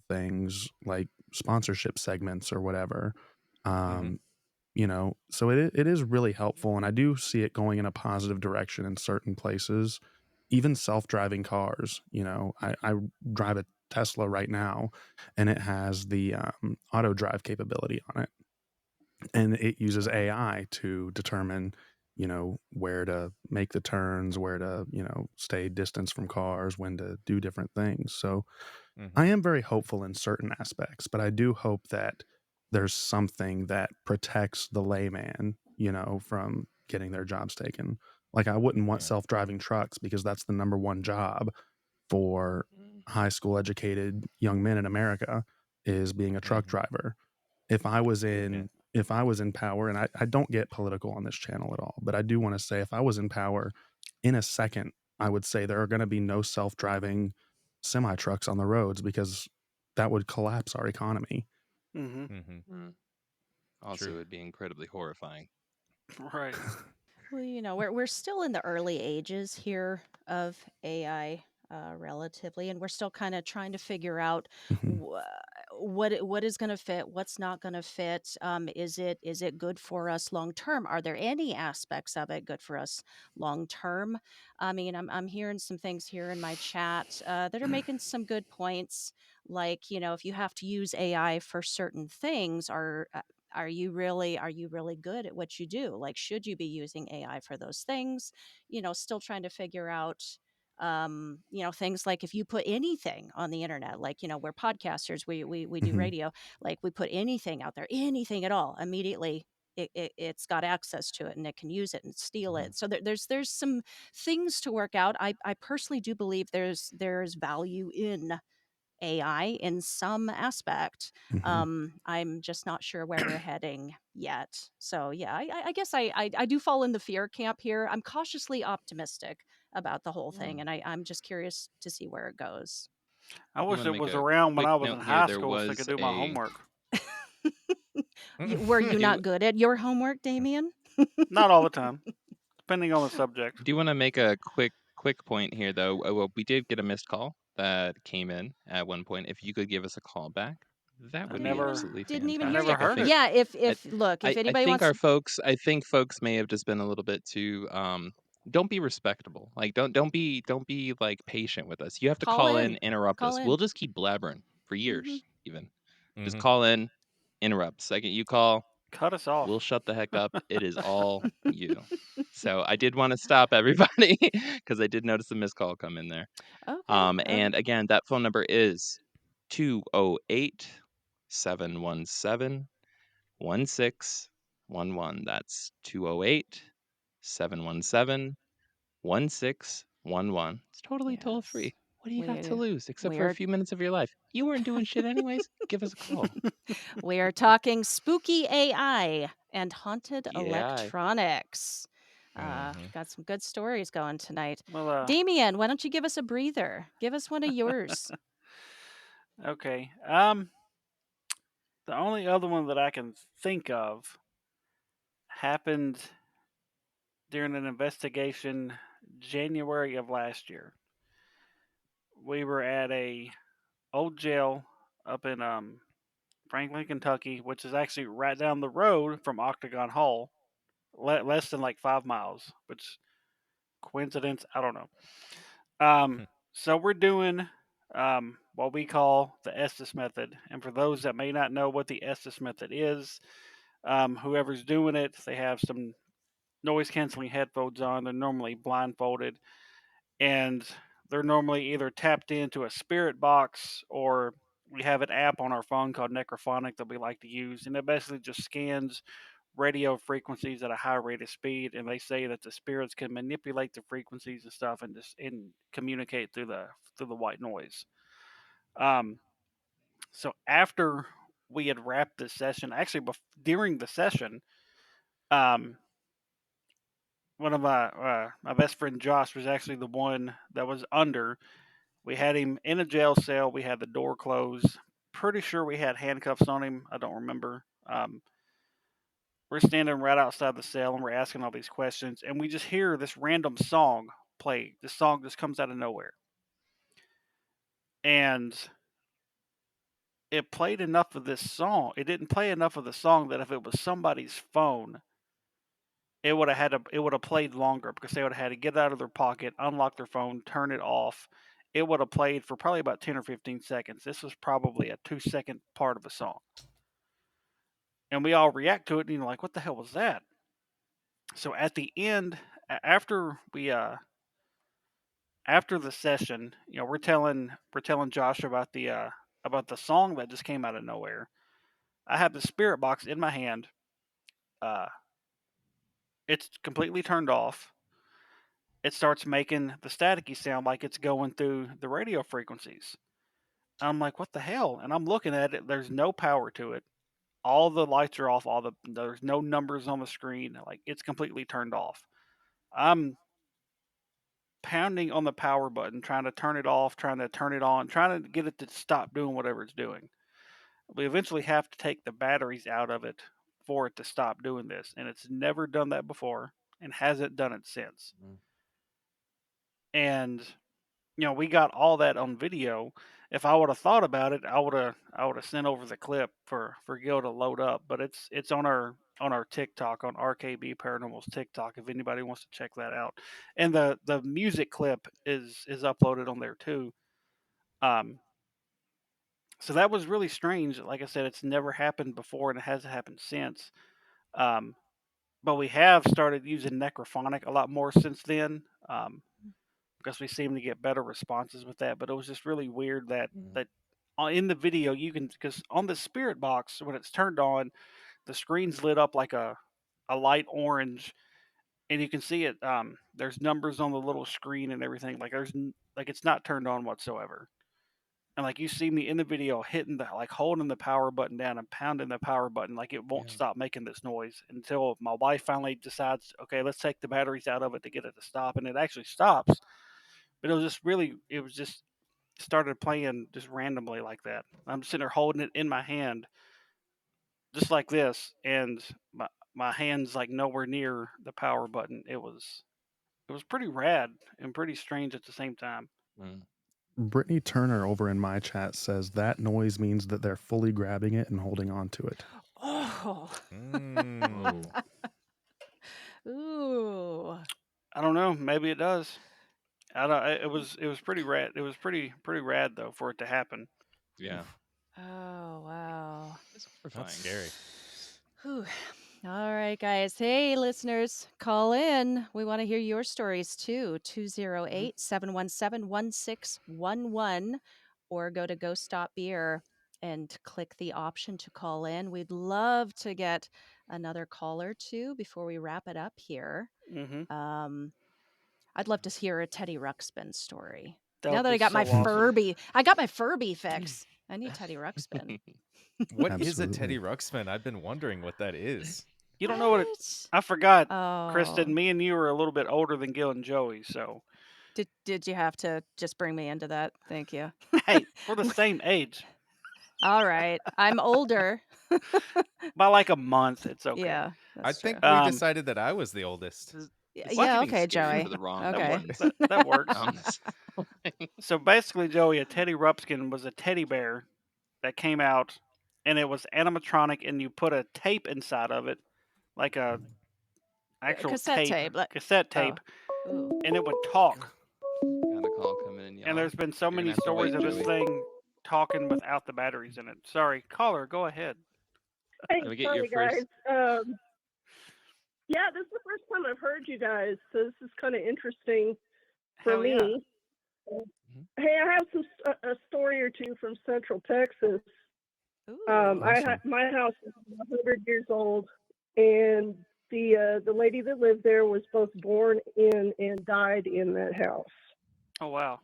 [SPEAKER 4] things like sponsorship segments or whatever.
[SPEAKER 5] Mm-hmm.
[SPEAKER 4] Um, so it is really helpful, and I do see it going in a positive direction in certain places. Even self-driving cars, I drive a Tesla right now, and it has the auto drive capability on it, and it uses
[SPEAKER 5] Uh-huh.
[SPEAKER 4] AI to determine, where to make the turns, where to, stay distance from cars, when to do different things. So
[SPEAKER 5] Mm-hmm.
[SPEAKER 4] I am very hopeful in certain aspects, but I do hope that there's something that protects the layman, from getting their jobs taken. Like, I wouldn't want
[SPEAKER 5] Yeah.
[SPEAKER 4] self-driving trucks because that's the number one job for
[SPEAKER 1] Mm.
[SPEAKER 4] high school educated young men in America, is being a truck
[SPEAKER 5] Mm-hmm.
[SPEAKER 4] driver. If I was
[SPEAKER 5] Yeah.
[SPEAKER 4] in if I was in power, and I don't get political on this channel at all, but I do want to say, if I was in power, in a second, I would say there are going to be no self-driving semi trucks on the roads, because that would collapse our economy.
[SPEAKER 3] Hmm.
[SPEAKER 5] Mm-hmm.
[SPEAKER 1] Mm. Also,
[SPEAKER 5] True.
[SPEAKER 1] it'd be incredibly horrifying.
[SPEAKER 3] Right.
[SPEAKER 2] Well, we're still in the early ages here of AI, relatively, and we're still kind of trying to figure out
[SPEAKER 4] Mhm.
[SPEAKER 2] what is going to fit, what's not going to fit. Is it good for us long term? Are there any aspects of it good for us long term? I mean, I'm hearing some things here in my chat that are making some good points. Like, if you have to use AI for certain things, are you really good at what you do? Like, should you be using AI for those things? Still trying to figure out things like, if you put anything on the internet, like, we're podcasters, we do
[SPEAKER 4] Mhm.
[SPEAKER 2] radio, like, we put anything out there, anything at all, immediately it's got access to it, and it can use it and steal
[SPEAKER 5] Mm-hmm.
[SPEAKER 2] it. So there's some things to work out. I personally do believe there's value in AI in some aspect.
[SPEAKER 4] Mhm.
[SPEAKER 2] I'm just not sure where we're heading yet. So yeah, I guess I do fall in the fear camp here. I'm cautiously optimistic about the whole thing,
[SPEAKER 1] Mm.
[SPEAKER 2] and I'm just curious to see where it goes.
[SPEAKER 3] I
[SPEAKER 1] I do
[SPEAKER 3] wish
[SPEAKER 1] want to
[SPEAKER 3] it
[SPEAKER 1] make
[SPEAKER 3] was
[SPEAKER 1] a
[SPEAKER 3] around when
[SPEAKER 1] quick
[SPEAKER 3] I was
[SPEAKER 1] note
[SPEAKER 3] in
[SPEAKER 1] here.
[SPEAKER 3] high
[SPEAKER 1] There
[SPEAKER 3] school so I could
[SPEAKER 1] was
[SPEAKER 3] do my
[SPEAKER 1] a
[SPEAKER 3] homework.
[SPEAKER 2] Were you
[SPEAKER 5] It
[SPEAKER 2] not good at your homework, Damien?
[SPEAKER 3] Not all the time, depending on the subject.
[SPEAKER 1] Do you want to make a quick point here, though? Well, we did get a missed call that came in at one point. If you could give us a call back, that
[SPEAKER 3] I
[SPEAKER 1] would be
[SPEAKER 3] never,
[SPEAKER 1] absolutely
[SPEAKER 2] Didn't even
[SPEAKER 3] I
[SPEAKER 2] hear you.
[SPEAKER 3] never
[SPEAKER 1] fantastic. I
[SPEAKER 3] heard
[SPEAKER 1] think
[SPEAKER 3] it.
[SPEAKER 2] Yeah,
[SPEAKER 1] I,
[SPEAKER 2] if look, if
[SPEAKER 1] I
[SPEAKER 2] anybody
[SPEAKER 1] think
[SPEAKER 2] wants
[SPEAKER 1] I think folks may have just been a little bit too don't be respectable. Like don't be like patient with us. You have to
[SPEAKER 2] call
[SPEAKER 1] call in,
[SPEAKER 2] in.
[SPEAKER 1] interrupt
[SPEAKER 2] Call
[SPEAKER 1] us. We'll
[SPEAKER 2] in.
[SPEAKER 1] just keep blabbering for
[SPEAKER 2] Mhm.
[SPEAKER 1] years even. Just
[SPEAKER 5] Mhm.
[SPEAKER 1] call in, interrupt. Second you call,
[SPEAKER 3] Cut us off.
[SPEAKER 1] we'll shut the heck up. It is all you. So I did want to stop everybody because I did notice a missed call come in there.
[SPEAKER 2] Okay.
[SPEAKER 1] And again, that phone number is 208 717 1611. That's 208 717 1611. It's totally toll
[SPEAKER 2] Yes.
[SPEAKER 1] free. What do you got to
[SPEAKER 2] We
[SPEAKER 1] lose except
[SPEAKER 2] we
[SPEAKER 1] for a
[SPEAKER 2] are
[SPEAKER 1] few minutes of your life? You weren't doing shit anyways. Give us a call.
[SPEAKER 2] we are talking spooky AI and haunted
[SPEAKER 1] Yeah.
[SPEAKER 2] electronics.
[SPEAKER 5] Mhm.
[SPEAKER 2] Got some good stories going tonight.
[SPEAKER 3] Well,
[SPEAKER 2] Damien, why don't you give us a breather? Give us one of yours.
[SPEAKER 3] okay. The only other one that I can think of happened during an investigation January of last year. We were at a old jail up in Franklin, Kentucky, which is actually right down the road from Octagon Hall, less than like 5 miles. Which coincidence? I don't know. Um, so we're doing what we call the Estes method, and for those that may not know what the Estes method is, whoever's doing it, they have some noise canceling headphones on. They're normally blindfolded, and they're normally either tapped into a spirit box or we have an app on our phone called Necrophonic that we like to use, and it basically just scans radio frequencies at a high rate of speed, and they say that the spirits can manipulate the frequencies and stuff and just and communicate through the white noise. Um, so after we had wrapped this session, actually during the session, um, one of my best friend Josh was actually the one that was under. We had him in a jail cell. We had the door closed. Pretty sure we had handcuffs on him. I don't remember. We're standing right outside the cell and we're asking all these questions, and we just hear this random song play. This song just comes out of nowhere, and it played enough of this song. It didn't play enough of the song that if it was somebody's phone, it would have played longer because they would have had to get it out of their pocket, unlock their phone, turn it off. It would have played for probably about 10 or 15 seconds. This was probably a 2 second part of a song. And we all react to it and you're like, what the hell was that? So at the end, after we after the session, we're telling Josh about the song that just came out of nowhere. I have the spirit box in my hand. Uh, it's completely turned off. It starts making the staticky sound like it's going through the radio frequencies. I'm like, what the hell? And I'm looking at it. There's no power to it. All the lights are off. There's no numbers on the screen. Like it's completely turned off. I'm pounding on the power button, trying to turn it off, trying to turn it on, trying to get it to stop doing whatever it's doing. We eventually have to take the batteries out of it for it to stop doing this, and it's never done that before and hasn't done it since.
[SPEAKER 1] Mm.
[SPEAKER 3] And we got all that on video. If I would have thought about it, I would have sent over the clip for Gil to load up. But it's on our TikTok on RKB Paranormal's TikTok if anybody wants to check that out. And the music clip is uploaded on there too. Um, so that was really strange. Like I said, it's never happened before and it hasn't happened since. Um, but we have started using Necrophonic a lot more since then. Because we seem to get better responses with that. But it was just really weird that in the video you can, because on the spirit box when it's turned on, the screen's lit up like a light orange, and you can see it. There's numbers on the little screen and everything. Like like it's not turned on whatsoever. And like you see me in the video hitting the like holding the power button down and pounding the power button like it won't
[SPEAKER 1] Yeah.
[SPEAKER 3] stop making this noise until my wife finally decides, okay, let's take the batteries out of it to get it to stop, and it actually stops. But it was just started playing just randomly like that. I'm sitting there holding it in my hand, just like this, and my hand's like nowhere near the power button. It was pretty rad and pretty strange at the same time.
[SPEAKER 1] Mm.
[SPEAKER 4] Brittany Turner over in my chat says that noise means that they're fully grabbing it and holding on to it.
[SPEAKER 2] Oh.
[SPEAKER 5] Mm.
[SPEAKER 2] Ooh.
[SPEAKER 3] I don't know. Maybe it does. I don't. It was pretty rad. It was pretty rad though for it to happen.
[SPEAKER 1] Yeah.
[SPEAKER 2] Oh, wow.
[SPEAKER 1] It's horrifying.
[SPEAKER 5] That's scary.
[SPEAKER 2] Whew. All right, guys. Hey, listeners, call in. We want to hear your stories too. 208 717 1611 or go to Go Stop Beer and click the option to call in. We'd love to get another call or two before we wrap it up here.
[SPEAKER 3] Mm-hmm.
[SPEAKER 2] I'd love to hear a Teddy Ruxpin story.
[SPEAKER 3] That
[SPEAKER 2] now
[SPEAKER 3] would
[SPEAKER 2] that
[SPEAKER 3] be
[SPEAKER 2] I got
[SPEAKER 3] so
[SPEAKER 2] my
[SPEAKER 3] awesome.
[SPEAKER 2] Furby, I got my Furby fix. I need Teddy Ruxpin.
[SPEAKER 5] What is a
[SPEAKER 4] Absolutely.
[SPEAKER 5] Teddy Ruxpin? I've been wondering what that is.
[SPEAKER 3] You don't know what it? I forgot,
[SPEAKER 2] Oh,
[SPEAKER 3] Kristen. Me and you are a little bit older than Gil and Joey, so
[SPEAKER 2] Did you have to just bring me into that? Thank you.
[SPEAKER 3] hey, we're the same age
[SPEAKER 2] All right, I'm older.
[SPEAKER 3] by like a month. It's okay.
[SPEAKER 2] Yeah,
[SPEAKER 5] I
[SPEAKER 2] that's true.
[SPEAKER 5] think we decided that I was the oldest.
[SPEAKER 1] It's
[SPEAKER 2] Yeah,
[SPEAKER 1] getting
[SPEAKER 2] okay,
[SPEAKER 1] scary
[SPEAKER 2] Joey.
[SPEAKER 1] for the wrong
[SPEAKER 2] Okay.
[SPEAKER 1] ones.
[SPEAKER 3] That works.
[SPEAKER 1] on this whole thing.
[SPEAKER 3] So basically, Joey, a Teddy Ruxpin was a teddy bear that came out, and it was animatronic, and you put a tape inside of it, like a actual
[SPEAKER 2] cassette tape.
[SPEAKER 3] cassette tape,
[SPEAKER 2] Ooh.
[SPEAKER 3] and it would talk.
[SPEAKER 1] Got a call coming in, y'all.
[SPEAKER 3] And there's been so
[SPEAKER 1] You're gonna
[SPEAKER 3] many
[SPEAKER 1] have to
[SPEAKER 3] stories
[SPEAKER 1] wait,
[SPEAKER 3] of this
[SPEAKER 1] Joey.
[SPEAKER 3] thing talking without the batteries in it. Sorry, caller, go ahead.
[SPEAKER 9] Hey,
[SPEAKER 1] Let me get
[SPEAKER 9] sorry
[SPEAKER 1] your first.
[SPEAKER 9] guys. Yeah, this is the first time I've heard you guys, so this is kind of interesting for
[SPEAKER 3] Hell yeah.
[SPEAKER 9] me. Hey, I have a story or two from Central Texas.
[SPEAKER 2] Ooh.
[SPEAKER 4] Awesome.
[SPEAKER 9] My house is 100 years old, and the lady that lived there was both born in and died in that house.
[SPEAKER 3] Oh wow.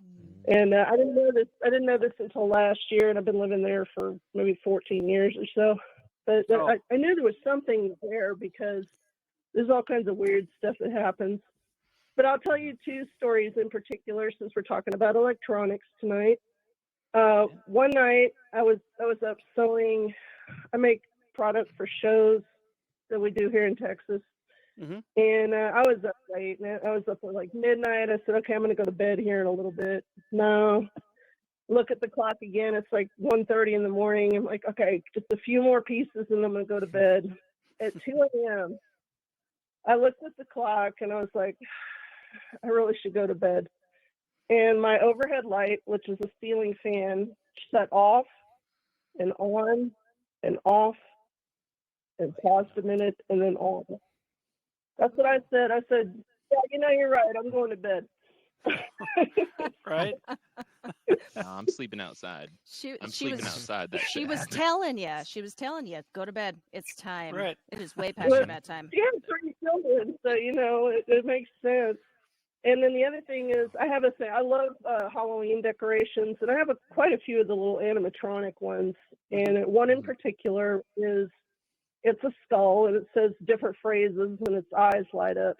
[SPEAKER 9] And I didn't know this. I didn't know this until last year, and I've been living there for maybe 14 years or so. But I knew there was something there because there's all kinds of weird stuff that happens. But I'll tell you two stories in particular since we're talking about electronics tonight. One night I was up sewing. I make product for shows that we do here in Texas. And I was up late. And I was up at like midnight. I said, okay, I'm going to go to bed here in a little bit. No. Look at the clock again. It's like 1:30 in the morning. I'm like, okay, just a few more pieces and I'm going to go to bed. At 2 a.m., I looked at the clock and I was like, I really should go to bed. And my overhead light, which is a ceiling fan, shut off and on and off and paused a minute and then on. That's what I said. I said, yeah, you're right. I'm going to bed.
[SPEAKER 3] Right?
[SPEAKER 1] No, I'm sleeping outside. I'm sleeping outside. That
[SPEAKER 2] She
[SPEAKER 1] shit
[SPEAKER 2] was
[SPEAKER 1] happened.
[SPEAKER 2] telling you. She was telling you, go to bed. It's time.
[SPEAKER 3] Right.
[SPEAKER 2] It is way past your bedtime.
[SPEAKER 9] She has 3 children, so it makes sense. And then the other thing is, I have a thing. I love Halloween decorations, and I have quite a few of the little animatronic ones. And one in particular it's a skull, and it says different phrases, and its eyes light up.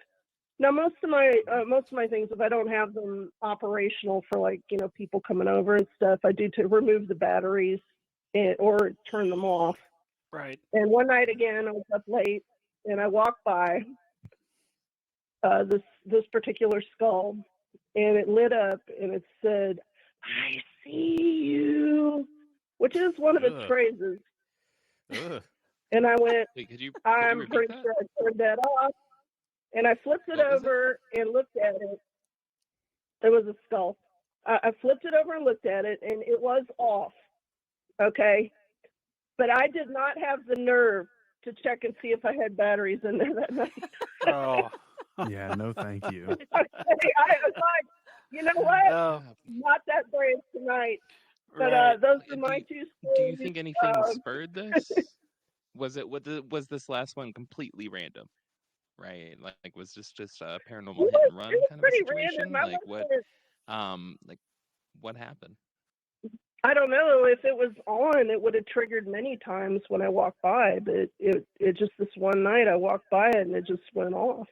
[SPEAKER 9] Now, most of my things, if I don't have them operational for like people coming over and stuff, I do to remove the batteries or turn them off.
[SPEAKER 3] Right.
[SPEAKER 9] And one night again, I was up late, and I walked by this particular skull, and it lit up, and it said, "I see you," which is one of its phrases. And I went, I'm pretty sure I turned that off. And I flipped it over and looked at it. It was a skull. I flipped it over and looked at it, and it was off. Okay. But I did not have the nerve to check and see if I had batteries in there that night.
[SPEAKER 3] Oh.
[SPEAKER 4] Yeah, no thank you.
[SPEAKER 9] I was like, you know what? Not that brave tonight. But those are my two stories.
[SPEAKER 1] Do you think anything spurred this? Was this last one completely random? Right, like was this just a paranormal hit and run kind of a situation? Like what happened?
[SPEAKER 9] I don't know. If it was on, it would have triggered many times when I walked by. But it just this one night I walked by it and it just went off.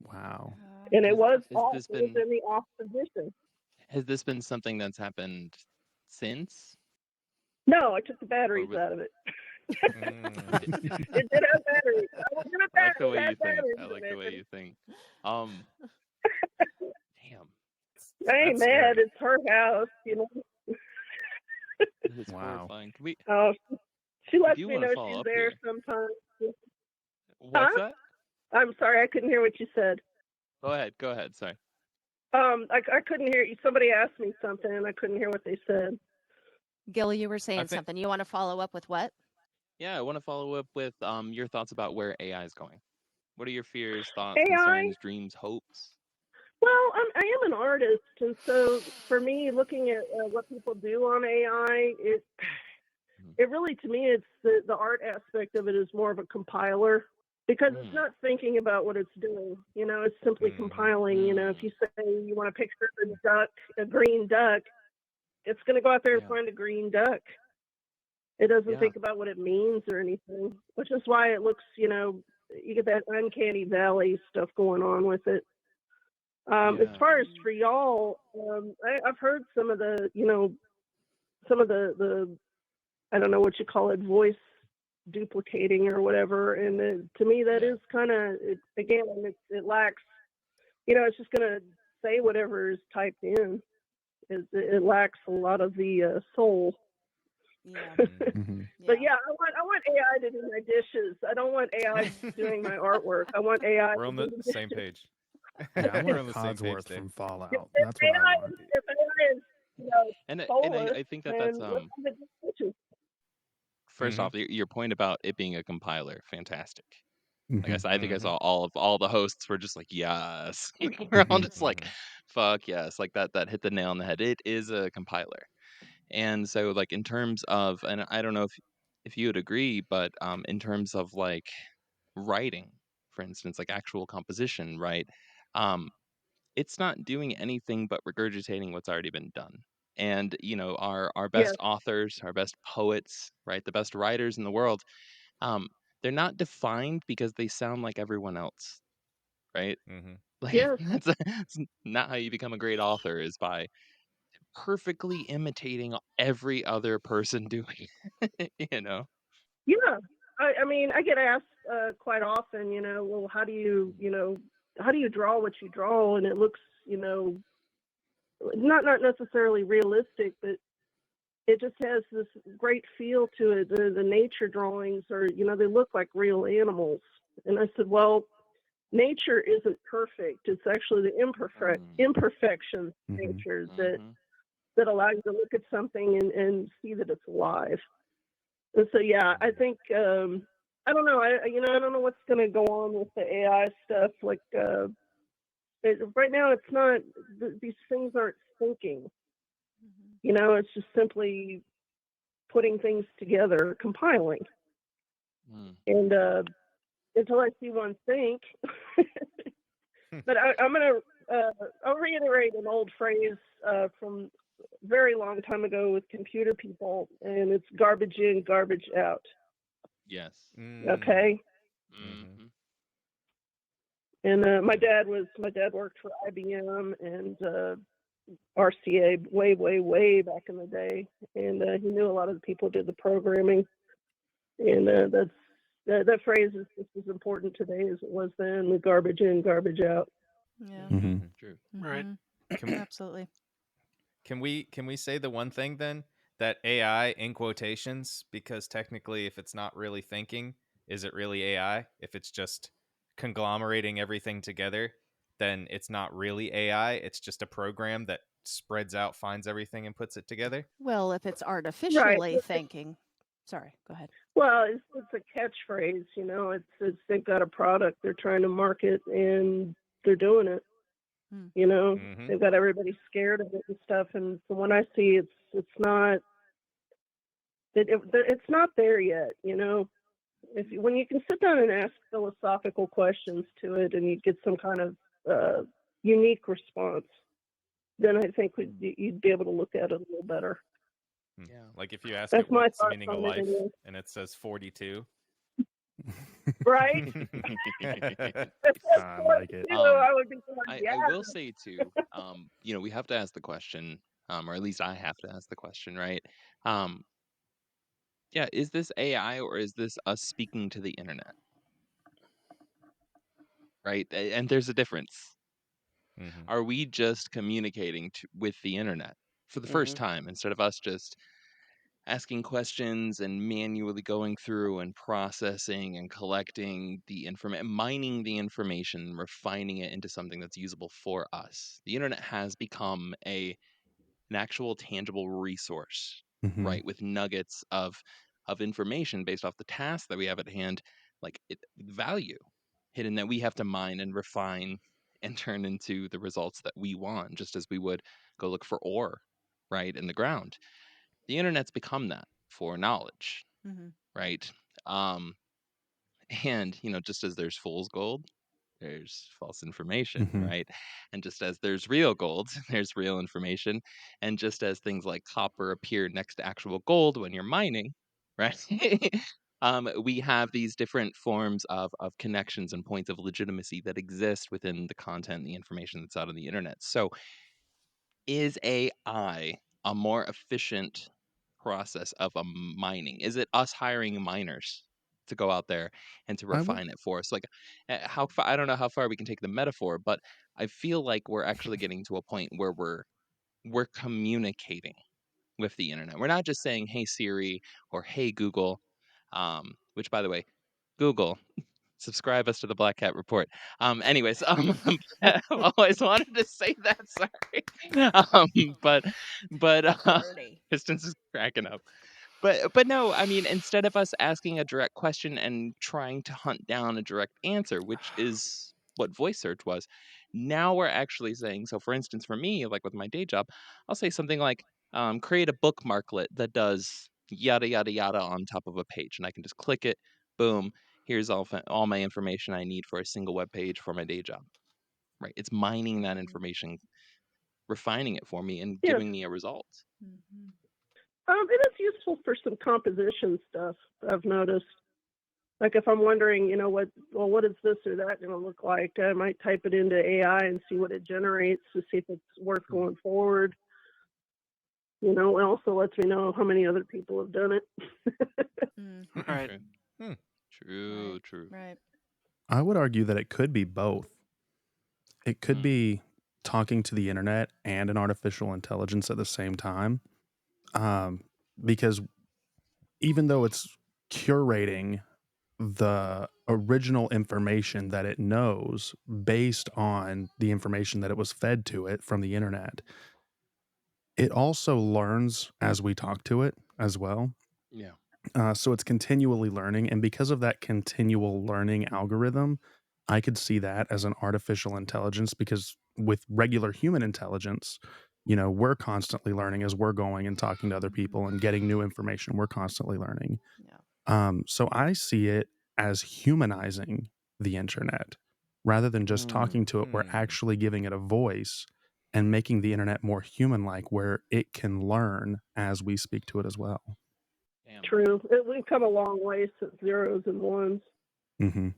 [SPEAKER 4] Wow.
[SPEAKER 9] And it was off. It was in the off position.
[SPEAKER 1] Has this been something that's happened since?
[SPEAKER 9] No, I took the batteries out of it. It did have batteries. I was gonna
[SPEAKER 1] I like the
[SPEAKER 9] battery.
[SPEAKER 1] way
[SPEAKER 9] Had
[SPEAKER 1] you think.
[SPEAKER 9] batteries
[SPEAKER 1] I
[SPEAKER 9] in
[SPEAKER 1] like the
[SPEAKER 9] it.
[SPEAKER 1] way you think. Damn,
[SPEAKER 9] I ain't
[SPEAKER 5] That's
[SPEAKER 9] mad.
[SPEAKER 5] scary.
[SPEAKER 9] It's her house, you know.
[SPEAKER 1] it's
[SPEAKER 4] Wow.
[SPEAKER 1] horrifying. Can we?
[SPEAKER 9] Oh, she
[SPEAKER 1] I
[SPEAKER 9] lets
[SPEAKER 1] do
[SPEAKER 9] me
[SPEAKER 1] want to
[SPEAKER 9] know
[SPEAKER 1] follow
[SPEAKER 9] she's
[SPEAKER 1] up
[SPEAKER 9] there
[SPEAKER 1] here.
[SPEAKER 9] sometimes.
[SPEAKER 1] What's
[SPEAKER 9] Huh?
[SPEAKER 1] that?
[SPEAKER 9] I'm sorry, I couldn't hear what you said.
[SPEAKER 1] Go ahead. Go ahead. Sorry.
[SPEAKER 9] I couldn't hear you. Somebody asked me something, and I couldn't hear what they said.
[SPEAKER 2] Gil, you were saying
[SPEAKER 5] think-
[SPEAKER 2] something. You want to follow up with what?
[SPEAKER 1] Yeah, I want to follow up with your thoughts about where AI is going. What are your fears, thoughts,
[SPEAKER 9] AI.
[SPEAKER 1] concerns, dreams, hopes?
[SPEAKER 9] Well, I am an artist, and so for me, looking at what people do on AI, it really, to me, it's the art aspect of it is more of a compiler because it's not thinking about what it's doing. You know, it's simply compiling. You know, if you say you want a picture of a duck, a green duck, it's going to go out there and find a green duck. It doesn't think about what it means or anything, which is why it looks, you know, you get that uncanny valley stuff going on with it. As far as for y'all, I've heard some of the, you know, some of the I don't know what you call it, voice duplicating or whatever. And to me, that is kind of, again, it lacks, you know, it's just going to say whatever is typed in. It lacks a lot of the soul.
[SPEAKER 2] Yeah.
[SPEAKER 9] But yeah, I want AI to do my dishes. I don't want AI doing my artwork. I want AI.
[SPEAKER 5] We're on
[SPEAKER 9] to
[SPEAKER 5] the
[SPEAKER 9] do
[SPEAKER 5] same page.
[SPEAKER 4] Yeah, I
[SPEAKER 5] We're
[SPEAKER 4] want
[SPEAKER 5] on the same page
[SPEAKER 4] Codsworth
[SPEAKER 5] there.
[SPEAKER 4] from Fallout.
[SPEAKER 9] If
[SPEAKER 4] That's what I want.
[SPEAKER 9] If AI is, you know,
[SPEAKER 1] And
[SPEAKER 9] soulless,
[SPEAKER 1] I think that's
[SPEAKER 9] then let's have the dishes.
[SPEAKER 1] first off, your point about it being a compiler, fantastic. Like
[SPEAKER 4] Mhm.
[SPEAKER 1] I think I saw all the hosts were just like, yes. We're all just like, fuck yes. Like that hit the nail on the head. It is a compiler. And so like in terms of, and I don't know if you would agree, but in terms of like writing, for instance, like actual composition, right? It's not doing anything but regurgitating what's already been done. And you know, our best authors, our best poets, right, the best writers in the world, they're not defined because they sound like everyone else, right? Like that's not how you become a great author, is by perfectly imitating every other person doing it, you know.
[SPEAKER 9] Yeah, I mean, I get asked quite often, you know, well, how do you draw what you draw, and it looks, you know, not necessarily realistic, but it just has this great feel to it. The nature drawings are, you know, they look like real animals. And I said, well, nature isn't perfect. It's actually the imperfections of nature that allow you to look at something and see that it's alive. And so, yeah, I think, I don't know. I don't know what's going to go on with the AI stuff. Like, right now, it's not, these things aren't thinking. You know, it's just simply putting things together, compiling. And until I see one think, but I'm going to, I'll reiterate an old phrase from a very long time ago with computer people, and it's garbage in, garbage out.
[SPEAKER 1] Yes.
[SPEAKER 9] Okay. And my dad worked for IBM and RCA way back in the day, and he knew a lot of the people who did the programming, and that phrase is just as important today as it was then. The garbage in, garbage out.
[SPEAKER 2] Yeah.
[SPEAKER 1] True.
[SPEAKER 3] Right.
[SPEAKER 2] Absolutely.
[SPEAKER 5] Can we say the one thing then, that AI in quotations, because technically if it's not really thinking, is it really AI? If it's just conglomerating everything together, then it's not really AI. It's just a program that spreads out, finds everything, and puts it together.
[SPEAKER 2] Well, if it's artificially thinking. Sorry, go ahead.
[SPEAKER 9] Well, it's a catchphrase, you know. It's they've got a product they're trying to market, and they're doing it. You know, they've got everybody scared of it and stuff. And from what I see, it's not there yet. You know, when you can sit down and ask philosophical questions to it, and you get some kind of unique response, then I think you'd be able to look at it a little better.
[SPEAKER 5] Yeah, like if you ask
[SPEAKER 9] That's
[SPEAKER 5] it what's the
[SPEAKER 9] my
[SPEAKER 5] meaning of
[SPEAKER 9] thoughts on
[SPEAKER 5] life,
[SPEAKER 9] it anyway.
[SPEAKER 5] and it says 42.
[SPEAKER 9] Right?
[SPEAKER 4] I like it.
[SPEAKER 9] I would be going, yeah.
[SPEAKER 1] I will say too, you know, we have to ask the question, or at least I have to ask the question, right? Yeah, is this AI or is this us speaking to the internet? Right? And there's a difference.
[SPEAKER 5] Mm-hmm.
[SPEAKER 1] Are we just communicating with the internet for the first time instead of us just asking questions and manually going through and processing and collecting the information, mining the information, refining it into something that's usable for us? The internet has become an actual tangible resource,
[SPEAKER 4] Mm-hmm.
[SPEAKER 1] right? With nuggets of information based off the task that we have at hand, like value hidden that we have to mine and refine and turn into the results that we want, just as we would go look for ore, right, in the ground. The internet's become that for knowledge,
[SPEAKER 2] Mm-hmm.
[SPEAKER 1] right? Um, and just as there's fool's gold, there's false information,
[SPEAKER 4] Mm-hmm.
[SPEAKER 1] right? And just as there's real gold, there's real information. And just as things like copper appear next to actual gold when you're mining, right? We have these different forms of connections and points of legitimacy that exist within the content and the information that's out on the internet. So is AI a more efficient process of mining? Is it us hiring miners to go out there and to
[SPEAKER 4] I would.
[SPEAKER 1] refine it for us? Like, how far? I don't know how far we can take the metaphor, but I feel like we're actually getting to a point where we're communicating with the internet. We're not just saying "Hey Siri" or "Hey Google," which, by the way, Google, subscribe us to the Black Cat Report. Anyways, I've always wanted to say that. Sorry, but
[SPEAKER 2] Dirty.
[SPEAKER 1] Kristen's just cracking up. But no, I mean, instead of us asking a direct question and trying to hunt down a direct answer, which is what voice search was, now we're actually saying. So, for instance, for me, like with my day job, I'll say something like, create a bookmarklet that does yada yada yada on top of a page, and I can just click it. Boom. Here's all my information I need for a single web page for my day job. Right? It's mining that
[SPEAKER 2] Mm-hmm.
[SPEAKER 1] information, refining it for me, and
[SPEAKER 9] Yes.
[SPEAKER 1] giving me a result.
[SPEAKER 2] Mm-hmm.
[SPEAKER 9] It is useful for some composition stuff, I've noticed. Like if I'm wondering, what is this or that going to look like? I might type it into AI and see what it generates to see if it's worth going forward. It also lets me know how many other people have done it.
[SPEAKER 2] Mm-hmm.
[SPEAKER 3] Right.
[SPEAKER 1] True.
[SPEAKER 2] Right.
[SPEAKER 1] True.
[SPEAKER 2] Right.
[SPEAKER 4] I would argue that it could be both. It could
[SPEAKER 1] Mm.
[SPEAKER 4] be talking to the internet and an artificial intelligence at the same time. Because even though it's curating the original information that it knows based on the information that it was fed to it from the internet, it also learns as we talk to it as well.
[SPEAKER 1] Yeah.
[SPEAKER 4] So it's continually learning. And because of that continual learning algorithm, I could see that as an artificial intelligence because with regular human intelligence, we're constantly learning as we're going and talking to other people and getting new information. We're constantly learning.
[SPEAKER 2] Yeah.
[SPEAKER 4] So I see it as humanizing the internet rather than just talking to it. We're actually giving it a voice and making the internet more human like, where it can learn as we speak to it as well.
[SPEAKER 1] Damn.
[SPEAKER 9] True. We've come a long way since zeros and ones.
[SPEAKER 4] Mm-hmm.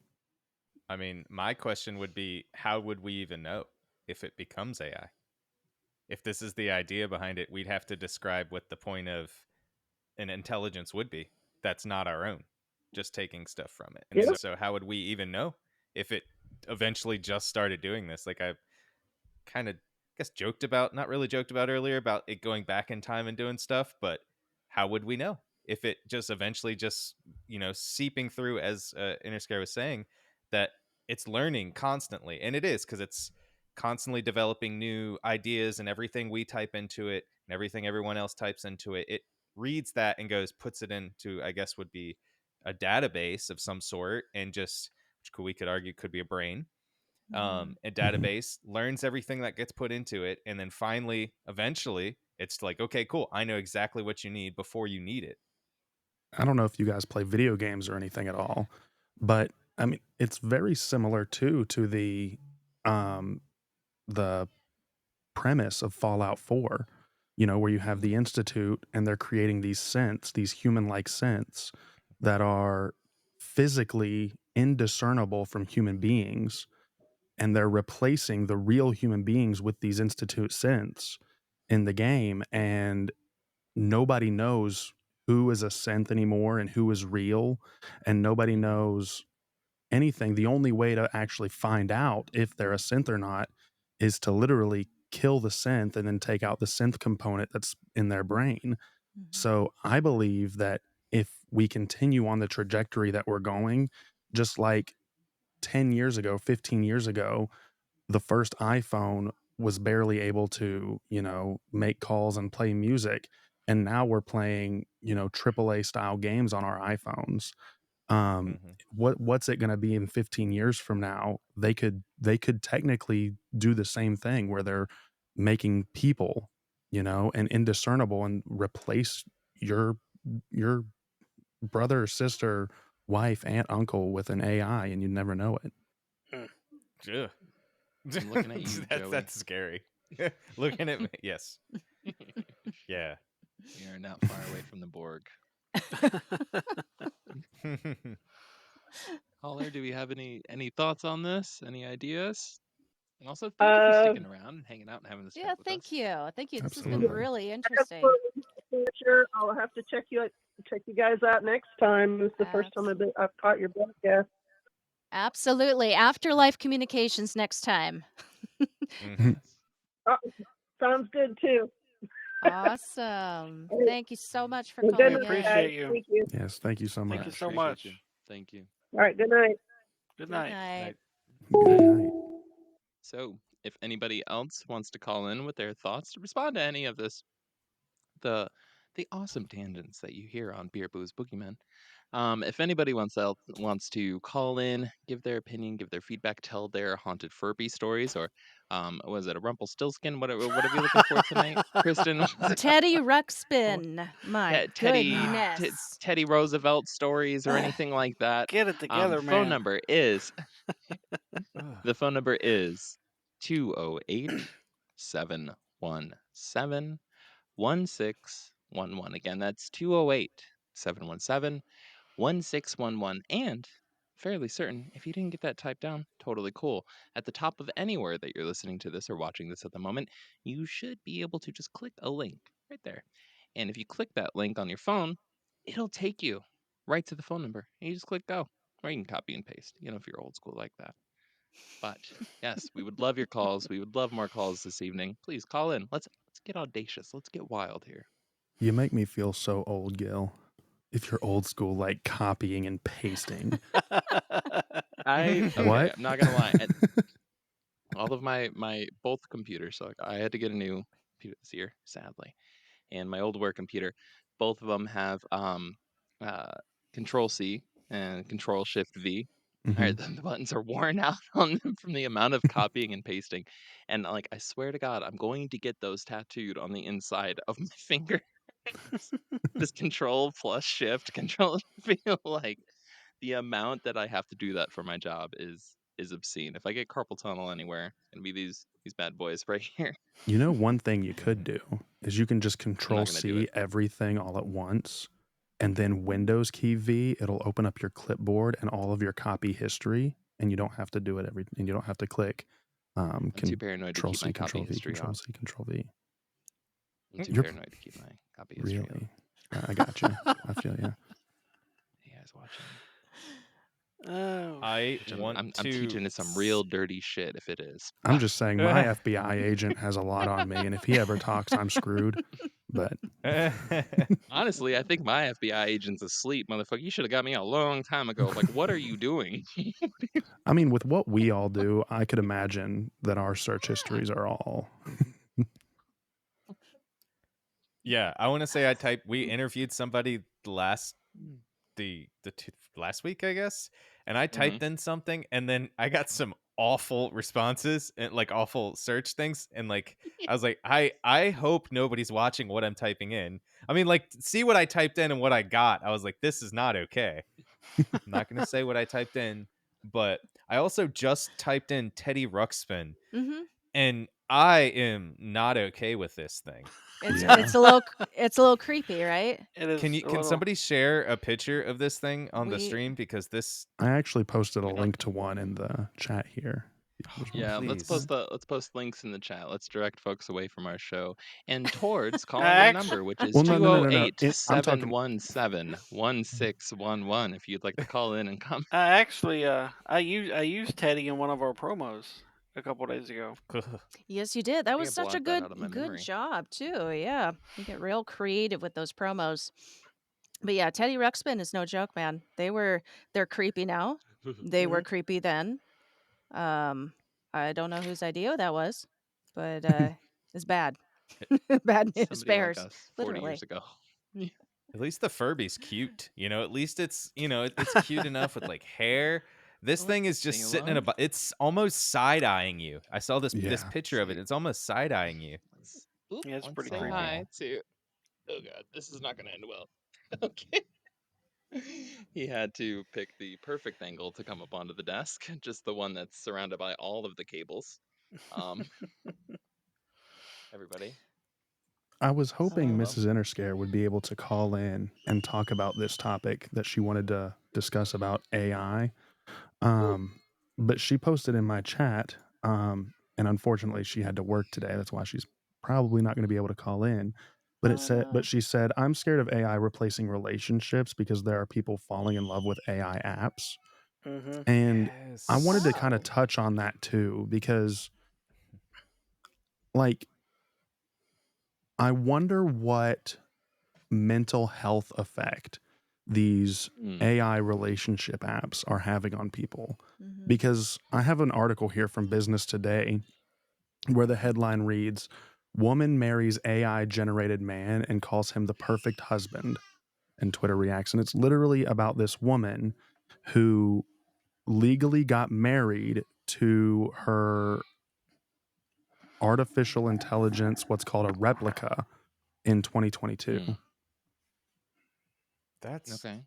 [SPEAKER 5] I mean, my question would be, how would we even know if it becomes AI? If this is the idea behind it, we'd have to describe what the point of an intelligence would be. That's not our own, just taking stuff from it. And
[SPEAKER 9] Yeah.
[SPEAKER 5] so how would we even know if it eventually just started doing this? Like I kind of guess not really joked about earlier about it going back in time and doing stuff, but how would we know if it just eventually just seeping through, as Interscare was saying, that it's learning constantly? And it is, because it's constantly developing new ideas, and everything we type into it and everything everyone else types into it, it reads that and puts it into, I guess would be a database of some sort, and just, which we could argue could be a brain, a database, learns everything that gets put into it, and then finally, eventually, it's like, okay, cool, I know exactly what you need before you need it.
[SPEAKER 4] I don't know if you guys play video games or anything at all, but I mean, it's very similar too to the premise of Fallout 4, where you have the Institute and they're creating these scents, these human-like scents that are physically indiscernible from human beings, and they're replacing the real human beings with these Institute scents in the game, and nobody knows who is a synth anymore and who is real, and nobody knows anything. The only way to actually find out if they're a synth or not is to literally kill the synth and then take out the synth component that's in their brain. So I believe that if we continue on the trajectory that we're going, just like 10 years ago, 15 years ago, the first iPhone was barely able to, make calls and play music. And now we're playing, AAA style games on our iPhones. What's it going to be in 15 years from now? They could technically do the same thing where they're making people, and indiscernible, and replace your your brother, sister, wife, aunt, uncle with an AI, and you never know it.
[SPEAKER 5] Yeah.
[SPEAKER 1] I'm looking at you, Joey.
[SPEAKER 5] That's scary. Looking at me, yes. Yeah.
[SPEAKER 1] We are not far away from the Borg. Caller, do we have any thoughts on this? Any ideas? And also, thank you for sticking around and hanging out and having this chat with us.
[SPEAKER 2] Thank you. Thank you. This has been
[SPEAKER 4] Absolutely.
[SPEAKER 2] really interesting.
[SPEAKER 9] Sure, I'll have to check you guys out next time. It's the first time I've caught your broadcast.
[SPEAKER 2] Absolutely. Afterlife Communications next time.
[SPEAKER 9] Sounds good too.
[SPEAKER 2] Awesome. Thank you so much for
[SPEAKER 9] Well,
[SPEAKER 2] calling
[SPEAKER 9] good
[SPEAKER 2] in.
[SPEAKER 9] night, guys. Thank you.
[SPEAKER 4] Yes, thank you so much.
[SPEAKER 3] Thank you so
[SPEAKER 1] Appreciate
[SPEAKER 3] much.
[SPEAKER 1] you. Thank you.
[SPEAKER 9] All right, good night.
[SPEAKER 3] Good night.
[SPEAKER 2] Night.
[SPEAKER 4] Good night.
[SPEAKER 1] So, if anybody else wants to call in with their thoughts to respond to any of this, the awesome tangents that you hear on Beer Booze Boogeyman, if anybody wants to call in, give their opinion, give their feedback, tell their haunted Furby stories, or was it a Rumpelstiltskin? What are we looking for tonight, Kristen?
[SPEAKER 2] Teddy Ruxpin. My goodness.
[SPEAKER 1] Teddy Roosevelt stories or anything like that.
[SPEAKER 3] Get it together,
[SPEAKER 1] phone
[SPEAKER 3] man.
[SPEAKER 1] number is the phone number is 208-717-1611. Again, that's 208-717-1611. And fairly certain, if you didn't get that typed down, totally cool. At the top of anywhere that you're listening to this or watching this at the moment, you should be able to just click a link right there. And if you click that link on your phone, it'll take you right to the phone number. And you just click go. Or you can copy and paste, if you're old school like that. But yes, we would love your calls. We would love more calls this evening. Please call in. Let's get audacious. Let's get wild here.
[SPEAKER 4] You make me feel so old, Gil. If you're old school, like copying and pasting.
[SPEAKER 1] What? I'm not gonna lie. All of my both computers, so I had to get a new computer this year, sadly. And my old work computer, both of them have Control C and Control Shift V.
[SPEAKER 4] Mm-hmm.
[SPEAKER 1] All right, the buttons are worn out on them from the amount of copying and pasting. And I swear to God, I'm going to get those tattooed on the inside of my finger. This Control plus Shift, Control. Feel like the amount that I have to do that for my job is obscene. If I get carpal tunnel anywhere, it's gonna be these bad boys right here.
[SPEAKER 4] One thing you could do is you can just Control C everything all at once, and then Windows key V. It'll open up your clipboard and all of your copy history, and you don't have to do it and you don't have to click.
[SPEAKER 1] I'm too paranoid to keep my copy history on.
[SPEAKER 4] Control C, Control V.
[SPEAKER 1] I'm too paranoid to keep my copy history
[SPEAKER 4] really? I got you. I feel you.
[SPEAKER 1] You guys watching?
[SPEAKER 3] Oh,
[SPEAKER 1] I'm teaching it some real dirty shit if it is.
[SPEAKER 4] I'm just saying my FBI agent has a lot on me, and if he ever talks, I'm screwed. But
[SPEAKER 1] honestly, I think my FBI agent's asleep, motherfucker. You should have got me a long time ago. Like, what are you doing?
[SPEAKER 4] I mean, with what we all do, I could imagine that our search histories are all.
[SPEAKER 5] Yeah, I want to say we interviewed somebody last week, I guess, and I typed in something, and then I got some awful responses and awful search things, and I was like, I hope nobody's watching what I'm typing in. I mean, see what I typed in and what I got. I was like, this is not okay. I'm not gonna say what I typed in, but I also just typed in Teddy Ruxpin, and I am not okay with this thing.
[SPEAKER 2] It's a little creepy, right?
[SPEAKER 3] It is.
[SPEAKER 5] Can somebody share a picture of this thing on the stream, because this?
[SPEAKER 4] I actually posted a link to one in the chat here. Which one?
[SPEAKER 1] Yeah, let's
[SPEAKER 5] Please.
[SPEAKER 1] post links in the chat. Let's direct folks away from our show and towards calling the
[SPEAKER 3] Actually,
[SPEAKER 1] number, which is
[SPEAKER 4] Well, no.
[SPEAKER 1] 208
[SPEAKER 4] I'm talking.
[SPEAKER 1] 717 1611 if you'd like to call in and come.
[SPEAKER 3] I used Teddy in one of our promos a couple days ago.
[SPEAKER 2] Yes, you did. That
[SPEAKER 1] I
[SPEAKER 2] was
[SPEAKER 1] can
[SPEAKER 2] such a
[SPEAKER 1] block that out of my
[SPEAKER 2] good
[SPEAKER 1] memory.
[SPEAKER 2] job too. Yeah, you get real creative with those promos. But yeah, Teddy Ruxpin is no joke, man. They're creepy now. They were
[SPEAKER 3] Mhm.
[SPEAKER 2] creepy then. I don't know whose idea that was, but it's bad. Bad news
[SPEAKER 1] Somebody like
[SPEAKER 2] bears,
[SPEAKER 1] us 40 years
[SPEAKER 2] literally.
[SPEAKER 1] ago.
[SPEAKER 5] At least the Furby's cute. At least it's it's cute enough with like hair. This
[SPEAKER 1] Oh,
[SPEAKER 5] thing is
[SPEAKER 1] say
[SPEAKER 5] just sitting in a.
[SPEAKER 1] hello.
[SPEAKER 5] It's almost side eyeing you. I saw this
[SPEAKER 4] Yeah.
[SPEAKER 5] picture of it.
[SPEAKER 1] Say,
[SPEAKER 5] It's almost side eyeing you.
[SPEAKER 3] Yeah, it's
[SPEAKER 1] let's
[SPEAKER 3] pretty
[SPEAKER 1] say
[SPEAKER 3] creepy.
[SPEAKER 1] hi
[SPEAKER 5] Oh,
[SPEAKER 1] to. Oh god, this is not going to end well. Okay. He had to pick the perfect angle to come up onto the desk, just the one that's surrounded by all of the cables. Um, everybody,
[SPEAKER 4] I was
[SPEAKER 1] say
[SPEAKER 4] hoping
[SPEAKER 1] hello.
[SPEAKER 4] Mrs. Interscare would be able to call in and talk about this topic that she wanted to discuss about AI. But she posted in my chat, and unfortunately, she had to work today. That's why she's probably not going to be able to call in. But
[SPEAKER 2] No.
[SPEAKER 4] she said, I'm scared of AI replacing relationships because there are people falling in love with AI apps.
[SPEAKER 3] Mhm.
[SPEAKER 4] And I wanted to
[SPEAKER 5] yes.
[SPEAKER 4] kind of
[SPEAKER 2] Oh.
[SPEAKER 4] touch on that too, because like, I wonder what mental health effect these
[SPEAKER 1] Hmm.
[SPEAKER 4] AI relationship apps are having on people.
[SPEAKER 2] Mhm.
[SPEAKER 4] Because I have an article here from Business Today where the headline reads, Woman marries AI generated man and calls him the perfect husband. And Twitter reacts. And it's literally about this woman who legally got married to her artificial intelligence, what's called a replica, in 2022.
[SPEAKER 1] Hmm.
[SPEAKER 5] That's
[SPEAKER 1] Okay.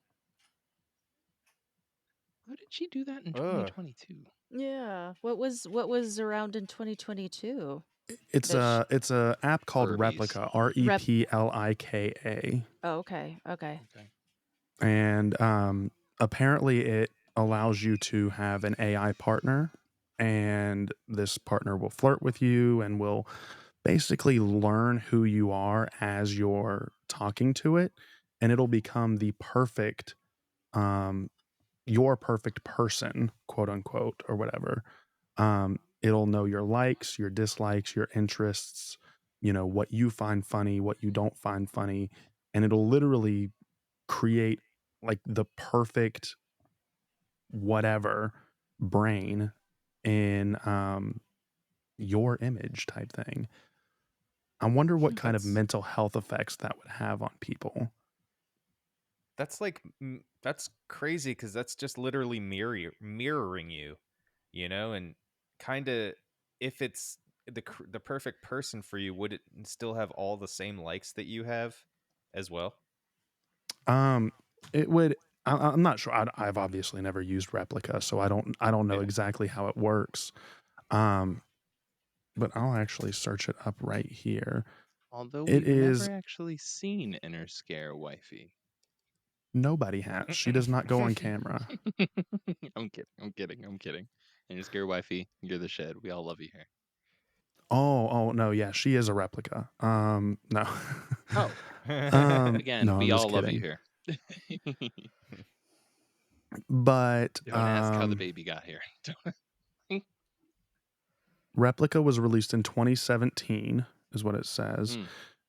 [SPEAKER 1] How did she do that in
[SPEAKER 5] ugh.
[SPEAKER 1] 2022?
[SPEAKER 2] Yeah. What was around in 2022?
[SPEAKER 4] It's
[SPEAKER 2] That sh-
[SPEAKER 4] a app called
[SPEAKER 1] Furbies.
[SPEAKER 4] Replica,
[SPEAKER 2] rep.
[SPEAKER 4] Replika,
[SPEAKER 2] Oh, okay. Okay.
[SPEAKER 1] Okay.
[SPEAKER 4] and apparently it allows you to have an AI partner, and this partner will flirt with you and will basically learn who you are as you're talking to it, and it'll become the perfect um your perfect person, quote unquote, or whatever. It'll know your likes, your dislikes, your interests, what you find funny, what you don't find funny, and it'll literally create like the perfect whatever brain in your image type thing. I wonder what kind of
[SPEAKER 5] That's
[SPEAKER 4] mental health effects that would have on people.
[SPEAKER 5] that's like that's crazy because that's just literally mirroring you, and kind of if it's the perfect person for you, would it still have all the same likes that you have as well?
[SPEAKER 4] Um, it would. I'm not sure. I've obviously never used Replica, so I don't know
[SPEAKER 5] Yeah.
[SPEAKER 4] exactly how it works. Um, but I'll actually search it up right here.
[SPEAKER 1] Although
[SPEAKER 4] It
[SPEAKER 1] we've never
[SPEAKER 4] is
[SPEAKER 1] actually seen Inner Scare Wifey.
[SPEAKER 4] nobody has. She does not go on camera.
[SPEAKER 1] I'm kidding. I'm kidding. I'm kidding. Inner Scare Wifey, you're the shed. We all love you here.
[SPEAKER 4] Oh no, yeah, she is a replica. No.
[SPEAKER 1] Oh, again,
[SPEAKER 4] No, I'm
[SPEAKER 1] we
[SPEAKER 4] just
[SPEAKER 1] all love you
[SPEAKER 4] kidding.
[SPEAKER 1] here.
[SPEAKER 4] But
[SPEAKER 1] Don't ask how the baby got here.
[SPEAKER 4] Replica was released in 2017, is what it says.
[SPEAKER 1] Hmm.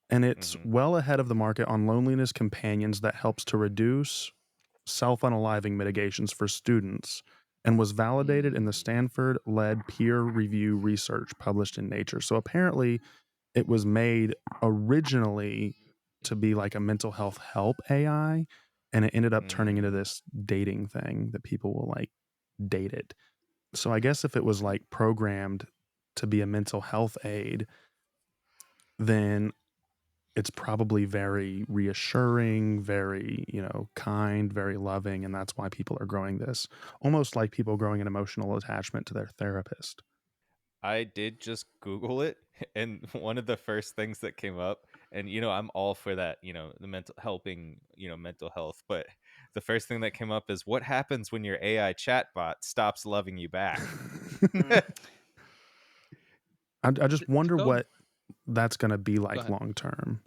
[SPEAKER 4] And it's
[SPEAKER 5] Mhm.
[SPEAKER 4] well ahead of the market on loneliness companions that helps to reduce self-unaliving mitigations for students, and was validated in the Stanford-led peer review research published in Nature. So apparently it was made originally to be like a mental health help AI, and it ended up turning into
[SPEAKER 5] Mm.
[SPEAKER 4] this dating thing that people will like date it. So I guess if it was like programmed to be a mental health aid, then it's probably very reassuring, very, kind, very loving. And that's why people are growing this, almost like people growing an emotional attachment to their therapist.
[SPEAKER 5] I did just Google it, and one of the first things that came up, and I'm all for that, the mental helping, mental health, but the first thing that came up is what happens when your AI chatbot stops loving you back.
[SPEAKER 4] I just wonder
[SPEAKER 1] Go.
[SPEAKER 4] what that's going to be like
[SPEAKER 1] ahead.
[SPEAKER 4] long term,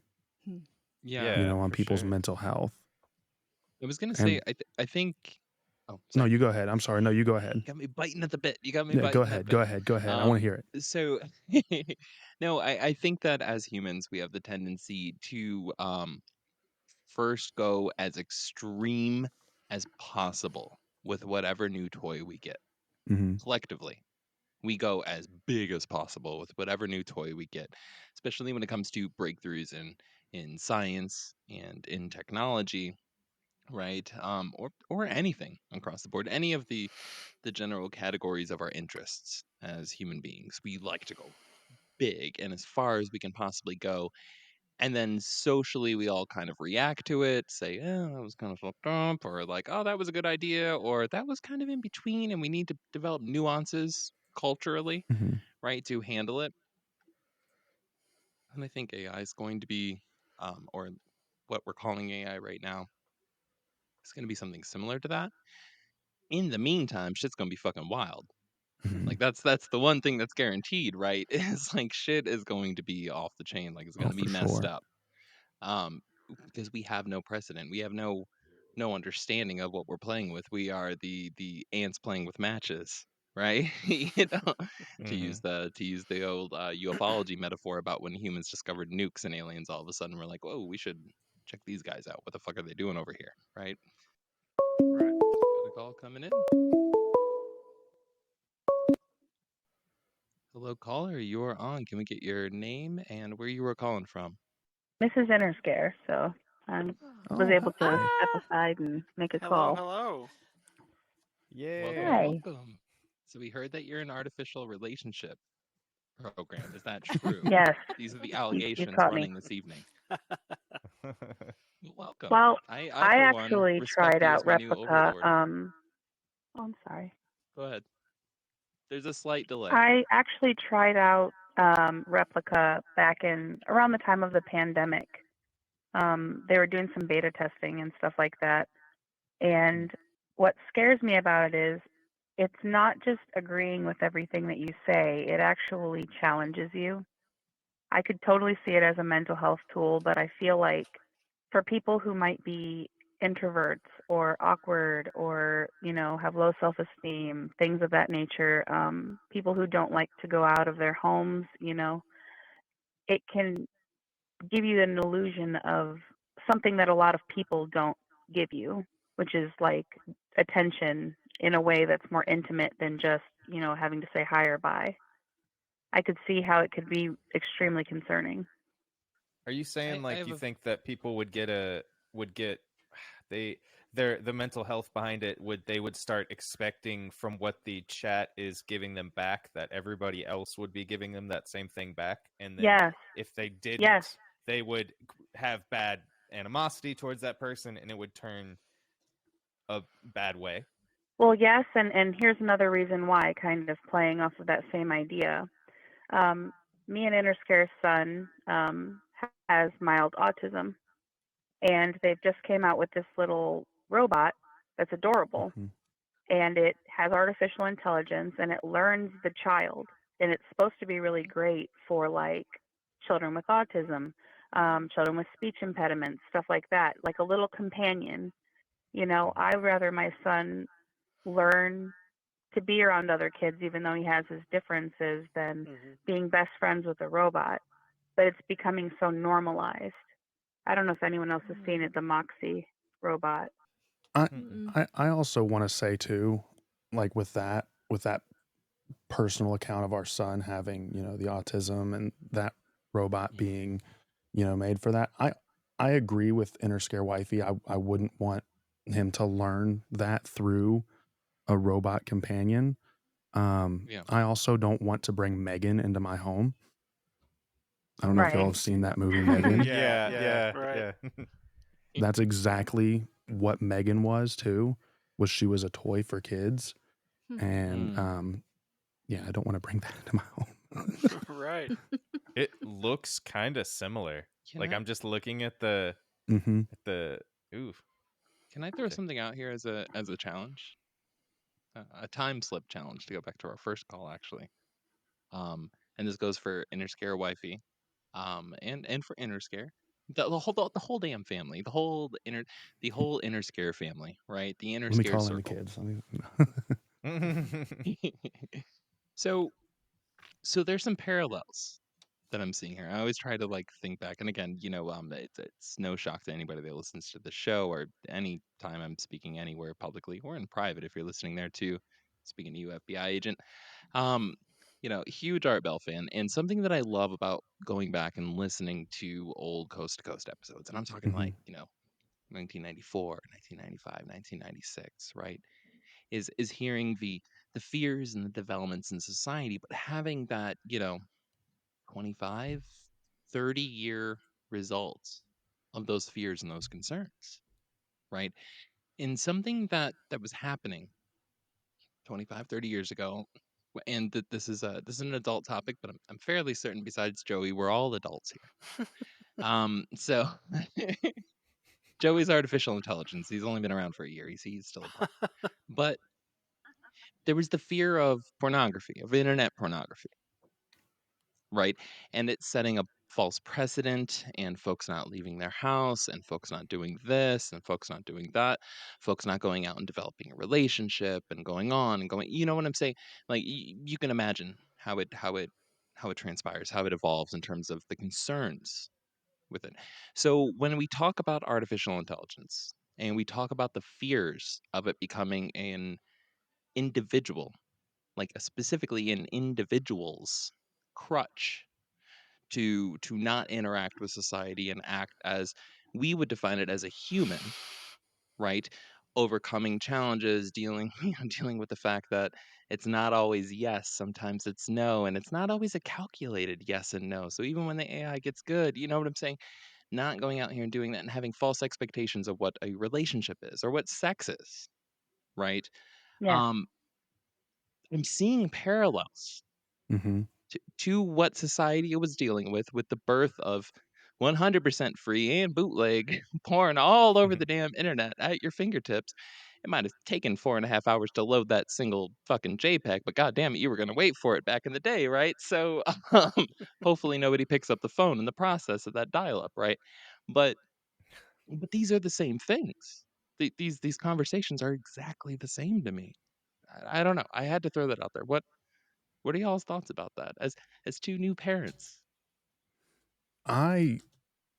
[SPEAKER 1] Yeah.
[SPEAKER 4] you know, on
[SPEAKER 5] for
[SPEAKER 4] people's
[SPEAKER 5] sure.
[SPEAKER 4] mental health.
[SPEAKER 1] I was gonna
[SPEAKER 4] And
[SPEAKER 1] say, I think. Oh,
[SPEAKER 4] no,
[SPEAKER 1] sorry.
[SPEAKER 4] you go ahead. I'm sorry. No, you go ahead.
[SPEAKER 1] You got me biting at the bit. You got me
[SPEAKER 4] Yeah,
[SPEAKER 1] biting
[SPEAKER 4] go
[SPEAKER 1] at the
[SPEAKER 4] ahead.
[SPEAKER 1] bit.
[SPEAKER 4] Go ahead. Go ahead. I want to hear it.
[SPEAKER 1] So, no, I think that as humans, we have the tendency to first go as extreme as possible with whatever new toy we get.
[SPEAKER 4] Mm-hmm.
[SPEAKER 1] Collectively, we go as big as possible with whatever new toy we get, especially when it comes to breakthroughs in science and in technology, right? Or anything across the board, any of the general categories of our interests as human beings. We like to go big and as far as we can possibly go. And then socially, we all kind of react to it, say, oh, that was kind of fucked up, or like, oh, that was a good idea, or that was kind of in between, and we need to develop nuances culturally,
[SPEAKER 4] Mm-hmm.
[SPEAKER 1] right, to handle it. And I think AI is going to be, or what we're calling AI right now, is going to be something similar to that. In the meantime, shit's going to be fucking wild.
[SPEAKER 4] Mm-hmm.
[SPEAKER 1] Like that's the one thing that's guaranteed, right? Is like shit is going to be off the chain, like it's
[SPEAKER 4] Oh,
[SPEAKER 1] going to be
[SPEAKER 4] for
[SPEAKER 1] messed
[SPEAKER 4] sure.
[SPEAKER 1] up. Because we have no precedent. We have no understanding of what we're playing with. We are the ants playing with matches, right? You know, to use the old ufology metaphor about when humans discovered nukes and aliens all of a sudden we're like, whoa, we should check these guys out. What the fuck are they doing over here, right?
[SPEAKER 3] Right.
[SPEAKER 1] Got a call coming in. Hello, caller. You're on. Can we get your name and where you were calling from?
[SPEAKER 10] Mrs. Interscare, so I was
[SPEAKER 4] Oh,
[SPEAKER 10] able to
[SPEAKER 4] hi.
[SPEAKER 10] step aside and make a
[SPEAKER 3] Hello,
[SPEAKER 10] call.
[SPEAKER 3] hello.
[SPEAKER 5] Yeah.
[SPEAKER 10] Hi.
[SPEAKER 1] Welcome. So we heard that you're an artificial relationship program. Is that true?
[SPEAKER 10] Yes,
[SPEAKER 1] These are the
[SPEAKER 10] you
[SPEAKER 1] allegations
[SPEAKER 10] caught me.
[SPEAKER 1] running this evening. Well, welcome.
[SPEAKER 10] Well,
[SPEAKER 1] I
[SPEAKER 10] I
[SPEAKER 1] for one
[SPEAKER 10] actually
[SPEAKER 1] respect
[SPEAKER 10] tried
[SPEAKER 1] you as
[SPEAKER 10] out
[SPEAKER 1] my new
[SPEAKER 10] replica.
[SPEAKER 1] overlord.
[SPEAKER 10] Oh, I'm sorry.
[SPEAKER 1] Go ahead. There's a slight delay.
[SPEAKER 10] I actually tried out replica back in around the time of the pandemic. They were doing some beta testing and stuff like that. And what scares me about it is it's not just agreeing with everything that you say, it actually challenges you. I could totally see it as a mental health tool, but I feel like for people who might be introverts or awkward or, you know, have low self esteem, things of that nature, people who don't like to go out of their homes, you know, it can give you an illusion of something that a lot of people don't give you, which is like attention in a way that's more intimate than just, you know, having to say hi or bye. I could see how it could be extremely concerning.
[SPEAKER 5] Are you saying
[SPEAKER 1] I
[SPEAKER 5] like
[SPEAKER 1] have
[SPEAKER 5] you
[SPEAKER 1] a
[SPEAKER 5] think that people would get they the mental health behind it would start expecting from what the chat is giving them back that everybody else would be giving them that same thing back, and then
[SPEAKER 10] Yes,
[SPEAKER 5] if they didn't,
[SPEAKER 10] yes.
[SPEAKER 5] they would have bad animosity towards that person and it would turn a bad way.
[SPEAKER 10] Well, yes, and here's another reason why, kind of playing off of that same idea. Me and Interscare's son has mild autism, and they've just came out with this little robot that's adorable,
[SPEAKER 4] Mm-hmm.
[SPEAKER 10] and it has artificial intelligence, and it learns the child, and it's supposed to be really great for like children with autism, children with speech impediments, stuff like that, like a little companion. You know, I'd rather my son learn to be around other kids, even though he has his differences, than being best friends with a robot. But it's becoming so normalized. I don't know if anyone else has seen it, the Moxie robot.
[SPEAKER 4] I
[SPEAKER 2] Mm-mm.
[SPEAKER 4] I also want to say too, like with that personal account of our son having, you know, the autism and that robot being, you know, made for that. I agree with Interscare Wifey. I wouldn't want him to learn that through a robot companion.
[SPEAKER 1] yeah.
[SPEAKER 4] I also don't want to bring Megan into my home. I don't know if y'all
[SPEAKER 10] Right.
[SPEAKER 4] have seen that movie Megan.
[SPEAKER 3] Right.
[SPEAKER 4] That's exactly what Megan was too. Was she was a toy for kids, and yeah, I don't want to bring that into my home.
[SPEAKER 3] Right.
[SPEAKER 5] It looks kind of similar.
[SPEAKER 1] Can
[SPEAKER 5] Like
[SPEAKER 1] I
[SPEAKER 5] I'm just looking at the
[SPEAKER 4] Mm-hmm.
[SPEAKER 5] at the ooh.
[SPEAKER 1] Can I throw
[SPEAKER 5] Okay.
[SPEAKER 1] something out here as a challenge? A time slip challenge to go back to our first call, actually. And this goes for Inner Scare Wifey, and for Inner Scare. The whole damn family, the whole Inner Scare family, right? The Inner
[SPEAKER 4] Let me
[SPEAKER 1] Scare
[SPEAKER 4] call in the
[SPEAKER 1] circle.
[SPEAKER 4] kids.
[SPEAKER 1] So so there's some parallels that I'm seeing here. I always try to like think back, and again, it's no shock to anybody that listens to the show or any time I'm speaking anywhere publicly or in private if you're listening there too. Speaking to you, FBI agent. Um, huge Art Bell fan, and something that I love about going back and listening to old Coast to Coast episodes, and I'm talking
[SPEAKER 4] Hmm.
[SPEAKER 1] like 1994, 1995, 1996, right? Is hearing the fears and the developments in society, but having that 25, 30-year results of those fears and those concerns, right? In something that was happening 25, 30 years ago, and that this is an adult topic, but I'm fairly certain besides Joey, we're all adults here. So Joey's artificial intelligence. He's only been around for a year. He's still a pup. But there was the fear of pornography, of internet pornography, right? And it's setting a false precedent, and folks not leaving their house, and folks not doing this, and folks not doing that, folks not going out and developing a relationship and going on and going. You know what I'm saying? Like you can imagine how it transpires, how it evolves in terms of the concerns with it. So when we talk about artificial intelligence and we talk about the fears of it becoming an individual, like specifically an individual's crutch to not interact with society and act as we would define it as a human, right? Overcoming challenges, dealing dealing with the fact that it's not always yes, sometimes it's no, and it's not always a calculated yes and no. So even when the AI gets good, you know what I'm saying? Not going out here and doing that and having false expectations of what a relationship is or what sex is, right?
[SPEAKER 10] Yeah.
[SPEAKER 1] Um, I'm seeing parallels
[SPEAKER 4] Hmm.
[SPEAKER 1] to what society was dealing with the birth of 100% free and bootleg porn all over the damn internet at your fingertips. It might have taken 4.5 hours to load that single fucking JPEG, but god damn it, you were going to wait for it back in the day, right? So hopefully nobody picks up the phone in the process of that dial-up, right? But these are the same things. These conversations are exactly the same to me. I don't know. I had to throw that out there. What are y'all's thoughts about that as two new parents?
[SPEAKER 4] I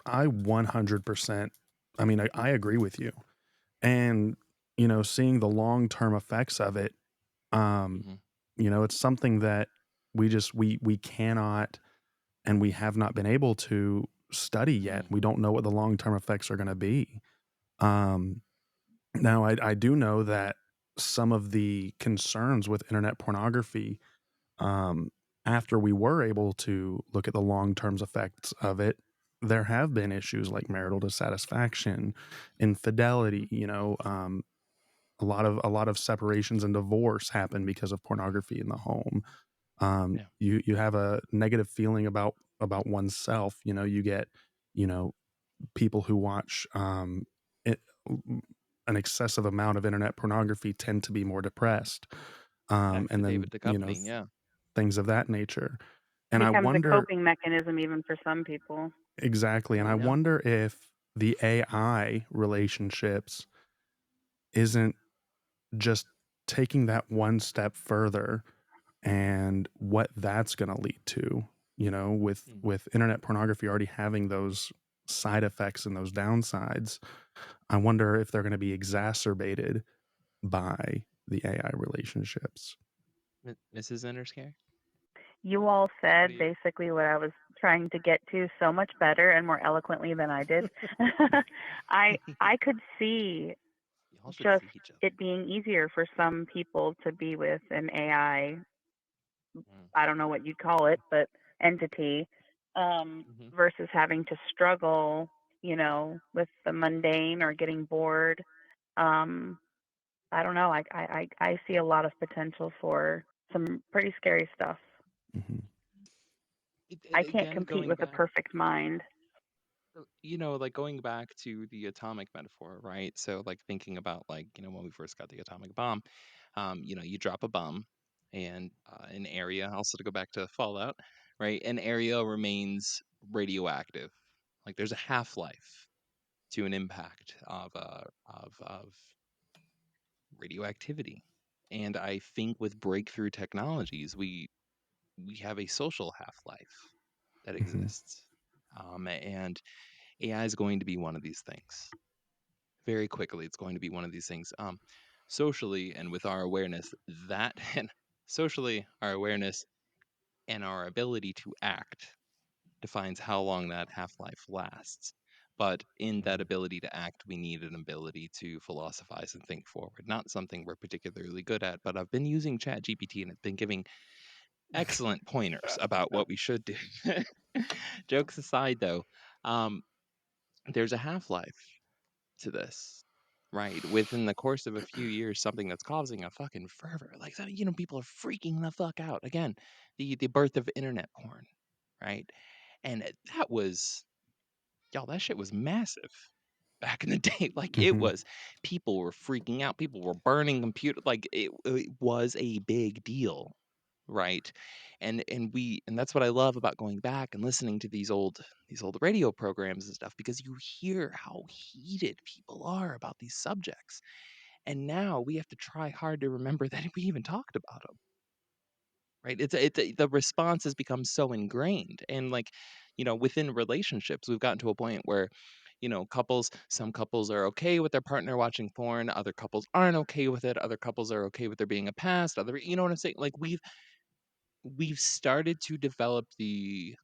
[SPEAKER 4] 100%. I mean, I agree with you, and seeing the long term effects of it. Um,
[SPEAKER 1] Mhm.
[SPEAKER 4] it's something that we cannot, and we have not been able to study yet.
[SPEAKER 1] Mm.
[SPEAKER 4] We don't know what the long term effects are going to be. Um, Now, I do know that some of the concerns with internet pornography, um, after we were able to look at the long term effects of it, there have been issues like marital dissatisfaction, infidelity. A lot of separations and divorce happen because of pornography in the home.
[SPEAKER 1] Yeah.
[SPEAKER 4] You have a negative feeling about oneself. You get you know people who watch it, an excessive amount of internet pornography tend to be more depressed,
[SPEAKER 1] Back to
[SPEAKER 4] and then
[SPEAKER 1] David Duchovny, yeah.
[SPEAKER 4] things of that nature. And I
[SPEAKER 10] Becomes a
[SPEAKER 4] wonder
[SPEAKER 10] coping mechanism even for some people.
[SPEAKER 4] exactly, and I
[SPEAKER 1] Yeah.
[SPEAKER 4] wonder if the AI relationships isn't just taking that one step further, and what that's going to lead to. With
[SPEAKER 1] Mm.
[SPEAKER 4] internet pornography already having those side effects and those downsides, I wonder if they're going to be exacerbated by the AI relationships.
[SPEAKER 1] Mrs. Interscare?
[SPEAKER 10] You all
[SPEAKER 1] What do
[SPEAKER 10] said
[SPEAKER 1] you
[SPEAKER 10] basically what I was trying to get to so much better and more eloquently than I did. I could see
[SPEAKER 1] Y'all should
[SPEAKER 10] just
[SPEAKER 1] see each other.
[SPEAKER 10] it being easier for some people to be with an AI,
[SPEAKER 1] Mm.
[SPEAKER 10] I don't know what you'd call it, but entity,
[SPEAKER 1] Mhm.
[SPEAKER 10] versus having to struggle, with the mundane or getting bored. Um, I don't know. I see a lot of potential for some pretty scary stuff.
[SPEAKER 4] Mhm.
[SPEAKER 10] I can't
[SPEAKER 1] Again,
[SPEAKER 10] compete
[SPEAKER 1] going
[SPEAKER 10] with a
[SPEAKER 1] back.
[SPEAKER 10] perfect mind.
[SPEAKER 1] Like going back to the atomic metaphor, right? So, like thinking about like when we first got the atomic bomb, you drop a bomb, and an area. Also to go back to Fallout, right? An area remains radioactive. Like there's a half life to an impact of radioactivity, and I think with breakthrough technologies, we have a social half life that
[SPEAKER 4] Hmm.
[SPEAKER 1] exists, and AI is going to be one of these things. Very quickly, it's going to be one of these things. Socially, and with our awareness, that and socially, our awareness and our ability to act defines how long that half life lasts. But in that ability to act, we need an ability to philosophize and think forward. Not something we're particularly good at, but I've been using ChatGPT and it's been giving excellent pointers about what we should do. Jokes aside, though, um, there's a half life to this, right? Within the course of a few years, something that's causing a fucking fervor, like people are freaking the fuck out. Again, the birth of internet porn, right? And that was y'all, that shit was massive back in the day. Like it
[SPEAKER 4] Hmm.
[SPEAKER 1] was, people were freaking out, people were burning computer, like it was a big deal, right? And that's what I love about going back and listening to these old radio programs and stuff, because you hear how heated people are about these subjects. And now we have to try hard to remember that we even talked about them, right? The response has become so ingrained, and like within relationships, we've gotten to a point where some couples are okay with their partner watching porn, other couples aren't okay with it, other couples are okay with there being a past, other, you know what I'm saying? Like we've started to develop the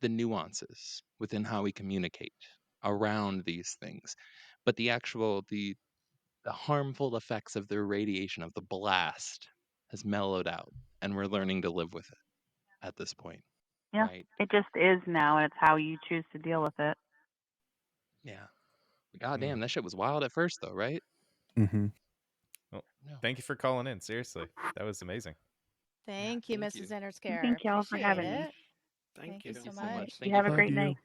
[SPEAKER 1] nuances within how we communicate around these things, but the harmful effects of the radiation of the blast has mellowed out, and we're learning to live with it at this point,
[SPEAKER 10] Yeah,
[SPEAKER 1] right?
[SPEAKER 10] it just is now, and it's how you choose to deal with it.
[SPEAKER 1] Yeah. God
[SPEAKER 5] Mm.
[SPEAKER 1] damn, that shit was wild at first though, right?
[SPEAKER 4] Hmm.
[SPEAKER 5] Well,
[SPEAKER 1] No.
[SPEAKER 5] thank you for calling in. Seriously, that was amazing.
[SPEAKER 1] Yeah,
[SPEAKER 2] Thank you,
[SPEAKER 1] thank you.
[SPEAKER 2] Mrs. Interscare.
[SPEAKER 10] Thank y'all for
[SPEAKER 2] Appreciate
[SPEAKER 10] having me.
[SPEAKER 2] it.
[SPEAKER 3] Thank
[SPEAKER 2] Thank you
[SPEAKER 3] you.
[SPEAKER 1] Thank you
[SPEAKER 2] so
[SPEAKER 1] so much.
[SPEAKER 2] much.
[SPEAKER 10] You
[SPEAKER 1] Thank you
[SPEAKER 10] have a
[SPEAKER 1] for
[SPEAKER 4] Love
[SPEAKER 10] great
[SPEAKER 4] you.
[SPEAKER 10] night.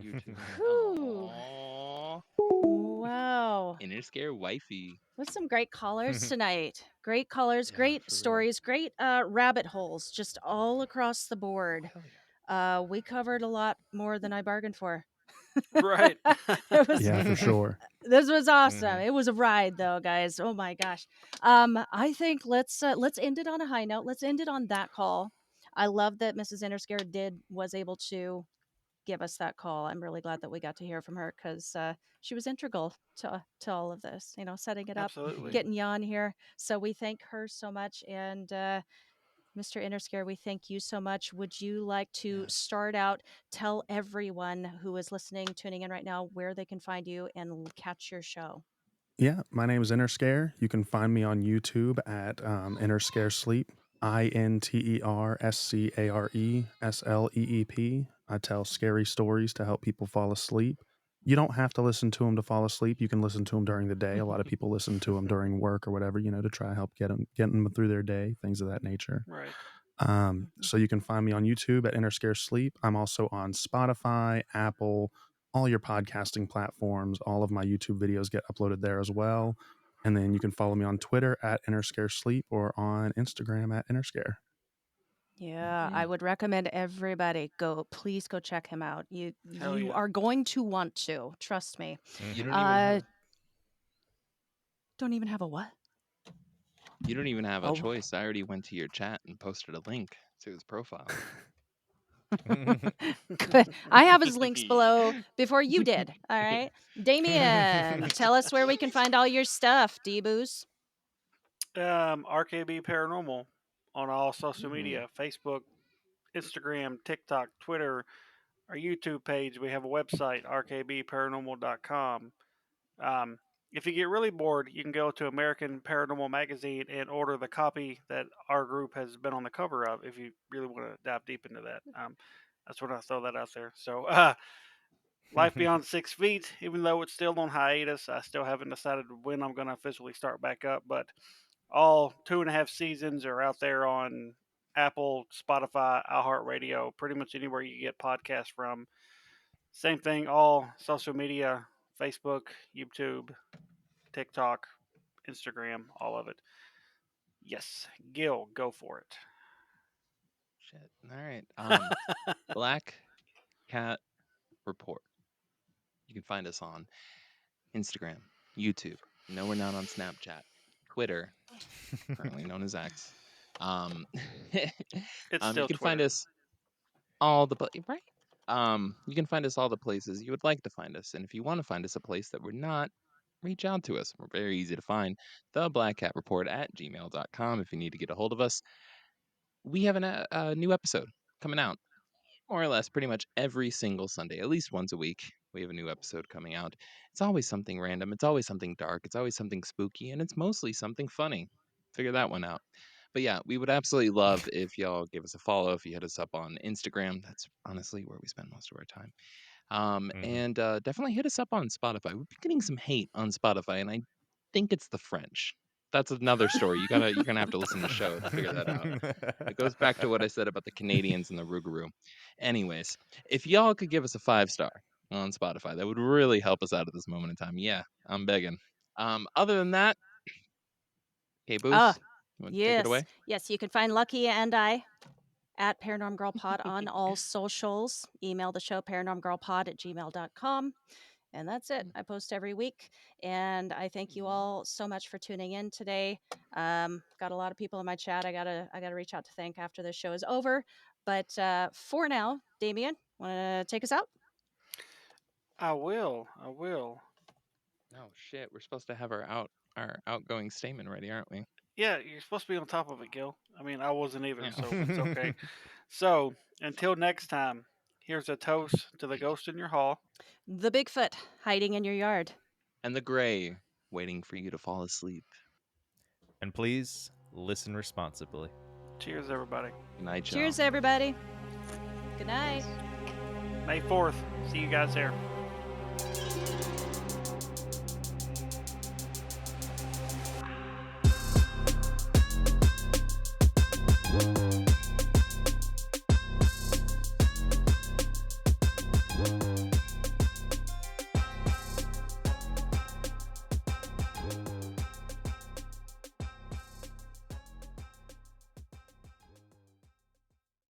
[SPEAKER 1] you too.
[SPEAKER 2] Whew.
[SPEAKER 1] Aww.
[SPEAKER 2] Wow.
[SPEAKER 1] Inner scare wifey.
[SPEAKER 2] With some great callers tonight. Great callers,
[SPEAKER 1] Yeah,
[SPEAKER 2] great
[SPEAKER 1] for real.
[SPEAKER 2] stories, great rabbit holes just all across the board.
[SPEAKER 1] Hell yeah.
[SPEAKER 2] We covered a lot more than I bargained for.
[SPEAKER 3] Right.
[SPEAKER 2] It was
[SPEAKER 4] Yeah, for sure.
[SPEAKER 2] this was awesome.
[SPEAKER 5] Mhm.
[SPEAKER 2] It was a ride though, guys. Oh my gosh. I think let's end it on a high note. Let's end it on that call. I love that Mrs. Interscare was able to give us that call. I'm really glad that we got to hear from her because she was integral to all of this. Setting it up,
[SPEAKER 3] Absolutely.
[SPEAKER 2] getting you on here. So we thank her so much, and Mr. Interscare, we thank you so much. Would you like to
[SPEAKER 1] Yes.
[SPEAKER 2] start out? Tell everyone who is listening, tuning in right now, where they can find you and catch your show.
[SPEAKER 4] Yeah, my name is Interscare. You can find me on YouTube at Interscare Sleep. INTERSCARESLEEP. I tell scary stories to help people fall asleep. You don't have to listen to them to fall asleep. You can listen to them during the day. A lot of people listen to them during work or whatever, to try to help get them through their day, things of that nature.
[SPEAKER 3] Right.
[SPEAKER 4] So you can find me on YouTube at Interscare Sleep. I'm also on Spotify, Apple, all your podcasting platforms. All of my YouTube videos get uploaded there as well. And then you can follow me on Twitter at Interscare Sleep or on Instagram at Interscare.
[SPEAKER 2] Yeah, I would recommend everybody please go check him out. You
[SPEAKER 3] Hell
[SPEAKER 2] you
[SPEAKER 3] yeah.
[SPEAKER 2] are going to want to, trust me.
[SPEAKER 1] You
[SPEAKER 5] Mhm.
[SPEAKER 1] don't even have
[SPEAKER 2] Don't even have a what?
[SPEAKER 1] you don't even have a
[SPEAKER 2] Oh,
[SPEAKER 1] choice. I already went to your chat and posted a link to his profile.
[SPEAKER 2] good. I have his links below before you did. All right. Damien, tell us where we can find all your stuff, D-Boos.
[SPEAKER 3] RKB Paranormal on all social
[SPEAKER 1] Ooh.
[SPEAKER 3] media: Facebook, Instagram, TikTok, Twitter, our YouTube page. We have a website, rkbparanormal.com. Um, if you get really bored, you can go to American Paranormal Magazine and order the copy that our group has been on the cover of. If you really want to dive deep into that, that's what I throw that out there. So, Life Beyond 6 Feet, even though it's still on hiatus, I still haven't decided when I'm going to officially start back up. But all 2.5 seasons are out there on Apple, Spotify, iHeartRadio, pretty much anywhere you get podcasts from. Same thing, all social media, Facebook, YouTube, TikTok, Instagram, all of it. Yes, Gil, go for it.
[SPEAKER 1] Shit. All right. Black Cat Report. You can find us on Instagram, YouTube. No, we're not on Snapchat, Twitter, currently known as X.
[SPEAKER 3] It's
[SPEAKER 1] You
[SPEAKER 3] still
[SPEAKER 1] can find
[SPEAKER 3] Twitter.
[SPEAKER 1] us all the right. You can find us all the places you would like to find us, and if you want to find us a place that we're not, reach out to us. We're very easy to find. The Black Cat Report at gmail.com if you need to get a hold of us. We have a new episode coming out more or less pretty much every single Sunday, at least once a week. We have a new episode coming out. It's always something random. It's always something dark. It's always something spooky, and it's mostly something funny. Figure that one out. But yeah, we would absolutely love if y'all give us a follow, if you hit us up on Instagram. That's honestly where we spend most of our time. And definitely hit us up on Spotify. We've been getting some hate on Spotify, and I think it's the French. That's another story. You're gonna have to listen to the show to figure that out. It goes back to what I said about the Canadians and the Rougarou. Anyways, if y'all could give us a 5-star on Spotify, that would really help us out at this moment in time. Yeah, I'm begging. Other than that, hey
[SPEAKER 2] Ah,
[SPEAKER 1] Booth, you want to take it
[SPEAKER 2] yes.
[SPEAKER 1] away?
[SPEAKER 2] Yes, you can find Lucky and I at Paranormal Girl Pod on all socials. Email the show, paranormalgirlpod@gmail.com. And that's it. I post every week. And I thank you all so much for tuning in today. Got a lot of people in my chat. I gotta reach out to thank after this show is over. But for now, Damien, want to take us out?
[SPEAKER 3] I will.
[SPEAKER 1] Oh shit, we're supposed to have our outgoing statement ready, aren't we?
[SPEAKER 3] Yeah, you're supposed to be on top of it, Gil. I mean, I wasn't either,
[SPEAKER 1] Yeah.
[SPEAKER 3] so it's okay. So, until next time, here's a toast to the ghost in your hall.
[SPEAKER 2] The Bigfoot hiding in your yard.
[SPEAKER 1] And the gray waiting for you to fall asleep.
[SPEAKER 5] And please listen responsibly.
[SPEAKER 3] Cheers, everybody.
[SPEAKER 1] Good night, y'all.
[SPEAKER 2] Cheers, everybody. Good night.
[SPEAKER 3] May 4th. See you guys there.